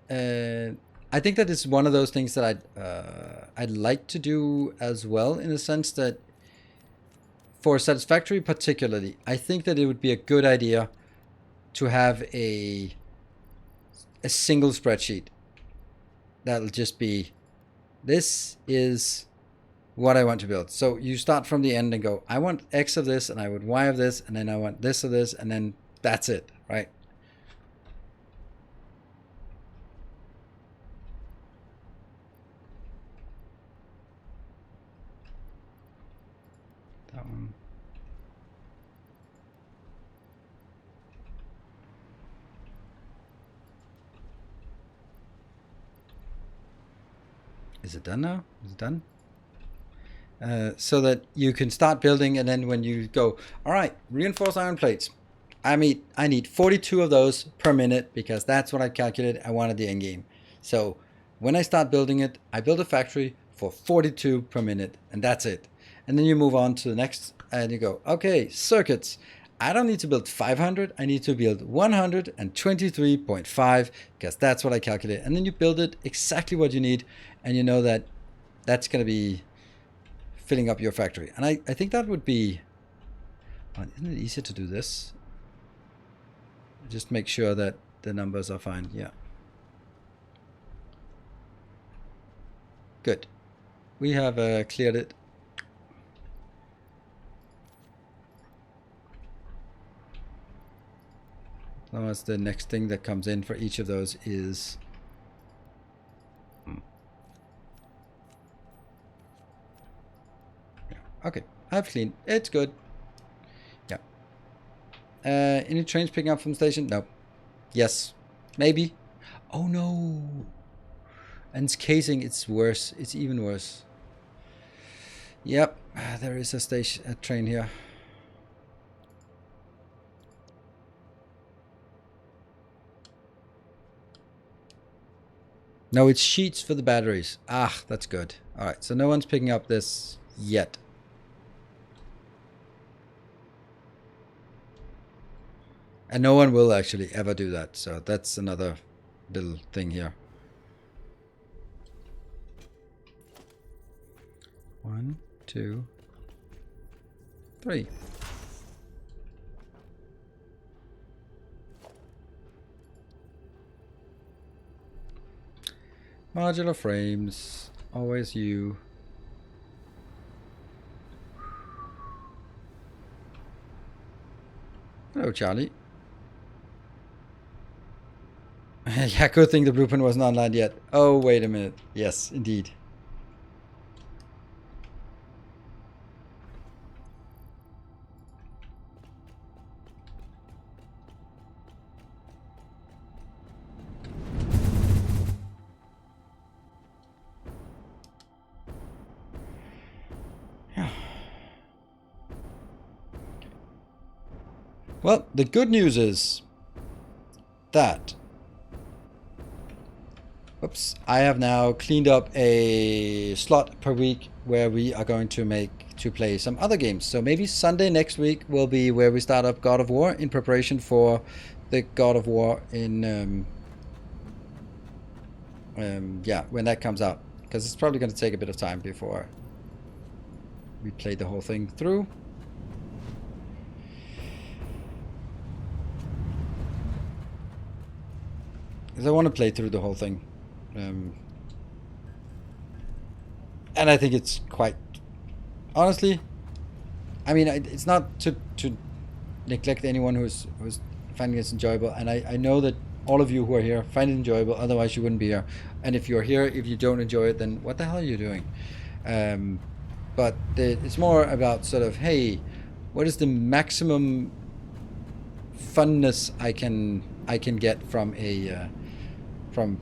A: it's one of those things that I'd like to do as well, in the sense that for Satisfactory particularly, I think that it would be a good idea to have a single spreadsheet. That'll just be, this is what I want to build. So you start from the end and go, I want X of this, and I want Y of this, and then I want this of this, and then that's it, right? That one. Is it done now? Is it done? So that you can start building, and then when you go, all right, reinforced iron plates. I need 42 of those per minute because that's what I calculated I wanted the end game. So when I start building it, I build a factory for 42 per minute, and that's it. And then you move on to the next, and you go, okay, circuits. I don't need to build 500. I need to build 123.5 because that's what I calculate. And then you build it exactly what you need, and you know that that's going to be filling up your factory. And I think that would be, isn't it easier to do this? Just make sure that the numbers are fine. Yeah. Good. We have cleared it. Now as the next thing that comes in for each of those is okay, I've cleaned. It's good. Yeah. Any trains picking up from the station? No. Yes. Maybe. Oh no. And it's casing. It's worse. It's even worse. Yep. There is a train here. No, it's sheets for the batteries. Ah, that's good. All right. So no one's picking up this yet. And no one will actually ever do that. So that's another little thing here. 1, 2, 3. Modular frames. Always you. Hello, Charlie. Yeah, good thing the blueprint wasn't online yet. Oh, wait a minute. Yes, indeed. Yeah. Well, the good news is that oops, I have now cleaned up a slot per week where we are going to play some other games. So maybe Sunday next week will be where we start up God of War in preparation for the God of War in yeah, when that comes out, because it's probably going to take a bit of time before we play the whole thing through. Because I want to play through the whole thing. And I think it's quite, honestly, I mean, it's not to neglect anyone who's finding this enjoyable, and I know that all of you who are here find it enjoyable, otherwise you wouldn't be here. And if you're here, if you don't enjoy it, then what the hell are you doing? But it's more about sort of, hey, what is the maximum funness I can get from from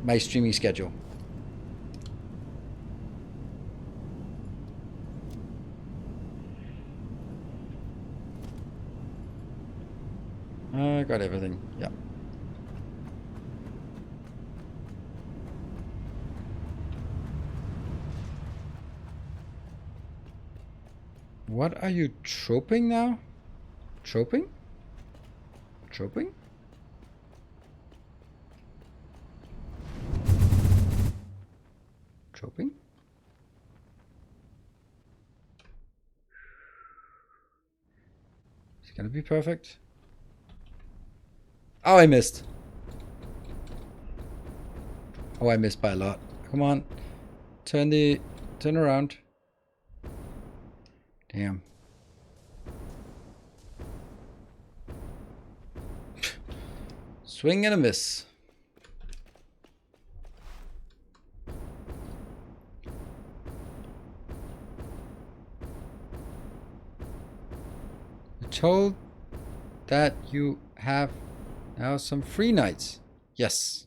A: my streaming schedule? I got everything. Yeah. What are you troping now? Troping? Troping? Troping? Is it gonna be perfect? Oh, I missed. Oh, I missed by a lot. Come on. Turn around. Damn. Swing and a miss. You're told that you have now some free nights. Yes.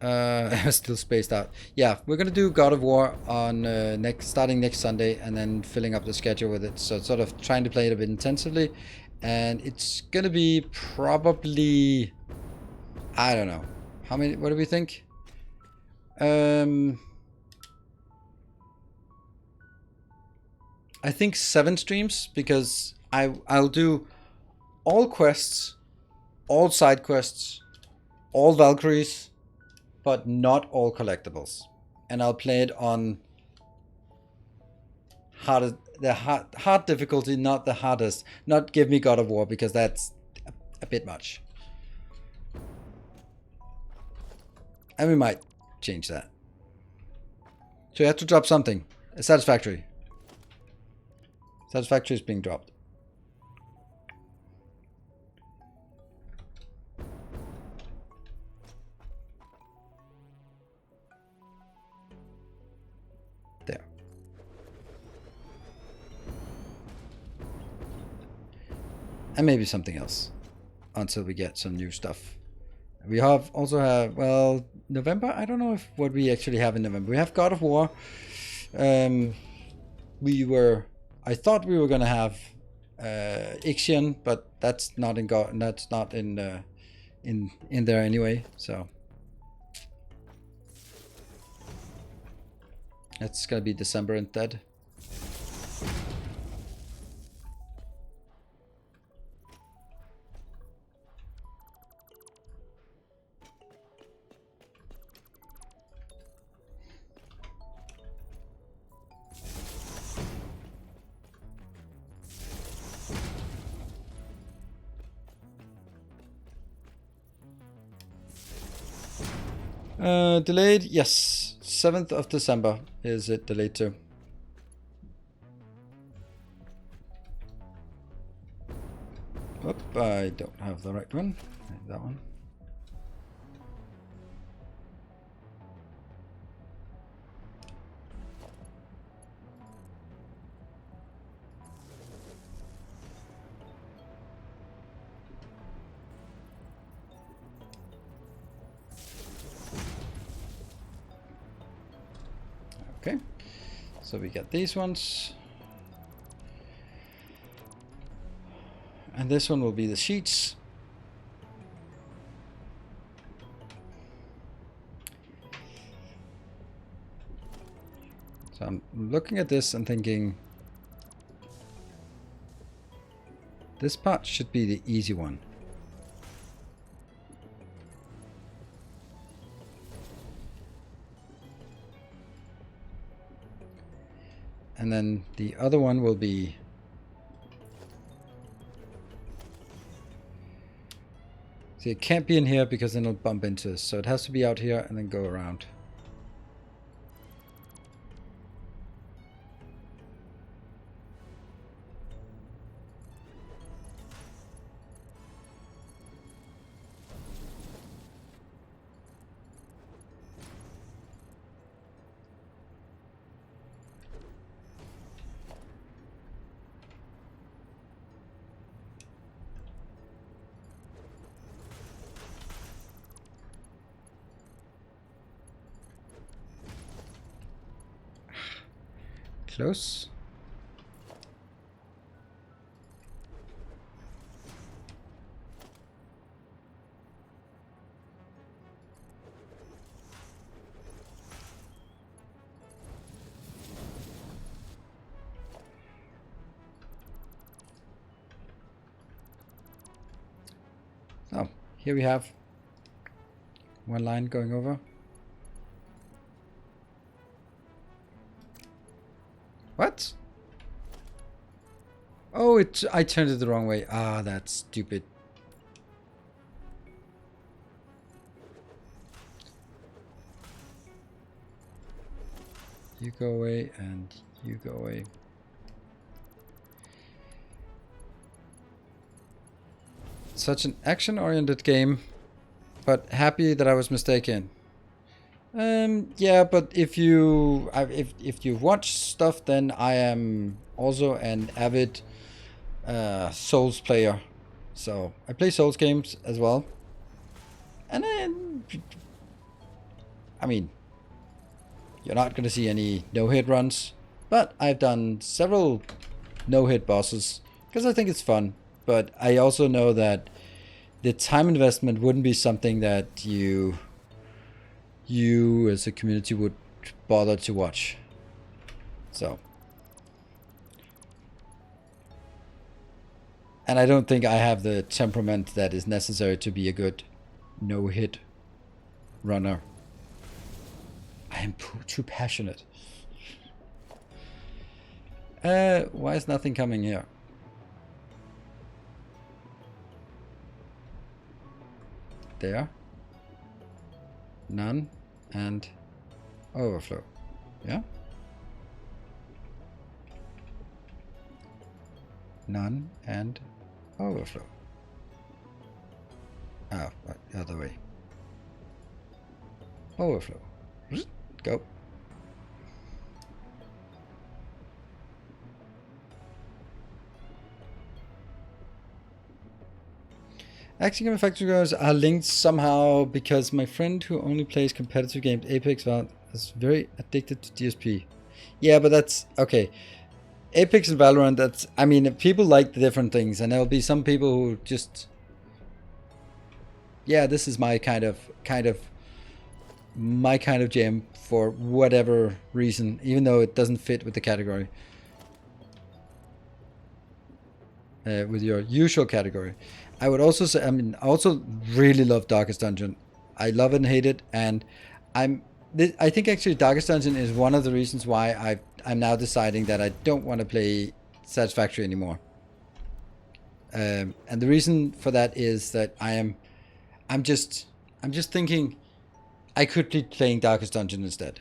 A: Still spaced out. Yeah, we're gonna do God of War on starting next Sunday, and then filling up the schedule with it. So sort of trying to play it a bit intensively, and it's gonna be probably, I don't know, how many. What do we think? I think 7 streams, because I'll do all quests, all side quests, all Valkyries, but not all collectibles. And I'll play it on hard difficulty, not the hardest. Not give me God of War, because that's a bit much. And we might change that. So you have to drop something. Satisfactory. Satisfactory is being dropped. There. And maybe something else until we get some new stuff. We also have, well, November. I don't know what we actually have in November. We have God of War. I thought we were gonna have Ixion, but that's not in in there anyway. So that's gonna be December instead. Delayed, yes. 7th of December is it delayed to. Oop, I don't have the right one. That one. Okay, so we get these ones. And this one will be the sheets. So I'm looking at this and thinking, this part should be the easy one. And then the other one will be see, it can't be in here because then it'll bump into this. So it has to be out here and then go around. Close. So here we have one line going over. What? Oh, I turned it the wrong way. Ah, that's stupid. You go away and you go away. Such an action-oriented game, but happy that I was mistaken. Yeah, but if you watch stuff, then I am also an avid Souls player. So I play Souls games as well. And I mean, you're not going to see any no-hit runs, but I've done several no-hit bosses because I think it's fun. But I also know that the time investment wouldn't be something that you as a community would bother to watch. So, and I don't think I have the temperament that is necessary to be a good no-hit runner. I am too passionate. Why is nothing coming here? There. None. And overflow. Yeah? None and overflow. Oh, the other way. Overflow. Go. Action Game Factory goes are linked somehow because my friend who only plays competitive games, Apex, Valorant, is very addicted to DSP. Yeah, but that's okay. Apex and Valorant, that's, I mean, people like the different things, and there'll be some people who just, yeah, this is my kind of jam for whatever reason, even though it doesn't fit with the category, with your usual category. I would also say, I mean, I also really love Darkest Dungeon. I love it and hate it, and I think actually Darkest Dungeon is one of the reasons why I'm now deciding that I don't want to play Satisfactory anymore. And the reason for that is that I'm just thinking I could be playing Darkest Dungeon instead.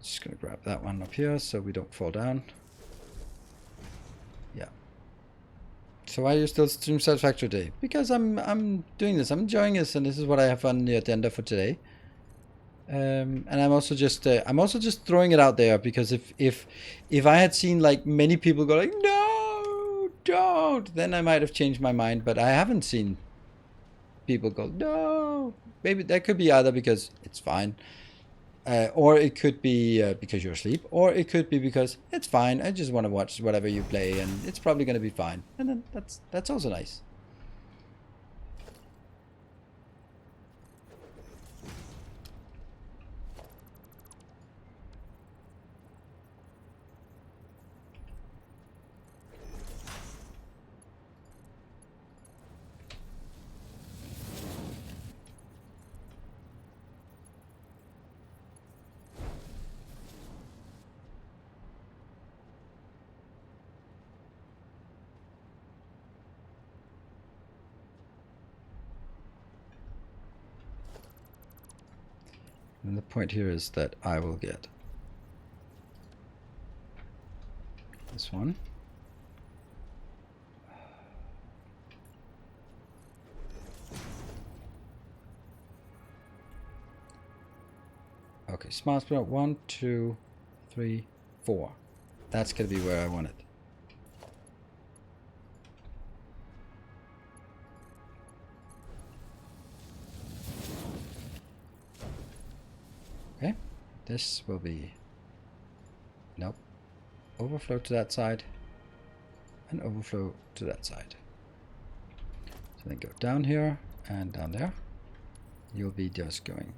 A: Just gonna grab that one up here so we don't fall down. Yeah. So why are you still stream Satisfactory Day? Because I'm doing this. I'm enjoying this, and this is what I have on the agenda for today. And I'm also just throwing it out there because if I had seen like many people go like no, don't, then I might have changed my mind. But I haven't seen people go no. Maybe that could be either because it's fine. Or it could be because you're asleep, or it could be because it's fine. I just want to watch whatever you play, and it's probably going to be fine. And then that's also nice. And the point here is that I will get this one. Okay, smart spot 1, 2, 3, 4. That's gonna be where I want it. Okay, this will be, nope, overflow to that side and overflow to that side. So then go down here and down there. You'll be just going.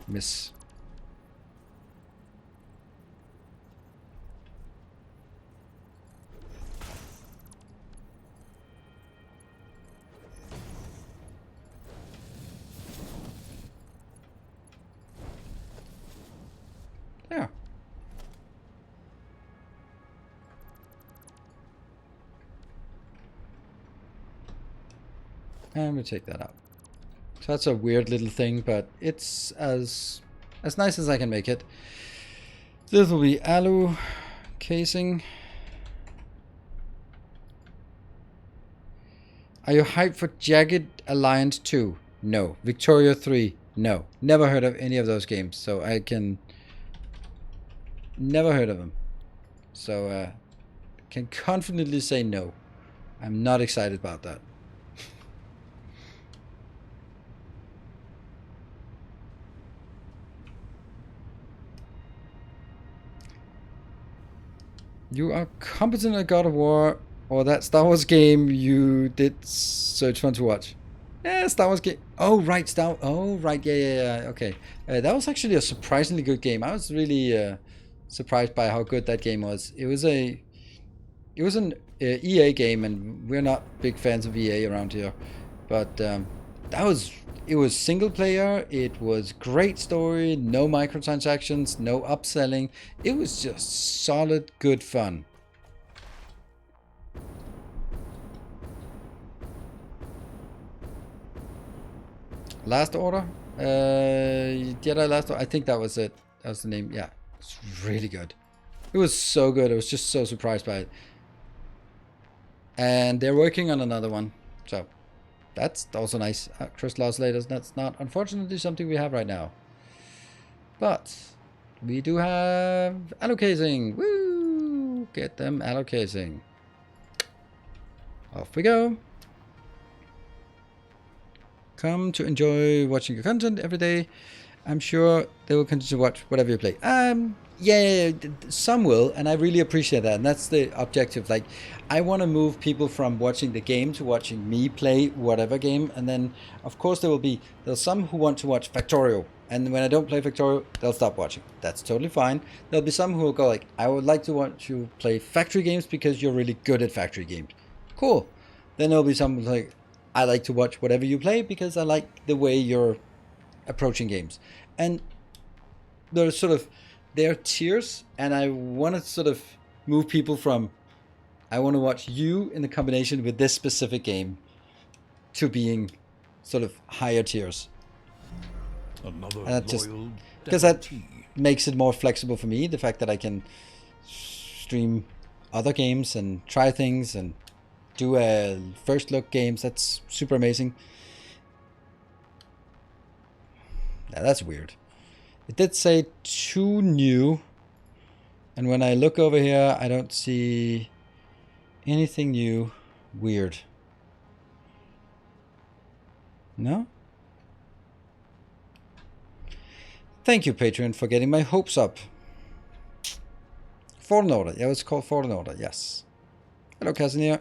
A: miss. Yeah. And we take that out. So that's a weird little thing, but it's as nice as I can make it. This will be alu casing. Are you hyped for Jagged Alliance 2? No. Victoria 3? No. Never heard of any of those games, so I can... Never heard of them. So, can confidently say no. I'm not excited about that. You are competent at God of War, or that Star Wars game you did search fun to watch. Yeah, Star Wars game. Oh, right, Oh, right, yeah. Okay. That was actually a surprisingly good game. I was really surprised by how good that game was. It was an EA game, and we're not big fans of EA around here. But it was single player. It was great story. No microtransactions. No upselling. It was just solid, good fun. Last Order? Jedi Last Order? I think that was it. That was the name. Yeah. It's really good. It was so good. I was just so surprised by it. And they're working on another one. So that's also nice. Crystal Oscillators, that's not unfortunately something we have right now. But we do have allocating. Woo! Get them allocating. Off we go. Come to enjoy watching your content every day. I'm sure they will continue to watch whatever you play. Yeah, some will, and I really appreciate that. And that's the objective. Like, I want to move people from watching the game to watching me play whatever game. And then, of course, there's some who want to watch Factorio. And when I don't play Factorio, they'll stop watching. That's totally fine. There'll be some who will go like, I would like to watch you play factory games because you're really good at factory games. Cool. Then there'll be some like, I like to watch whatever you play because I like the way you're approaching games. And there's sort of, there are tiers, and I want to sort of move people from, I want to watch you in the combination with this specific game, to being sort of higher tiers.
B: Another
A: and that just,
B: loyal
A: because that
B: devotee.
A: makes it more flexible for me, the fact that I can stream other games and try things and do first look games. That's super amazing. Now that's weird. It did say 2 new, and when I look over here, I don't see anything new. Weird. No? Thank you, Patreon, for getting my hopes up. Fallen Order. Yeah, it's called Fallen Order. Yes. Hello, Casimir.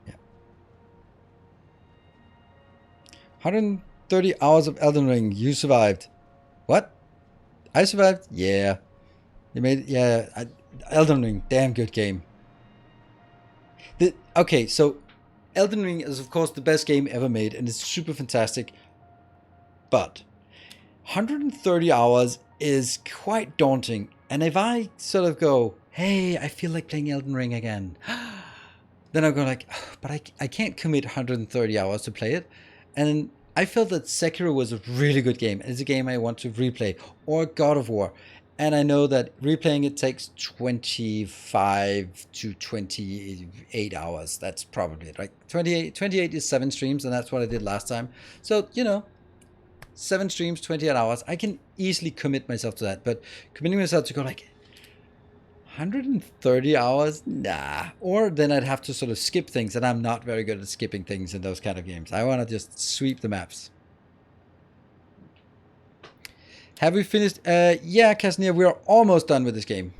A: Yeah. 130 hours of Elden Ring. You survived. What? I survived? Yeah. You made it? Yeah. Elden Ring. Damn good game. Okay, so Elden Ring is, of course, the best game ever made, and it's super fantastic. But 130 hours is quite daunting. And if I sort of go, hey, I feel like playing Elden Ring again, then I'll go like, but I can't commit 130 hours to play it. And I felt that Sekiro was a really good game. It's a game I want to replay. Or God of War. And I know that replaying it takes 25 to 28 hours. That's probably it, right? 28 is 7 streams, and that's what I did last time. So, 7 streams, 28 hours. I can easily commit myself to that. But committing myself to go like 130 hours? Nah. Or then I'd have to sort of skip things, and I'm not very good at skipping things in those kind of games. I want to just sweep the maps. Have we finished? Yeah, Casimir, we are almost done with this game.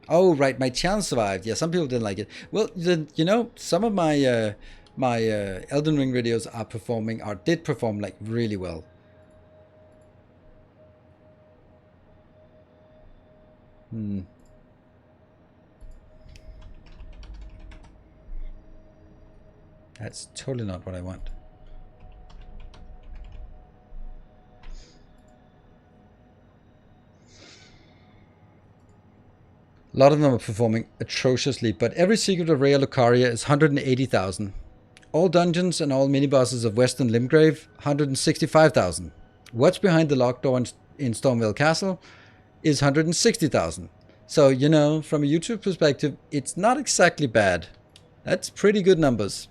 A: Oh, right, my challenge survived. Yeah, some people didn't like it. Well, then, some of my my Elden Ring videos are performing, or did perform like really well. That's totally not what I want. A lot of them are performing atrociously, but every secret of Rhea Lucaria is 180,000. All dungeons and all mini-bosses of Western Limgrave, 165,000. What's behind the locked door in Stormvale Castle is 160,000. So, you know, from a YouTube perspective, it's not exactly bad. That's pretty good numbers.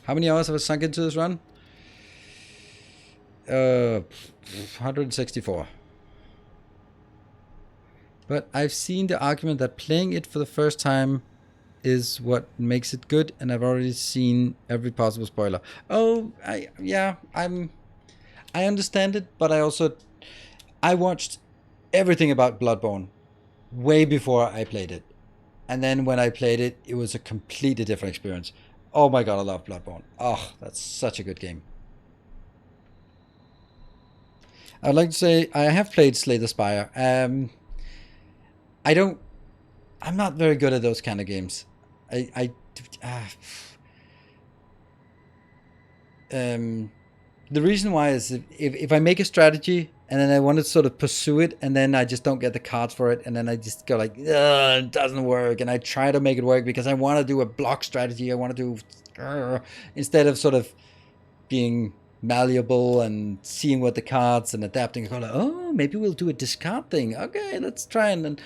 A: How many hours have I sunk into this run? 164. But I've seen the argument that playing it for the first time is what makes it good, and I've already seen every possible spoiler. Oh, I understand it, but I watched everything about Bloodborne way before I played it. And then when I played it, it was a completely different experience. Oh my god, I love Bloodborne. Oh, that's such a good game. I'd like to say I have played Slay the Spire. I'm not very good at those kind of games. The reason why is if I make a strategy and then I want to sort of pursue it, and then I just don't get the cards for it, and then I just go like, it doesn't work, and I try to make it work because I want to do a block strategy. I want to do instead of sort of being malleable and seeing what the cards and adapting. I go like, oh, maybe we'll do a discard thing. Okay, let's try and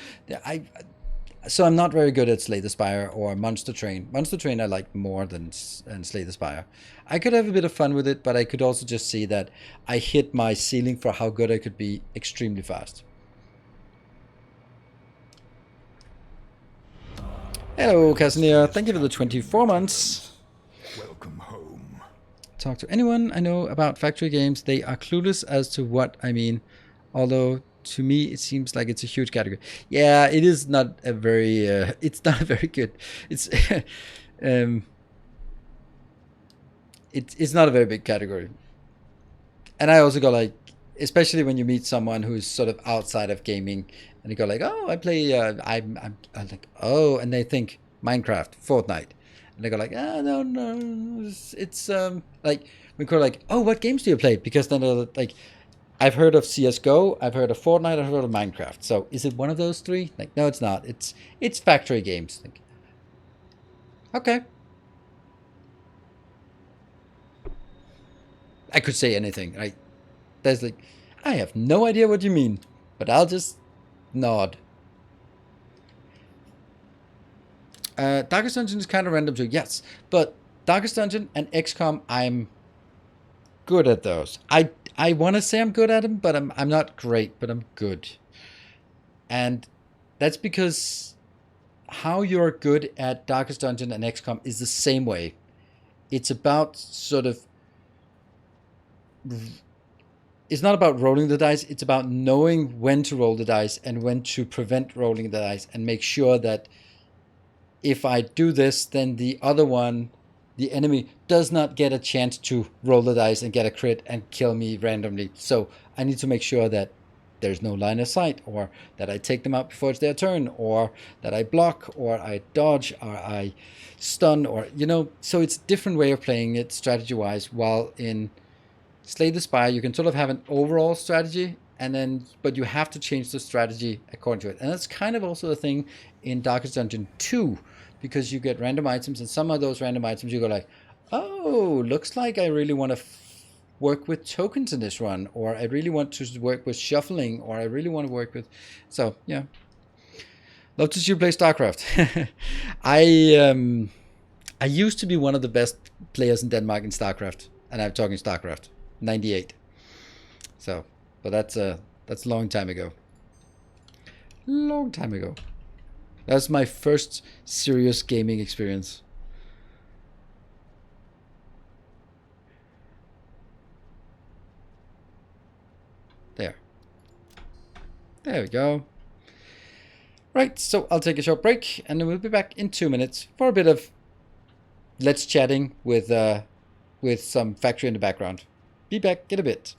A: so I'm not very good at Slay the Spire or Monster Train. Monster Train I like more than Slay the Spire. I could have a bit of fun with it, but I could also just see that I hit my ceiling for how good I could be extremely fast. Hello, Casimir. Thank you for the 24 months.
B: Welcome home.
A: Talk to anyone I know about factory games. They are clueless as to what I mean, although to me it seems like it's a huge category. Yeah, it is not a very it's not very good. It's it's not a very big category. And I also go like, especially when you meet someone who's sort of outside of gaming, and you go like, oh, I play I'm like, oh, and they think Minecraft, Fortnite, and they go like, no, it's like we go like, oh, what games do you play? Because then they're like, I've heard of CSGO, I've heard of Fortnite, I've heard of Minecraft. So is it one of those three? Like, no, it's not. It's factory games. Like, okay. I could say anything. There's like, I have no idea what you mean, but I'll just nod. Darkest Dungeon is kind of random too. Yes, but Darkest Dungeon and XCOM, I'm good at those. I want to say I'm good at them, but I'm not great, but I'm good. And that's because how you're good at Darkest Dungeon and XCOM is the same way. It's about sort of, it's not about rolling the dice, it's about knowing when to roll the dice and when to prevent rolling the dice and make sure that if I do this, then the other one, the enemy, does not get a chance to roll the dice and get a crit and kill me randomly. So I need to make sure that there's no line of sight, or that I take them out before it's their turn, or that I block, or I dodge, or I stun, or, you know, so it's a different way of playing it strategy-wise, while in Slay the Spire, you can sort of have an overall strategy, and then, but you have to change the strategy according to it. And that's kind of also the thing in Darkest Dungeon 2, because you get random items, and some of those random items you go like, oh, looks like I really want to work with tokens in this run, or I really want to work with shuffling, or I really want to work with, so yeah. Love to see you play StarCraft. I used to be one of the best players in Denmark in StarCraft, and I'm talking StarCraft 98. So, but that's a long time ago. Long time ago. That's my first serious gaming experience. There we go. Right, so I'll take a short break, and then we'll be back in 2 minutes for a bit of let's chatting with some factory in the background. Be back in a bit.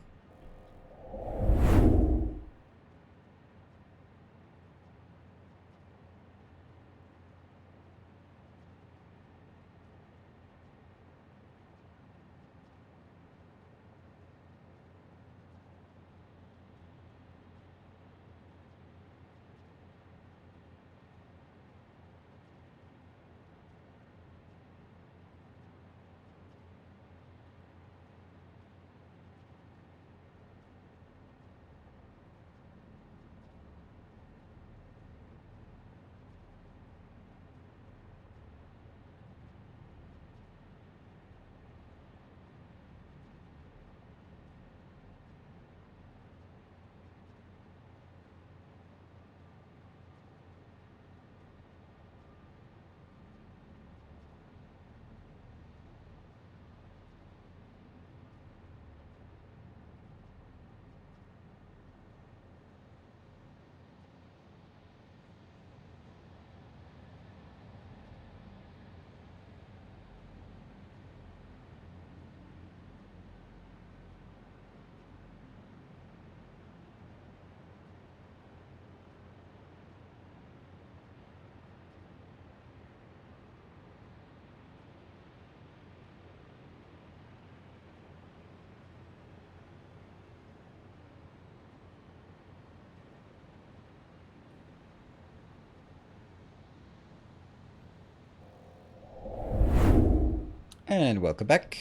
A: And welcome back.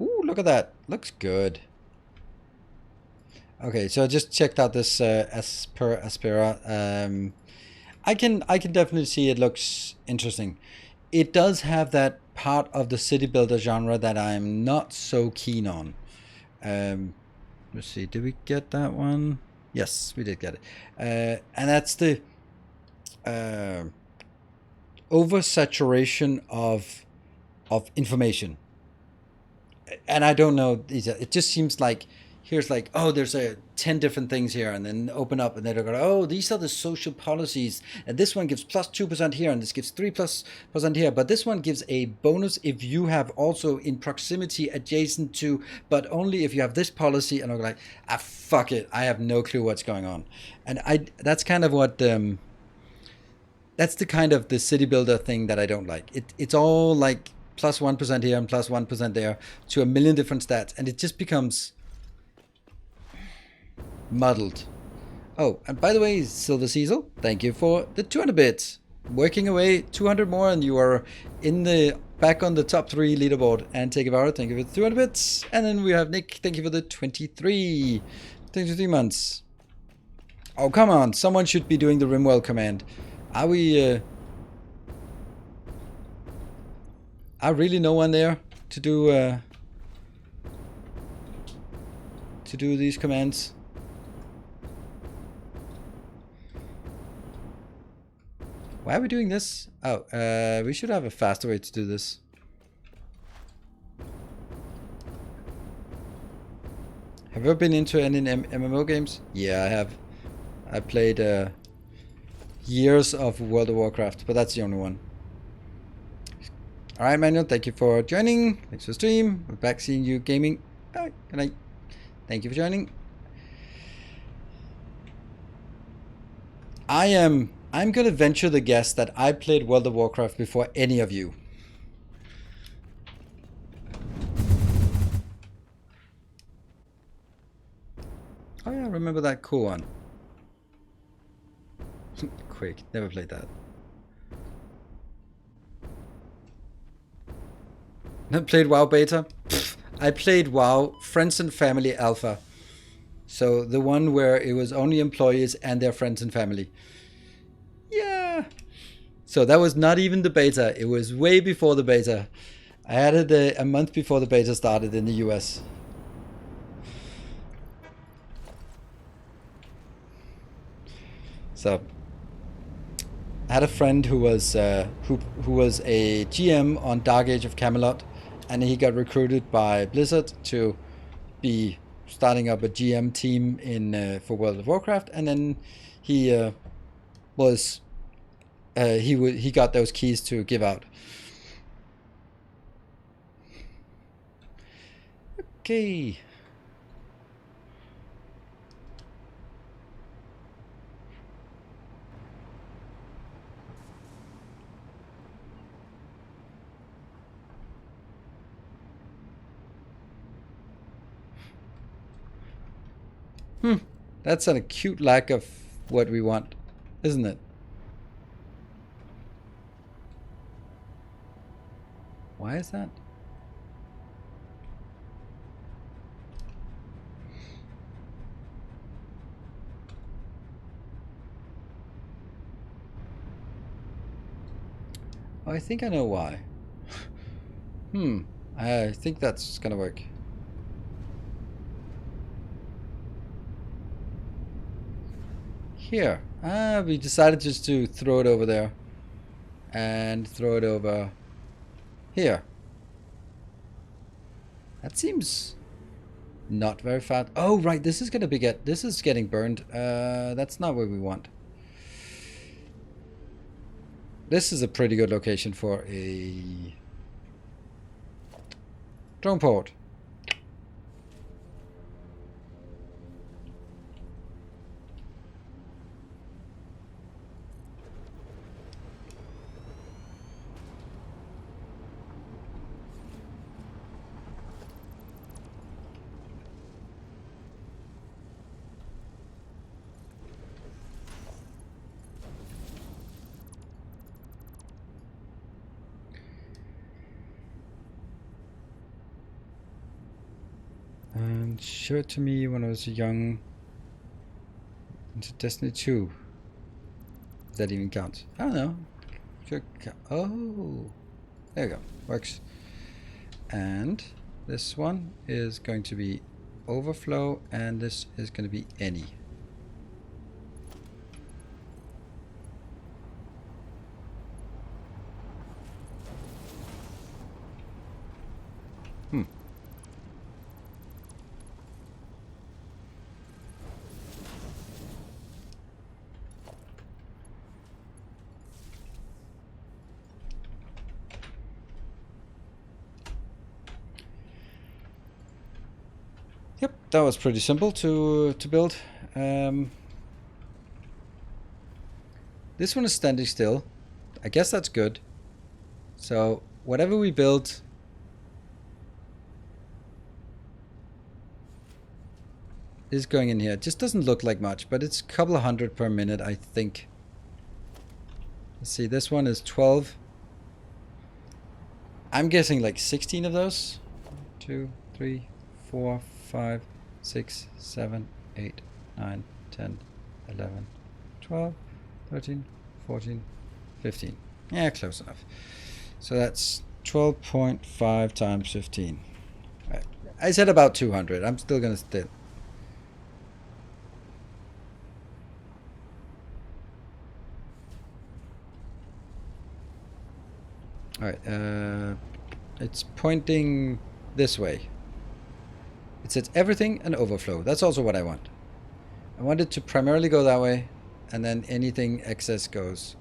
A: Ooh, look at that. Looks good. Okay, so I just checked out this Aspera. I can definitely see it looks interesting. It does have that part of the city builder genre that I'm not so keen on. Let's see, did we get that one? Yes, we did get it. And that's the oversaturation of information. And I don't know, it just seems like here's like, oh, there's 10 different things here, and then open up and then they're going, oh, these are the social policies, and this one gives plus 2% here, and this gives 3% here, but this one gives a bonus if you have also in proximity adjacent to, but only if you have this policy. And I'm like, fuck it, I have no clue what's going on. And that's kind of what that's the kind of the city builder thing that I don't like. It's all like plus 1% here and plus 1% there to a million different stats, and it just becomes muddled. Oh, and by the way, Silver Cecil, thank you for the 200 bits. Working away, 200 more, and you are in the back on the top 3 leaderboard. And take about it, thank you for the 200 bits. And then we have Nick, thank you for the 23 months. Oh, come on, someone should be doing the Rimwell command. Are we are really no one there to do these commands? Why are we doing this? Oh, we should have a faster way to do this. Have you ever been into any MMO games? Yeah, I have. I played years of World of Warcraft, but that's the only one. Alright, Manuel, thank you for joining. Thanks for the stream. We're back seeing you gaming. Alright, good night. Thank you for joining. I'm gonna venture the guess that I played World of Warcraft before any of you. Oh yeah, I remember that cool one. Quick, never played that. Never played WoW Beta? Pfft, I played WoW Friends and Family Alpha. So the one where it was only employees and their friends and family. Yeah. So that was not even the beta. It was way before the beta. I had it a month before the beta started in the US. So I had a friend who was who was a GM on Dark Age of Camelot, and he got recruited by Blizzard to be starting up a GM team in for World of Warcraft, and then he was he got those keys to give out. Okay. That's an acute lack of what we want, isn't it? Why is that? Oh, I think I know why. I think that's gonna work. Here. We decided just to throw it over there. And throw it over here. That seems not very fast. Oh, right. This is gonna be this is getting burned. That's not what we want. This is a pretty good location for a drone port. And show it to me when I was young. Into Destiny 2. Does that even count? I don't know. Oh, there we go. Works. And this one is going to be overflow, and this is going to be any. Yep, that was pretty simple to build. This one is standing still. I guess that's good. So whatever we build is going in here. It just doesn't look like much, but it's a couple of hundred per minute, I think. Let's see, this one is 12. I'm guessing like 16 of those. 2, 3, 4, 5, 6, 7, 8, 9, 10, 11, 12, 13, 14, 15. Yeah, close enough. So that's 12.5 times 15. Right. I said about 200. I'm still going to still. Alright, it's pointing this way. It says everything and overflow. That's also what I want. I want it to primarily go that way, and then anything excess goes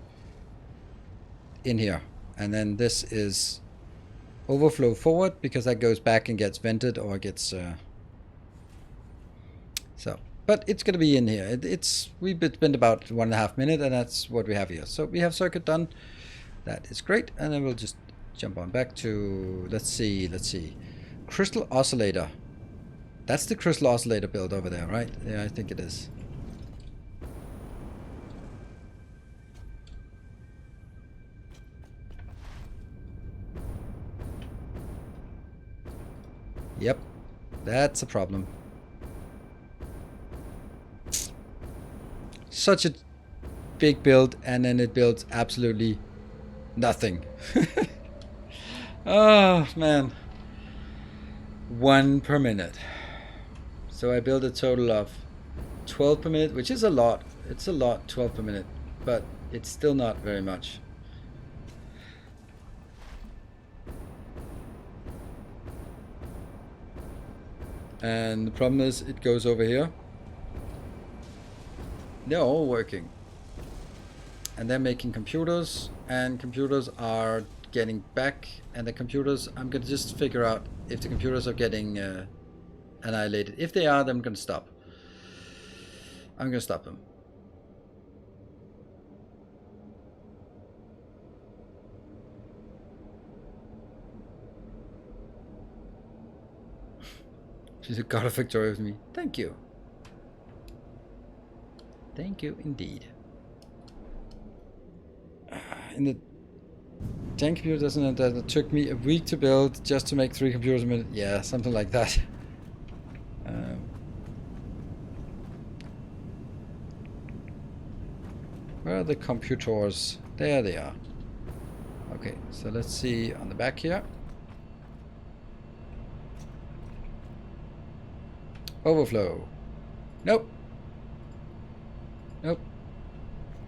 A: in here. And then this is overflow forward, because that goes back and gets vented or gets... But it's going to be in here. We've spent about 1.5 minutes, and that's what we have here. So we have circuit done. That is great. And then we'll just jump on back to... Let's see. Crystal oscillator. That's the crystal oscillator build over there, right? Yeah, I think it is. Yep, that's a problem. Such a big build, and then it builds absolutely nothing. Oh, man. 1 per minute. So I build a total of 12 per minute, which is a lot. It's a lot, 12 per minute, but it's still not very much. And the problem is, it goes over here. They're all working. And they're making computers, and computers are getting back, and the computers, I'm gonna just figure out if the computers are getting annihilated. If they are, then I'm gonna stop. I'm gonna stop them. She's a god of victory with me. Thank you. Thank you indeed. In the 10 computers, doesn't it? That it took me a week to build just to make 3 computers a minute. Yeah, something like that. Where are the computers? There they are. Okay, so let's see on the back here. Overflow. Nope. Nope.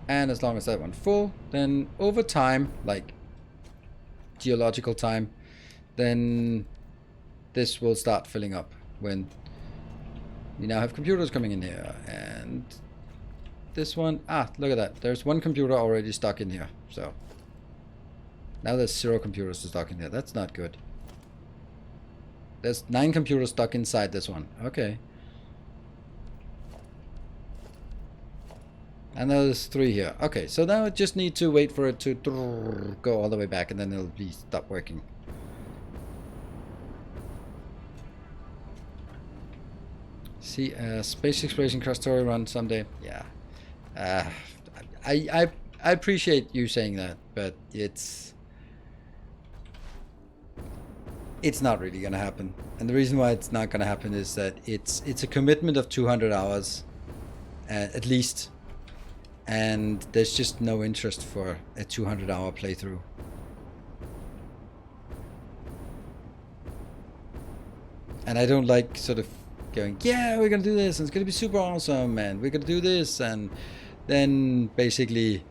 A: And as long as that one's full, then over time, like geological time, then this will start filling up when we now have computers coming in here. And this one, look at that. There's one computer already stuck in here. So now there's 0 computers stuck in here. That's not good. There's 9 computers stuck inside this one. Okay. And there's 3 here. Okay, so now I just need to wait for it to go all the way back, and then it'll be stop working. See, space exploration cross story run someday. Yeah. I appreciate you saying that, but it's not really gonna happen. And the reason why it's not gonna happen is that it's a commitment of 200 hours, at least. And there's just no interest for a 200-hour playthrough. And I don't like sort of going, yeah, we're gonna do this, and it's gonna be super awesome, and we're gonna do this, and then basically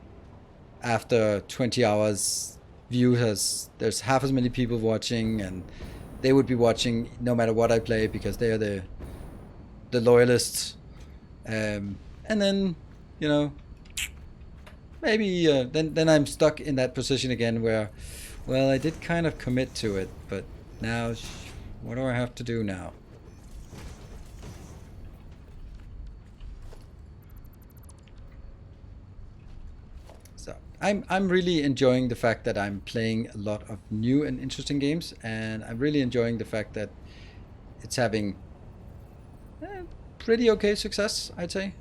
A: after 20 hours, there's half as many people watching, and they would be watching no matter what I play because they are the loyalists. And then, you know, maybe then I'm stuck in that position again where, well, I did kind of commit to it, but now what do I have to do now? So I'm really enjoying the fact that I'm playing a lot of new and interesting games, and I'm really enjoying the fact that it's having pretty okay success, I'd say.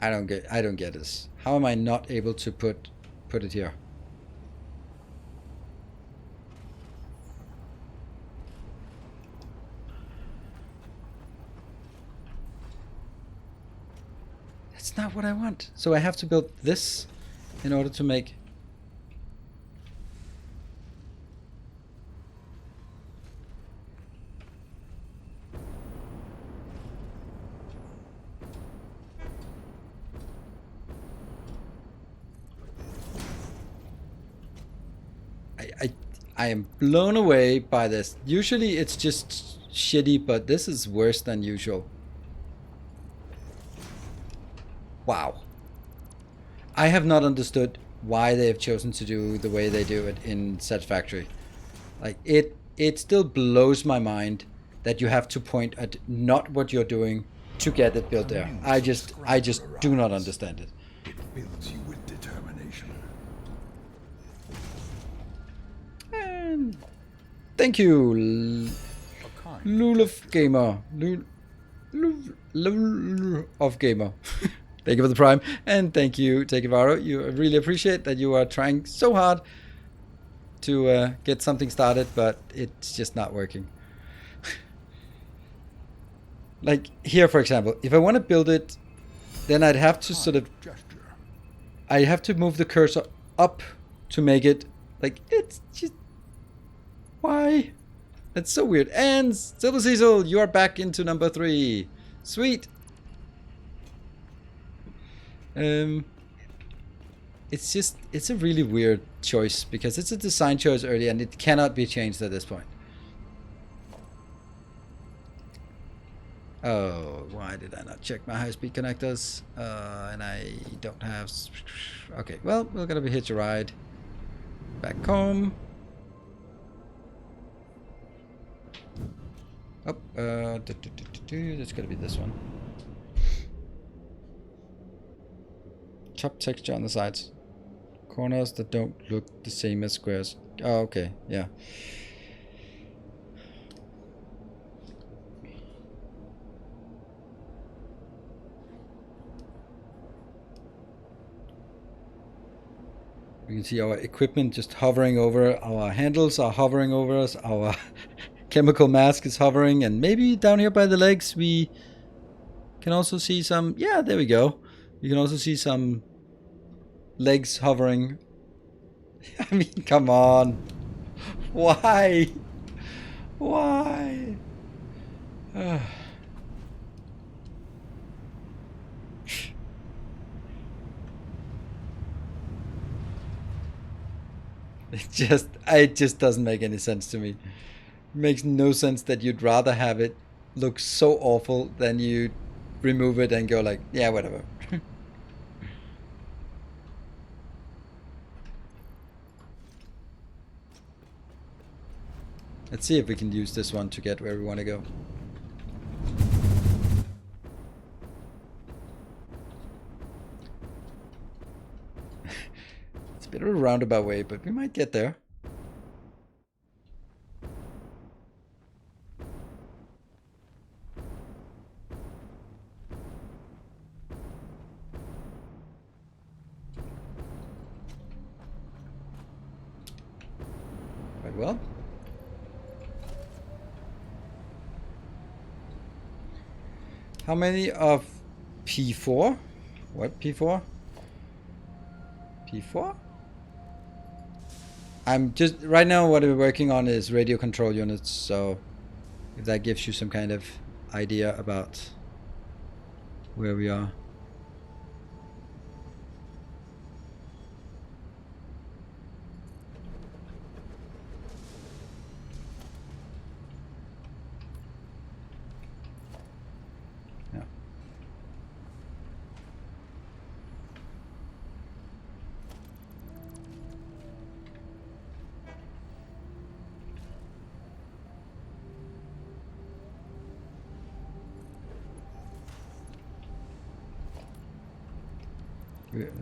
A: I don't get this. How am I not able to put it here? That's not what I want. So I have to build this in order to make... I am blown away by this. Usually it's just shitty, but this is worse than usual. Wow. I have not understood why they have chosen to do the way they do it in Satisfactory. Like, it still blows my mind that you have to point at not what you're doing to get it built there. I just do not understand it.
B: It fills you with determination.
A: And thank you, Luluf Gamer. Luluf of Gamer. Thank you for the Prime, and thank you, Tekivaro. You really appreciate that you are trying so hard to get something started, but it's just not working. Like here, for example, if I want to build it, then I'd have to sort of... I have to move the cursor up to make it... Like, it's just... Why? That's so weird. And Silver Cecil, you are back into number 3. Sweet. It's a really weird choice because it's a design choice early and it cannot be changed at this point. Oh, why did I not check my high-speed connectors? And I don't have... Okay, well, we're gonna be hitch a ride back home. Oh, that's gonna be this one. Chop texture on the sides. Corners that don't look the same as squares. Oh, okay, yeah. You can see our equipment just hovering over, our handles are hovering over us, our chemical mask is hovering, and maybe down here by the legs we can also see some, yeah, there we go. You can also see some legs hovering. I mean, come on. Why? Why? It just doesn't make any sense to me. It makes no sense that you'd rather have it look so awful than you remove it and go like, yeah, whatever. Let's see if we can use this one to get where we want to go. It's a bit of a roundabout way, but we might get there. Quite well. How many of P4? What P4? P4? I'm just, right now what we're working on is radio control units, so if that gives you some kind of idea about where we are.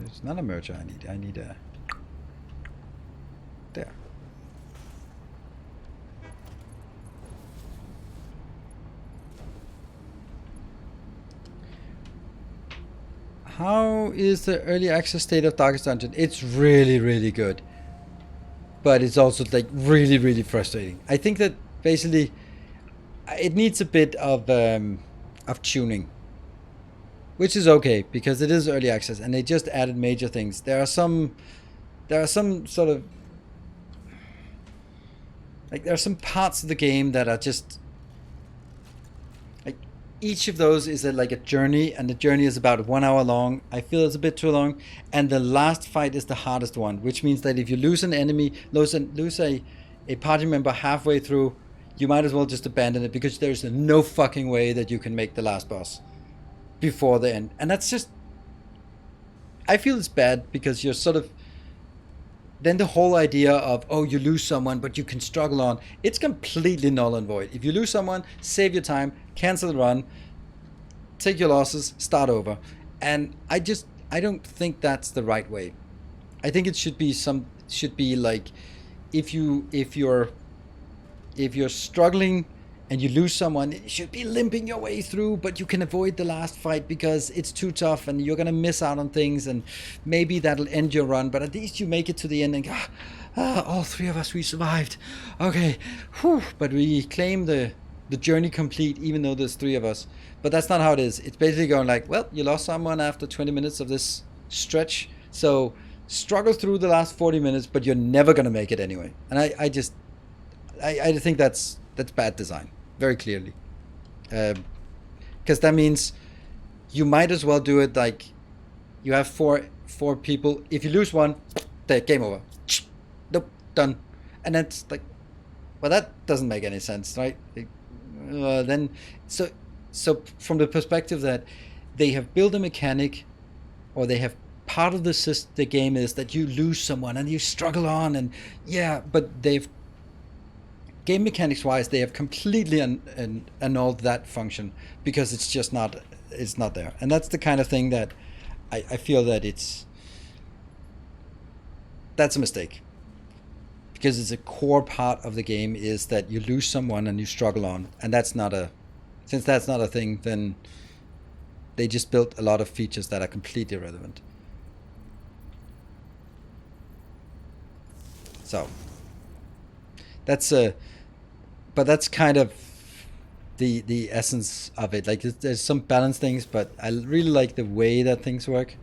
A: It's not a merger I need. I need a... There. How is the early access state of Darkest Dungeon? It's really, really good. But it's also like really, really frustrating. I think that basically it needs a bit of tuning. Which is okay, because it is early access, and they just added major things. There are some sort of, like, there are some parts of the game that are just, like, each of those is like a journey, and the journey is about 1 hour long. I feel it's a bit too long, and the last fight is the hardest one, which means that if you lose an enemy, lose a party member halfway through, you might as well just abandon it, because there's no fucking way that you can make the last boss before the end. And that's just, I feel it's bad, because you're sort of, then the whole idea of, oh, you lose someone but you can struggle on, it's completely null and void. If you lose someone, save your time, cancel the run, take your losses, start over. And I don't think that's the right way. I think it should be like, if you're struggling and you lose someone, you should be limping your way through, but you can avoid the last fight because it's too tough and you're going to miss out on things, and maybe that'll end your run, but at least you make it to the end and go, all three of us, we survived. Okay, whew. But we claim the journey complete, even though there's three of us. But that's not how it is. It's basically going like, well, you lost someone after 20 minutes of this stretch, so struggle through the last 40 minutes, but you're never going to make it anyway. And I think that's bad design. Very clearly, because that means you might as well do it like you have four people. If you lose one, there, game over. Nope, done. And that's like, well, that doesn't make any sense, right? Then, so so from the perspective that they have built a mechanic, or they have part of the game is that you lose someone and you struggle on, and yeah, but they've game mechanics wise they have completely annulled that function because it's not there, and that's the kind of thing that I feel that that's a mistake, because it's a core part of the game is that you lose someone and you struggle on, and since that's not a thing, then they just built a lot of features that are completely irrelevant. So but that's kind of the essence of it. Like there's some balanced things, but I really like the way that things work.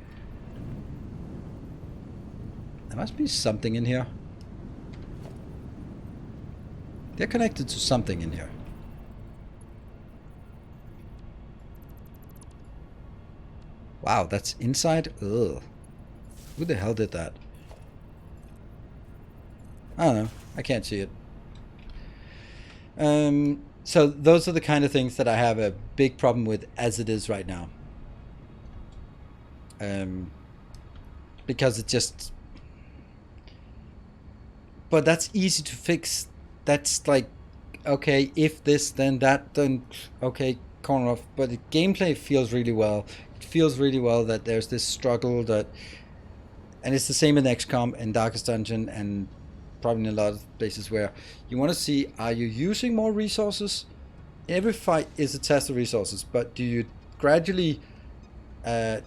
A: There must be something in here. They're connected to something in here. Wow, that's inside? Ugh. Who the hell did that? I don't know. I can't see it. So those are the kind of things that I have a big problem with as it is right now. Because it just... But that's easy to fix. That's like, okay, if this, then that, then okay, corner off. But the gameplay feels really well. It feels really well that there's this struggle that... And it's the same in XCOM and Darkest Dungeon and probably in a lot of places where you want to see, are you using more resources? Every fight is a test of resources, but do you gradually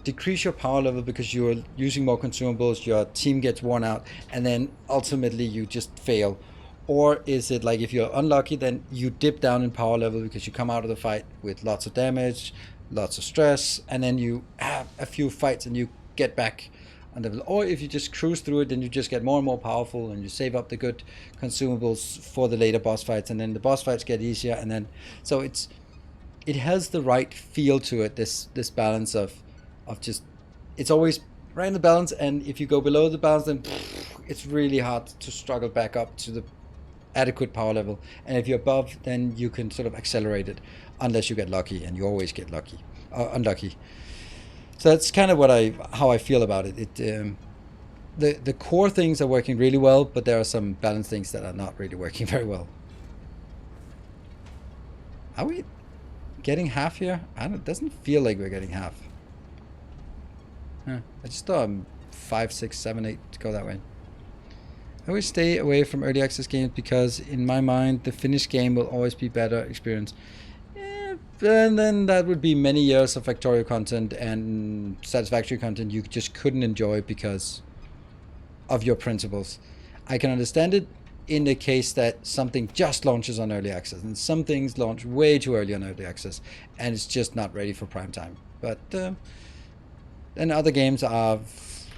A: decrease your power level because you're using more consumables, your team gets worn out, and then ultimately you just fail? Or is it like if you're unlucky, then you dip down in power level because you come out of the fight with lots of damage, lots of stress, and then you have a few fights and you get back on level? Or if you just cruise through it, then you just get more and more powerful and you save up the good consumables for the later boss fights, and then the boss fights get easier, and then so it has the right feel to it, this balance of just, it's always right in the balance, and if you go below the balance, then it's really hard to struggle back up to the adequate power level, and if you're above, then you can sort of accelerate it, unless you get lucky, and you always get lucky or unlucky. So that's kind of how I feel about it. The core things are working really well, but there are some balance things that are not really working very well. Are we getting half here? It doesn't feel like we're getting half. I just thought 5, 6, 7, 8 to go that way. I always stay away from early access games because in my mind the finished game will always be better experience. And then that would be many years of Factorio content and Satisfactory content you just couldn't enjoy because of your principles. I can understand it in the case that something just launches on early access, and some things launch way too early on early access and it's just not ready for prime time. But then other games are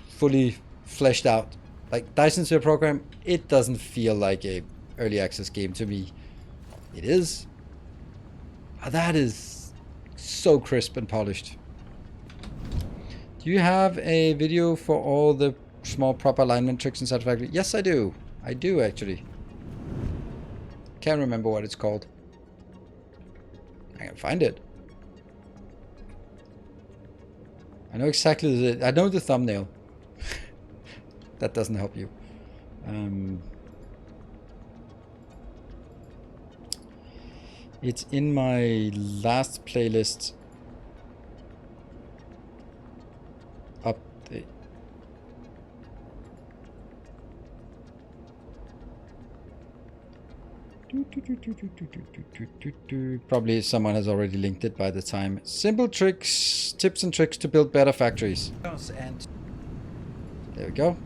A: fully fleshed out. Like Dyson Sphere Program, it doesn't feel like a early access game to me. It is. That is so crisp and polished. Do you have a video for all the small proper alignment tricks in Satisfactory? Yes, I do. I do, actually. Can't remember what it's called. I can find it. I know exactly I know the thumbnail. That doesn't help you. It's in my last playlist update. Probably someone has already linked it by the time. Simple tricks, tips and tricks to build better factories. And there we go.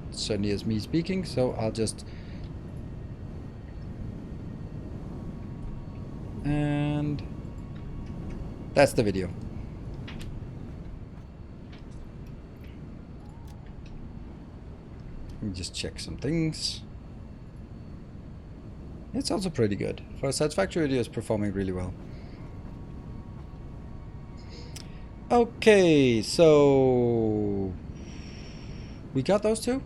A: It certainly is me speaking, so I'll just... And that's the video. Let me just check some things. It's also pretty good. For a Satisfactory video, it's performing really well. Okay, so we got those two.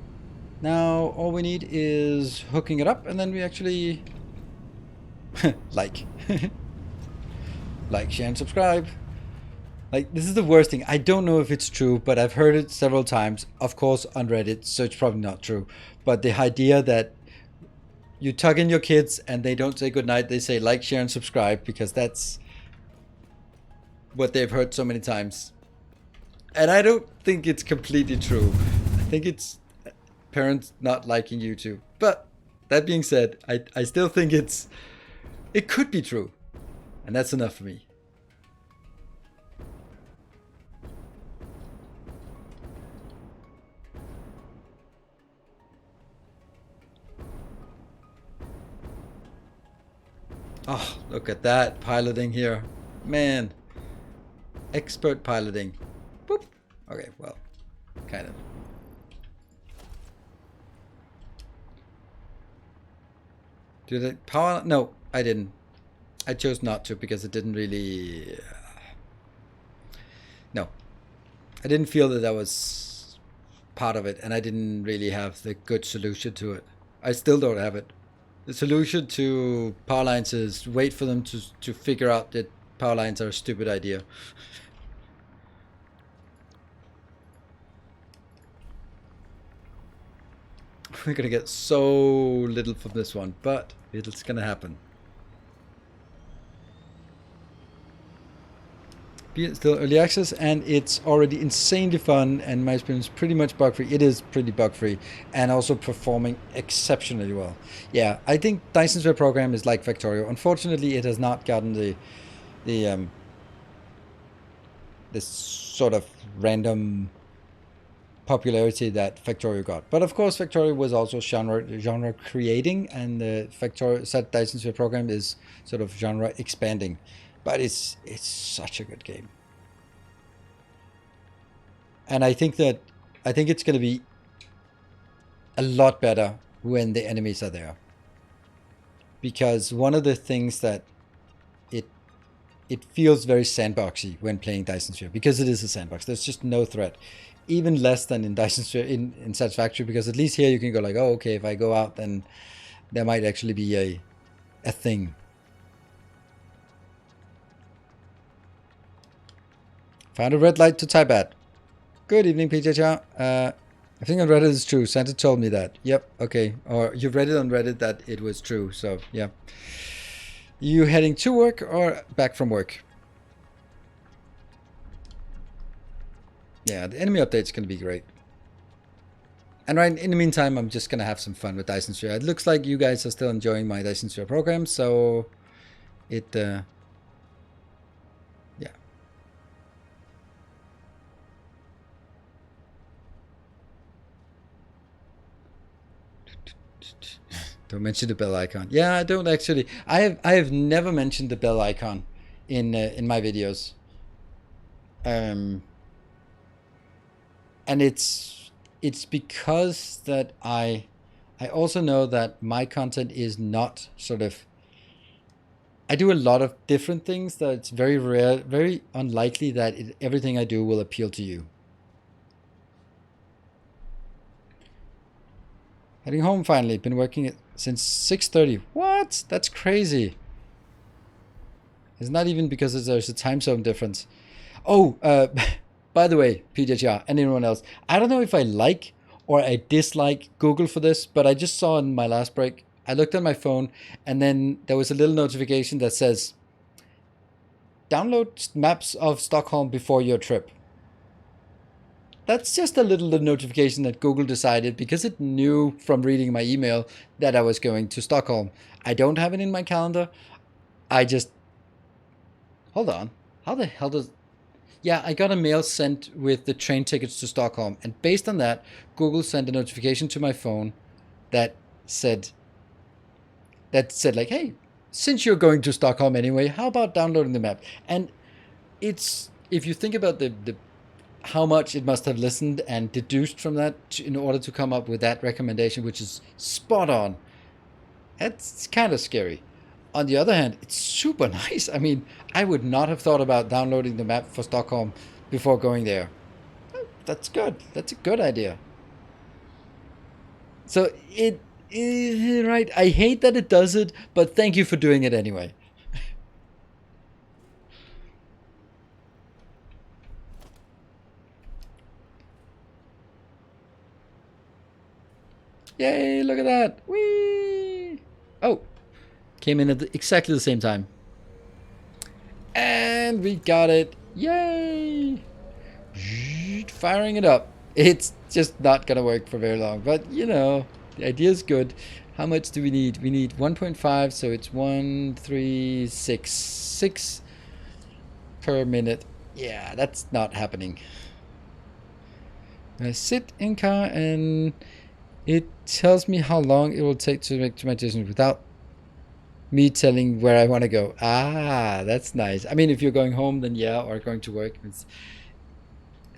A: Now all we need is hooking it up, and then we actually like Like, share, and subscribe. Like, this is the worst thing. I don't know if it's true, but I've heard it several times. Of course, on Reddit, so it's probably not true. But the idea that you tuck in your kids and they don't say goodnight, they say like, share, and subscribe, because that's what they've heard so many times. And I don't think it's completely true. I think it's parents not liking YouTube. But that being said, I still think it could be true. And that's enough for me. Oh, look at that piloting here. Man. Expert piloting. Boop. Okay, well, kind of. Did I power? No, I didn't. I chose not to because it didn't really... No. I didn't feel that was part of it, and I didn't really have the good solution to it. I still don't have it. The solution to power lines is wait for them to figure out that power lines are a stupid idea. We're gonna get so little from this one, but it's gonna happen. It's still early access, and it's already insanely fun, and my experience is pretty much bug free. It is pretty bug free, and also performing exceptionally well. Yeah, I think Dyson's web program is like Factorio. Unfortunately, it has not gotten this sort of random popularity that Factorio got. But of course, Factorio was also genre creating, and the Dyson's web program is sort of genre expanding. But it's such a good game. And I think it's going to be a lot better when the enemies are there. Because one of the things that it feels very sandboxy when playing Dyson Sphere, because it is a sandbox. There's just no threat. Even less than in Dyson Sphere, in Satisfactory, because at least here you can go like, oh, okay, if I go out, then there might actually be a thing. Found a red light to type at. Good evening, PJR. I think on Reddit it's true. Santa told me that. Yep, okay. Or you've read it on Reddit that it was true, so yeah. You heading to work or back from work? Yeah, the enemy update's going to be great. And right in the meantime, I'm just going to have some fun with Dyson Sphere. It looks like you guys are still enjoying my Dyson Sphere program, so it... yeah. Don't mention the bell icon. Yeah, I don't actually. I have never mentioned the bell icon in my videos. And it's because that I also know that my content is not sort of. I do a lot of different things that it's very rare, very unlikely that everything I do will appeal to you. Heading home finally. Been working since 6:30. What? That's crazy. It's not even because there's a time zone difference. Oh, by the way, PJR and anyone else, I don't know if I like or I dislike Google for this, but I just saw in my last break, I looked at my phone and then there was a little notification that says, download maps of Stockholm before your trip. That's just a little notification that Google decided, because it knew from reading my email that I was going to Stockholm. I don't have it in my calendar. I just... Hold on. How the hell does... Yeah, I got a mail sent with the train tickets to Stockholm. And based on that, Google sent a notification to my phone that said like, hey, since you're going to Stockholm anyway, how about downloading the map? And it's... If you think about the how much it must have listened and deduced from that in order to come up with that recommendation, which is spot on. That's kind of scary. On the other hand, it's super nice. I mean, I would not have thought about downloading the map for Stockholm before going there. That's good. That's a good idea. So right. I hate that it does it, but thank you for doing it anyway. Yay, look at that. Whee! Oh, came in at exactly the same time. And we got it. Yay! Firing it up. It's just not gonna work for very long, but you know, the idea is good. How much do we need? We need 1.5, so it's 6 per minute. Yeah, that's not happening. I sit in car and it tells me how long it will take to make my decision without me telling where I want to go. Ah, that's nice. I mean, if you're going home, then yeah, or going to work.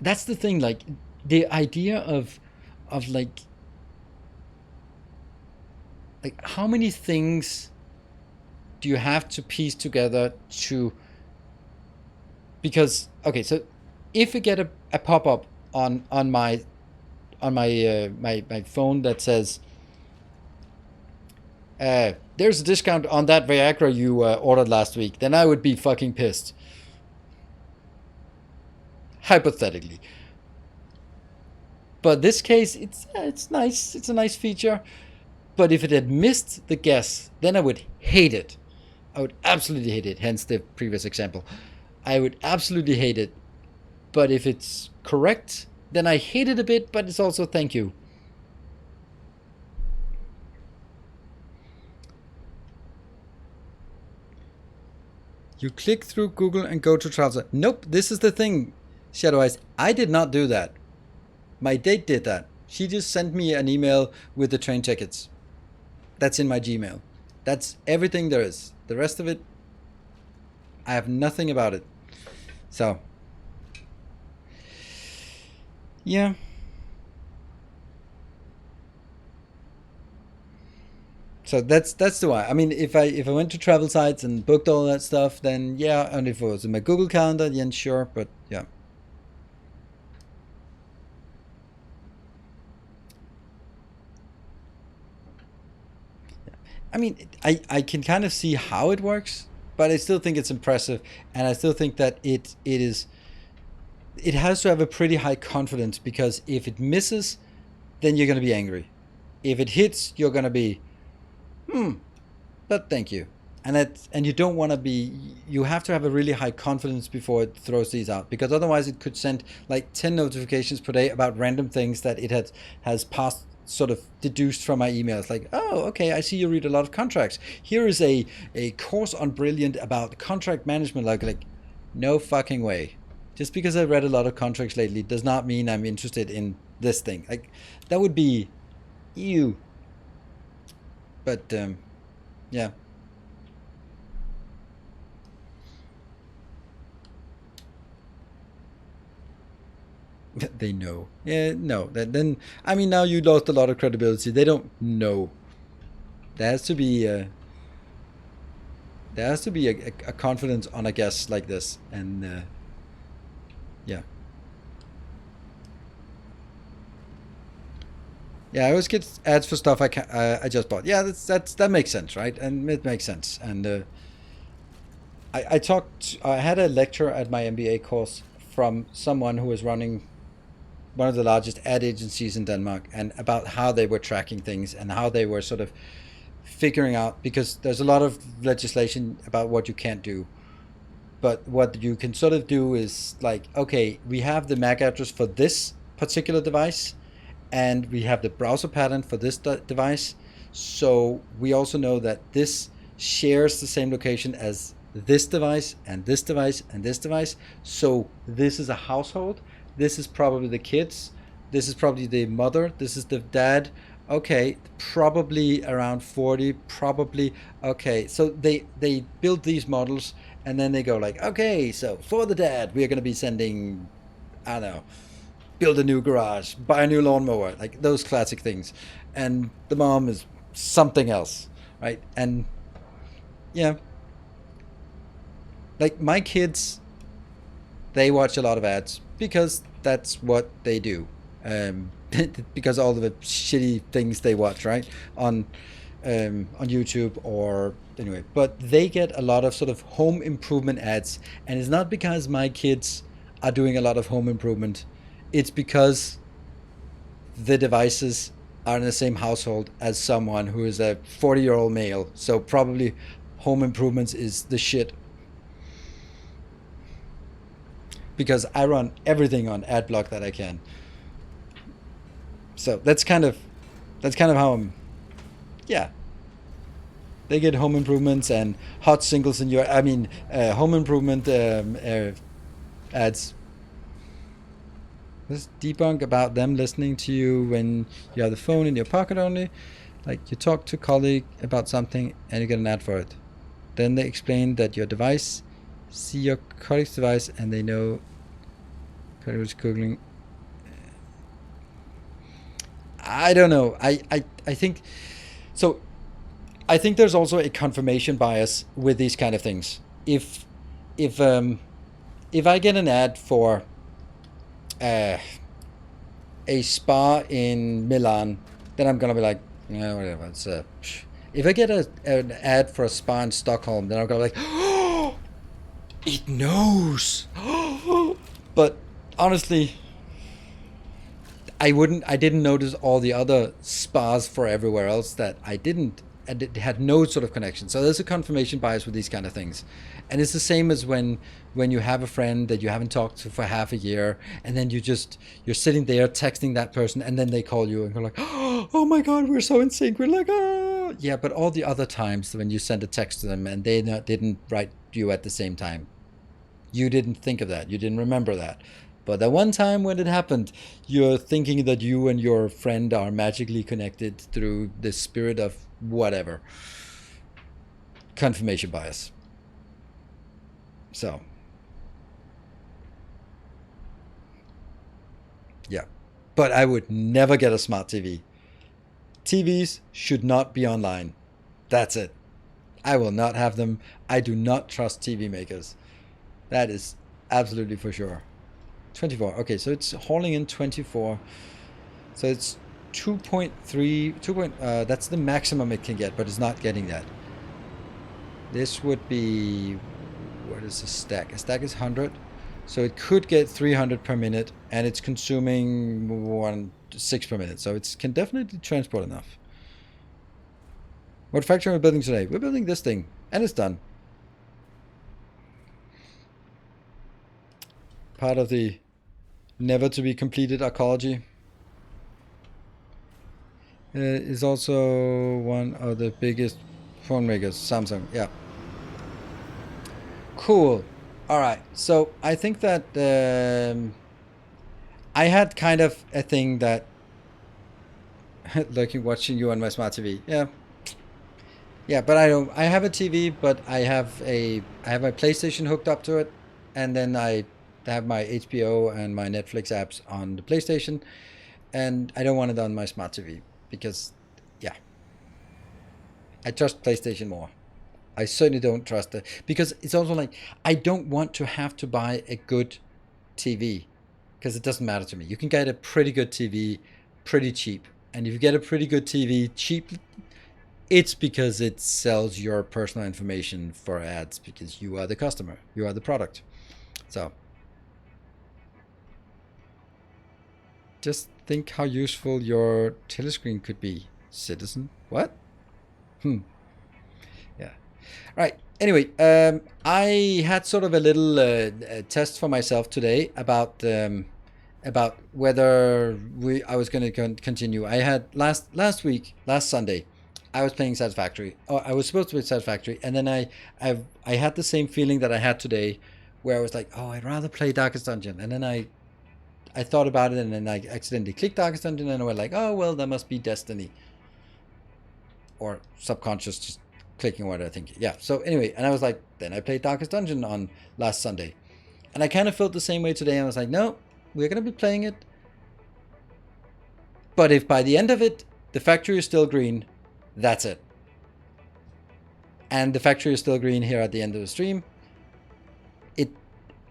A: That's the thing. Like the idea of like how many things do you have to piece together to? Because okay, so if you get a pop up on my my phone that says there's a discount on that Viagra you ordered last week, then I would be fucking pissed. Hypothetically. But this case, it's nice. It's a nice feature. But if it had missed the guess, then I would hate it. I would absolutely hate it. Hence the previous example. I would absolutely hate it. But if it's correct, then I hate it a bit, but it's also thank you. You click through Google and go to travel. Nope, this is the thing, Shadow Eyes. I did not do that. My date did that. She just sent me an email with the train tickets. That's in my Gmail. That's everything there is. The rest of it, I have nothing about it. So, yeah. So that's the why. I mean, if I went to travel sites and booked all that stuff, then yeah. And if it was in my Google Calendar, then sure. But yeah. I mean, I can kind of see how it works, but I still think it's impressive, and I still think that it has to have a pretty high confidence, because if it misses, then you're going to be angry. If it hits, you're going to be, but thank you. And you don't want to be, you have to have a really high confidence before it throws these out, because otherwise it could send like 10 notifications per day about random things that it has passed, sort of deduced from my emails, like, oh, okay, I see you read a lot of contracts. Here is a course on Brilliant about contract management. Like, no fucking way. Just because I read a lot of contracts lately does not mean I'm interested in this thing. Like, that would be ew. But yeah. They know. Yeah, no. Then I mean, now you lost a lot of credibility. They don't know. There has to be a confidence on a guess like this, and yeah. Yeah, I always get ads for stuff I just bought. Yeah, that makes sense, right? And it makes sense. And I had a lecture at my MBA course from someone who was running one of the largest ad agencies in Denmark, and about how they were tracking things and how they were sort of figuring out, because there's a lot of legislation about what you can't do. But what you can sort of do is like, okay, we have the MAC address for this particular device, and we have the browser pattern for this device. So we also know that this shares the same location as this device and this device and this device. So this is a household. This is probably the kids. This is probably the mother. This is the dad. Okay, probably around 40. Probably okay. So they build these models, and then they go like, okay, so for the dad, we are going to be sending, I don't know, build a new garage, buy a new lawnmower, like those classic things. And the mom is something else, right? And yeah, like my kids, they watch a lot of ads because that's what they do. Because all of the shitty things they watch, right, on YouTube or anyway. But they get a lot of sort of home improvement ads, and it's not because my kids are doing a lot of home improvement. It's because the devices are in the same household as someone who is a 40-year-old male. So probably home improvements is the shit. Because I run everything on ad block that I can. So that's kind of how I'm. Yeah, they get home improvements and hot singles in your. I mean, home improvement ads. This debunk about them listening to you when you have the phone in your pocket only. Like you talk to a colleague about something and you get an ad for it. Then they explain that your device see your colleague's device and they know colleague was googling. I don't know. I think so. I think there's also a confirmation bias with these kind of things. If I get an ad for a spa in Milan, then I'm gonna be like, yeah, whatever. It's if I get an ad for a spa in Stockholm, then I'm gonna be like, oh, it knows. But honestly, I didn't notice all the other spas for everywhere else that I didn't, and it had no sort of connection. So there's a confirmation bias with these kind of things. And it's the same as when you have a friend that you haven't talked to for half a year, and then you're sitting there texting that person, and then they call you and you're like, oh my god, we're so in sync. We're like, oh yeah, but all the other times when you send a text to them and they didn't write you at the same time, you didn't think of that, you didn't remember that. But the one time when it happened, you're thinking that you and your friend are magically connected through the spirit of whatever. Confirmation bias. So, yeah. But I would never get a smart TV. TVs should not be online. That's it. I will not have them. I do not trust TV makers. That is absolutely for sure. 24. Okay, so it's hauling in 24. So it's 2.3. That's the maximum it can get, but it's not getting that. This would be, what is a stack? A stack is 100. So it could get 300 per minute, and it's consuming 6 per minute. So it can definitely transport enough. What factory are we building today? We're building this thing, and it's done. Part of the never to be completed Arcology. Is also one of the biggest phone makers, Samsung. Yeah. Cool. All right. So I think that I had kind of a thing that looking watching you on my smart TV. Yeah. Yeah, but I don't. I have a TV, but I have my PlayStation hooked up to it, and then I have my HBO and my Netflix apps on the PlayStation, and I don't want it on my smart TV because, yeah, I trust PlayStation more. I certainly don't trust it because it's also like I don't want to have to buy a good TV because it doesn't matter to me. You can get a pretty good TV pretty cheap, and if you get a pretty good TV cheap, it's because it sells your personal information for ads because you are the customer, you are the product. So just think how useful your telescreen could be, citizen. What? Yeah. All right. Anyway, I had sort of a little test for myself today about whether I was going to continue. I had last Sunday, I was playing Satisfactory. Oh, I was supposed to play Satisfactory, and then I had the same feeling that I had today, where I was like, oh, I'd rather play Darkest Dungeon, and then I thought about it, and then I accidentally clicked Darkest Dungeon, and I went like, oh well, that must be Destiny, or subconscious just clicking what I think. Yeah. So anyway, and I was like, then I played Darkest Dungeon on last Sunday, and I kind of felt the same way today. And I was like, no, we're gonna be playing it, but if by the end of it the factory is still green, that's it. And the factory is still green here at the end of the stream.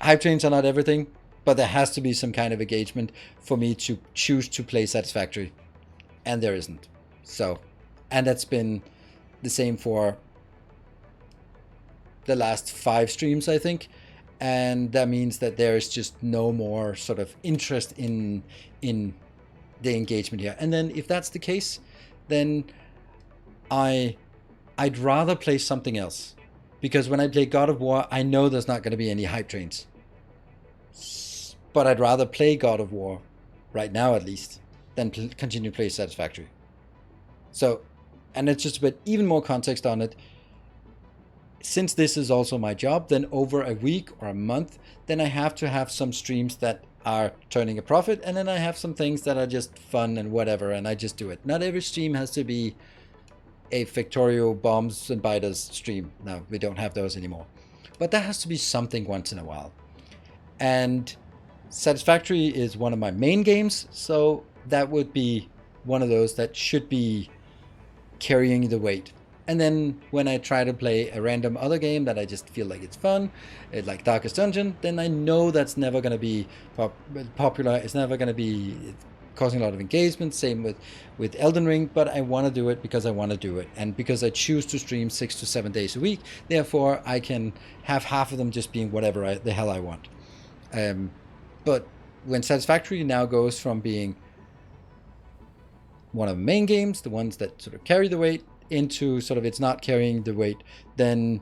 A: Hype trains are not everything, but there has to be some kind of engagement for me to choose to play Satisfactory, and there isn't. So, and that's been the same for the last 5 streams, I think, and that means that there is just no more sort of interest in the engagement here. And then if that's the case, then I'd rather play something else, because when I play God of War, I know there's not going to be any hype trains. But I'd rather play God of War right now, at least, than continue to play Satisfactory. So, and it's just a bit even more context on it. Since this is also my job, then over a week or a month, then I have to have some streams that are turning a profit, and then I have some things that are just fun and whatever, and I just do it. Not every stream has to be a Factorio bombs and biters stream. No, we don't have those anymore. But that has to be something once in a while. And Satisfactory is one of my main games, so that would be one of those that should be carrying the weight. And then when I try to play a random other game that I just feel like it's fun, like Darkest Dungeon, then I know that's never going to be popular. It's never going to be causing a lot of engagement. Same with Elden Ring, but I want to do it because I want to do it, and because I choose to stream 6 to 7 days a week. Therefore, I can have half of them just being whatever the hell I want. But when Satisfactory now goes from being one of the main games, the ones that sort of carry the weight, into sort of it's not carrying the weight, then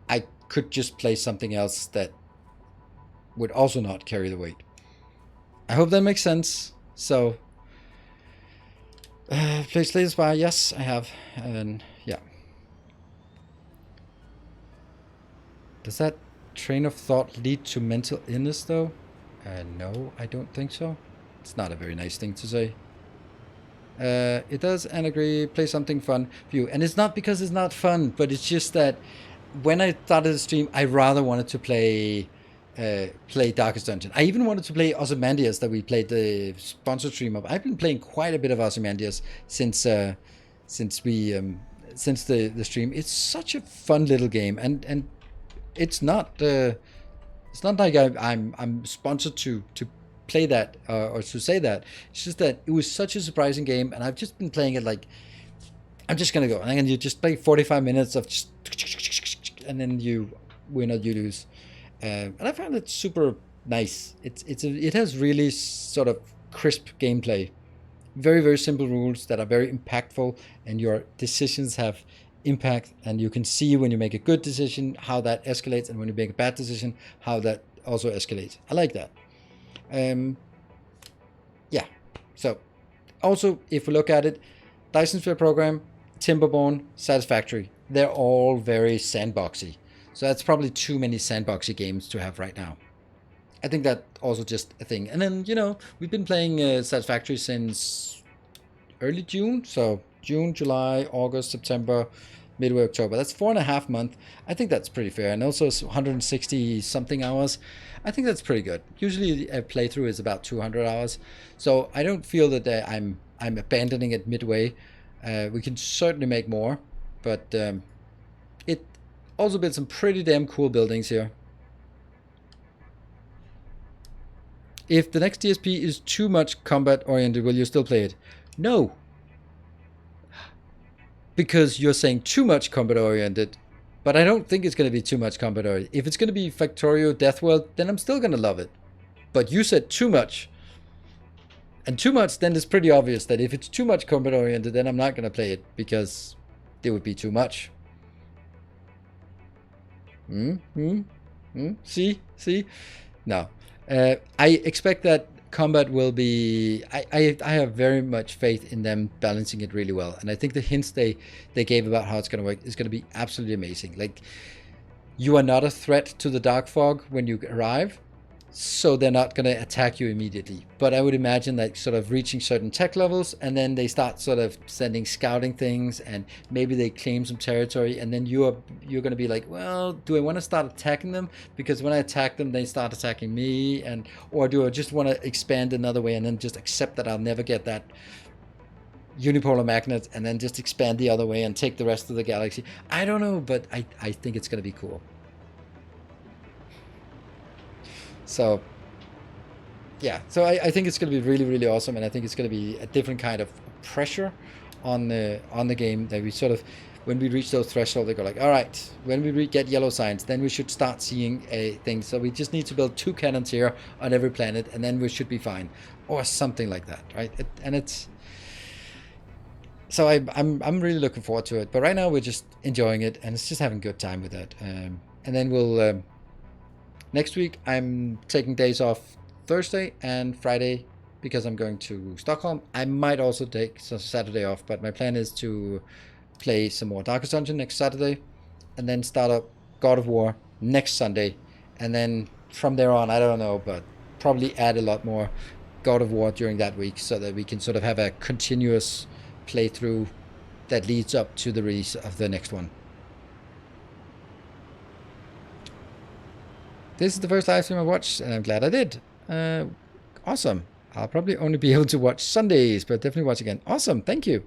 A: I could just play something else that would also not carry the weight. I hope that makes sense. So, play Slay the Spire, yes, I have. And yeah. Does that train of thought lead to mental illness, though? No, I don't think so. It's not a very nice thing to say. It does, and agree, play something fun for you. And it's not because it's not fun, but it's just that when I started the stream, I rather wanted to play Darkest Dungeon. I even wanted to play Ozymandias that we played the sponsored stream of. I've been playing quite a bit of Ozymandias since the stream. It's such a fun little game, and it's not like I'm sponsored to play that or to say that. It's just that it was such a surprising game, and I've just been playing it like I'm just gonna go and you just play 45 minutes of just, and then you win or you lose, and I found it super nice. It has really sort of crisp gameplay, very, very simple rules that are very impactful, and your decisions have impact, and you can see when you make a good decision how that escalates, and when you make a bad decision how that also escalates. I like that. Yeah. So, also, if we look at it, Dyson Sphere Program, Timberborn, Satisfactory, they're all very sandboxy. So that's probably too many sandboxy games to have right now. I think that also just a thing. And then, we've been playing Satisfactory since early June. So June, July, August, September, midway October. That's 4.5 months. I think that's pretty fair. And also 160 something hours. I think that's pretty good. Usually a playthrough is about 200 hours. So I don't feel that I'm abandoning it midway. We can certainly make more, but it also built some pretty damn cool buildings here. If the next DSP is too much combat oriented, will you still play it? No. Because you're saying too much combat oriented, but I don't think it's going to be too much combat oriented. If it's going to be Factorio Deathworld, then I'm still going to love it. But you said too much. And too much, then it's pretty obvious that if it's too much combat oriented, then I'm not going to play it, because it would be too much. See? No. I expect that combat will be... I have very much faith in them balancing it really well. And I think the hints they gave about how it's going to work is going to be absolutely amazing. Like, you are not a threat to the Dark Fog when you arrive, so they're not going to attack you immediately. But I would imagine that sort of reaching certain tech levels, and then they start sort of sending scouting things, and maybe they claim some territory, and then you're going to be like, well, do I want to start attacking them? Because when I attack them, they start attacking me, or do I just want to expand another way and then just accept that I'll never get that unipolar magnet, and then just expand the other way and take the rest of the galaxy? I don't know, but I think it's going to be cool. So, yeah. So I think it's going to be really, really awesome, and I think it's going to be a different kind of pressure on the game that we sort of... when we reach those thresholds, they go like, all right, when we get yellow signs, then we should start seeing a thing. So we just need to build 2 cannons here on every planet, and then we should be fine, or something like that, right? And it's so I'm really looking forward to it. But right now we're just enjoying it, and it's just having a good time with it. And then we'll next week I'm taking days off Thursday and Friday because I'm going to Stockholm. I might also take Saturday off, but my plan is to play some more Darkest Dungeon next Saturday, and then start up God of War next Sunday, and then from there on, I don't know, but probably add a lot more God of War during that week so that we can sort of have a continuous playthrough that leads up to the release of the next one. This is the first live stream I watched, and I'm glad I did. Awesome. I'll probably only be able to watch Sundays, but definitely watch again. Awesome. Thank you.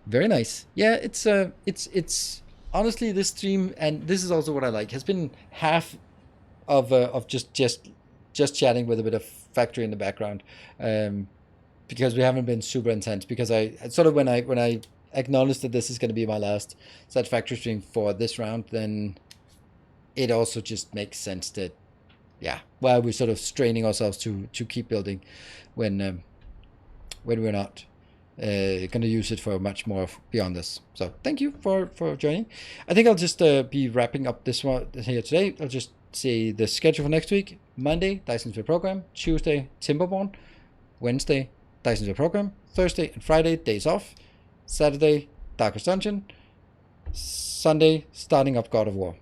A: Very nice. Yeah, it's honestly, this stream, and this is also what I like, has been half of just chatting with a bit of Factory in the background, because we haven't been super intense. Because I sort of when I acknowledged that this is going to be my last Satisfactory stream for this round, then it also just makes sense that, yeah, while we're sort of straining ourselves to keep building, when we're not going to use it for much more beyond this. So thank you for joining. I think I'll just be wrapping up this one here today. I'll just say the schedule for next week: Monday, Dyson Sphere program; Tuesday, Timberborn; Wednesday, Dyson Sphere program; Thursday and Friday, days off; Saturday, Darkest Dungeon; Sunday, starting up God of War.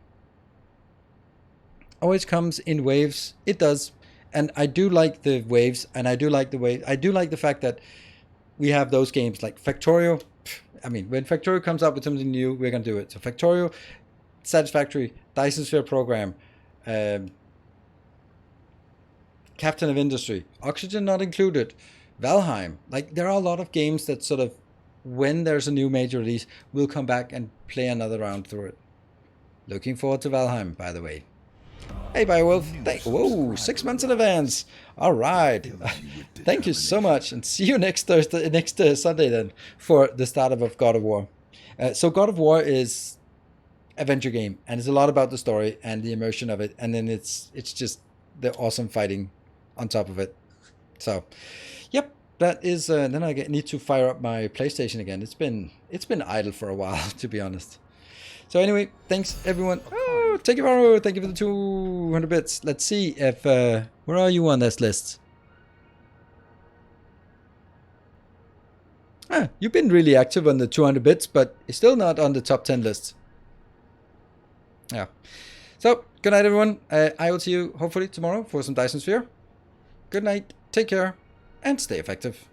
A: Always comes in waves. It does. And I do like the waves, and I do like the fact that we have those games like Factorio. I mean, when Factorio comes up with something new, we're going to do it. So Factorio, Satisfactory, Dyson Sphere program, Captain of Industry, Oxygen not included, Valheim. Like, there are a lot of games that sort of, when there's a new major release, we'll come back and play another round through it. Looking forward to Valheim, by the way. Hey, Biowolf. Whoa, 6 months in advance. All right. Thank you so much, and see you next Sunday then for the start of God of War. So God of War is adventure game, and it's a lot about the story and the immersion of it, and then it's just the awesome fighting on top of it. So, yep, that is. Then I need to fire up my PlayStation again. It's been idle for a while, to be honest. So anyway, thanks everyone. Oh, thank you for the 200 bits. Let's see if where are you on this list? You've been really active on the 200 bits, but it's still not on the top 10 list. Yeah. So good night, everyone. I will see you hopefully tomorrow for some Dyson Sphere. Good night. Take care and stay effective.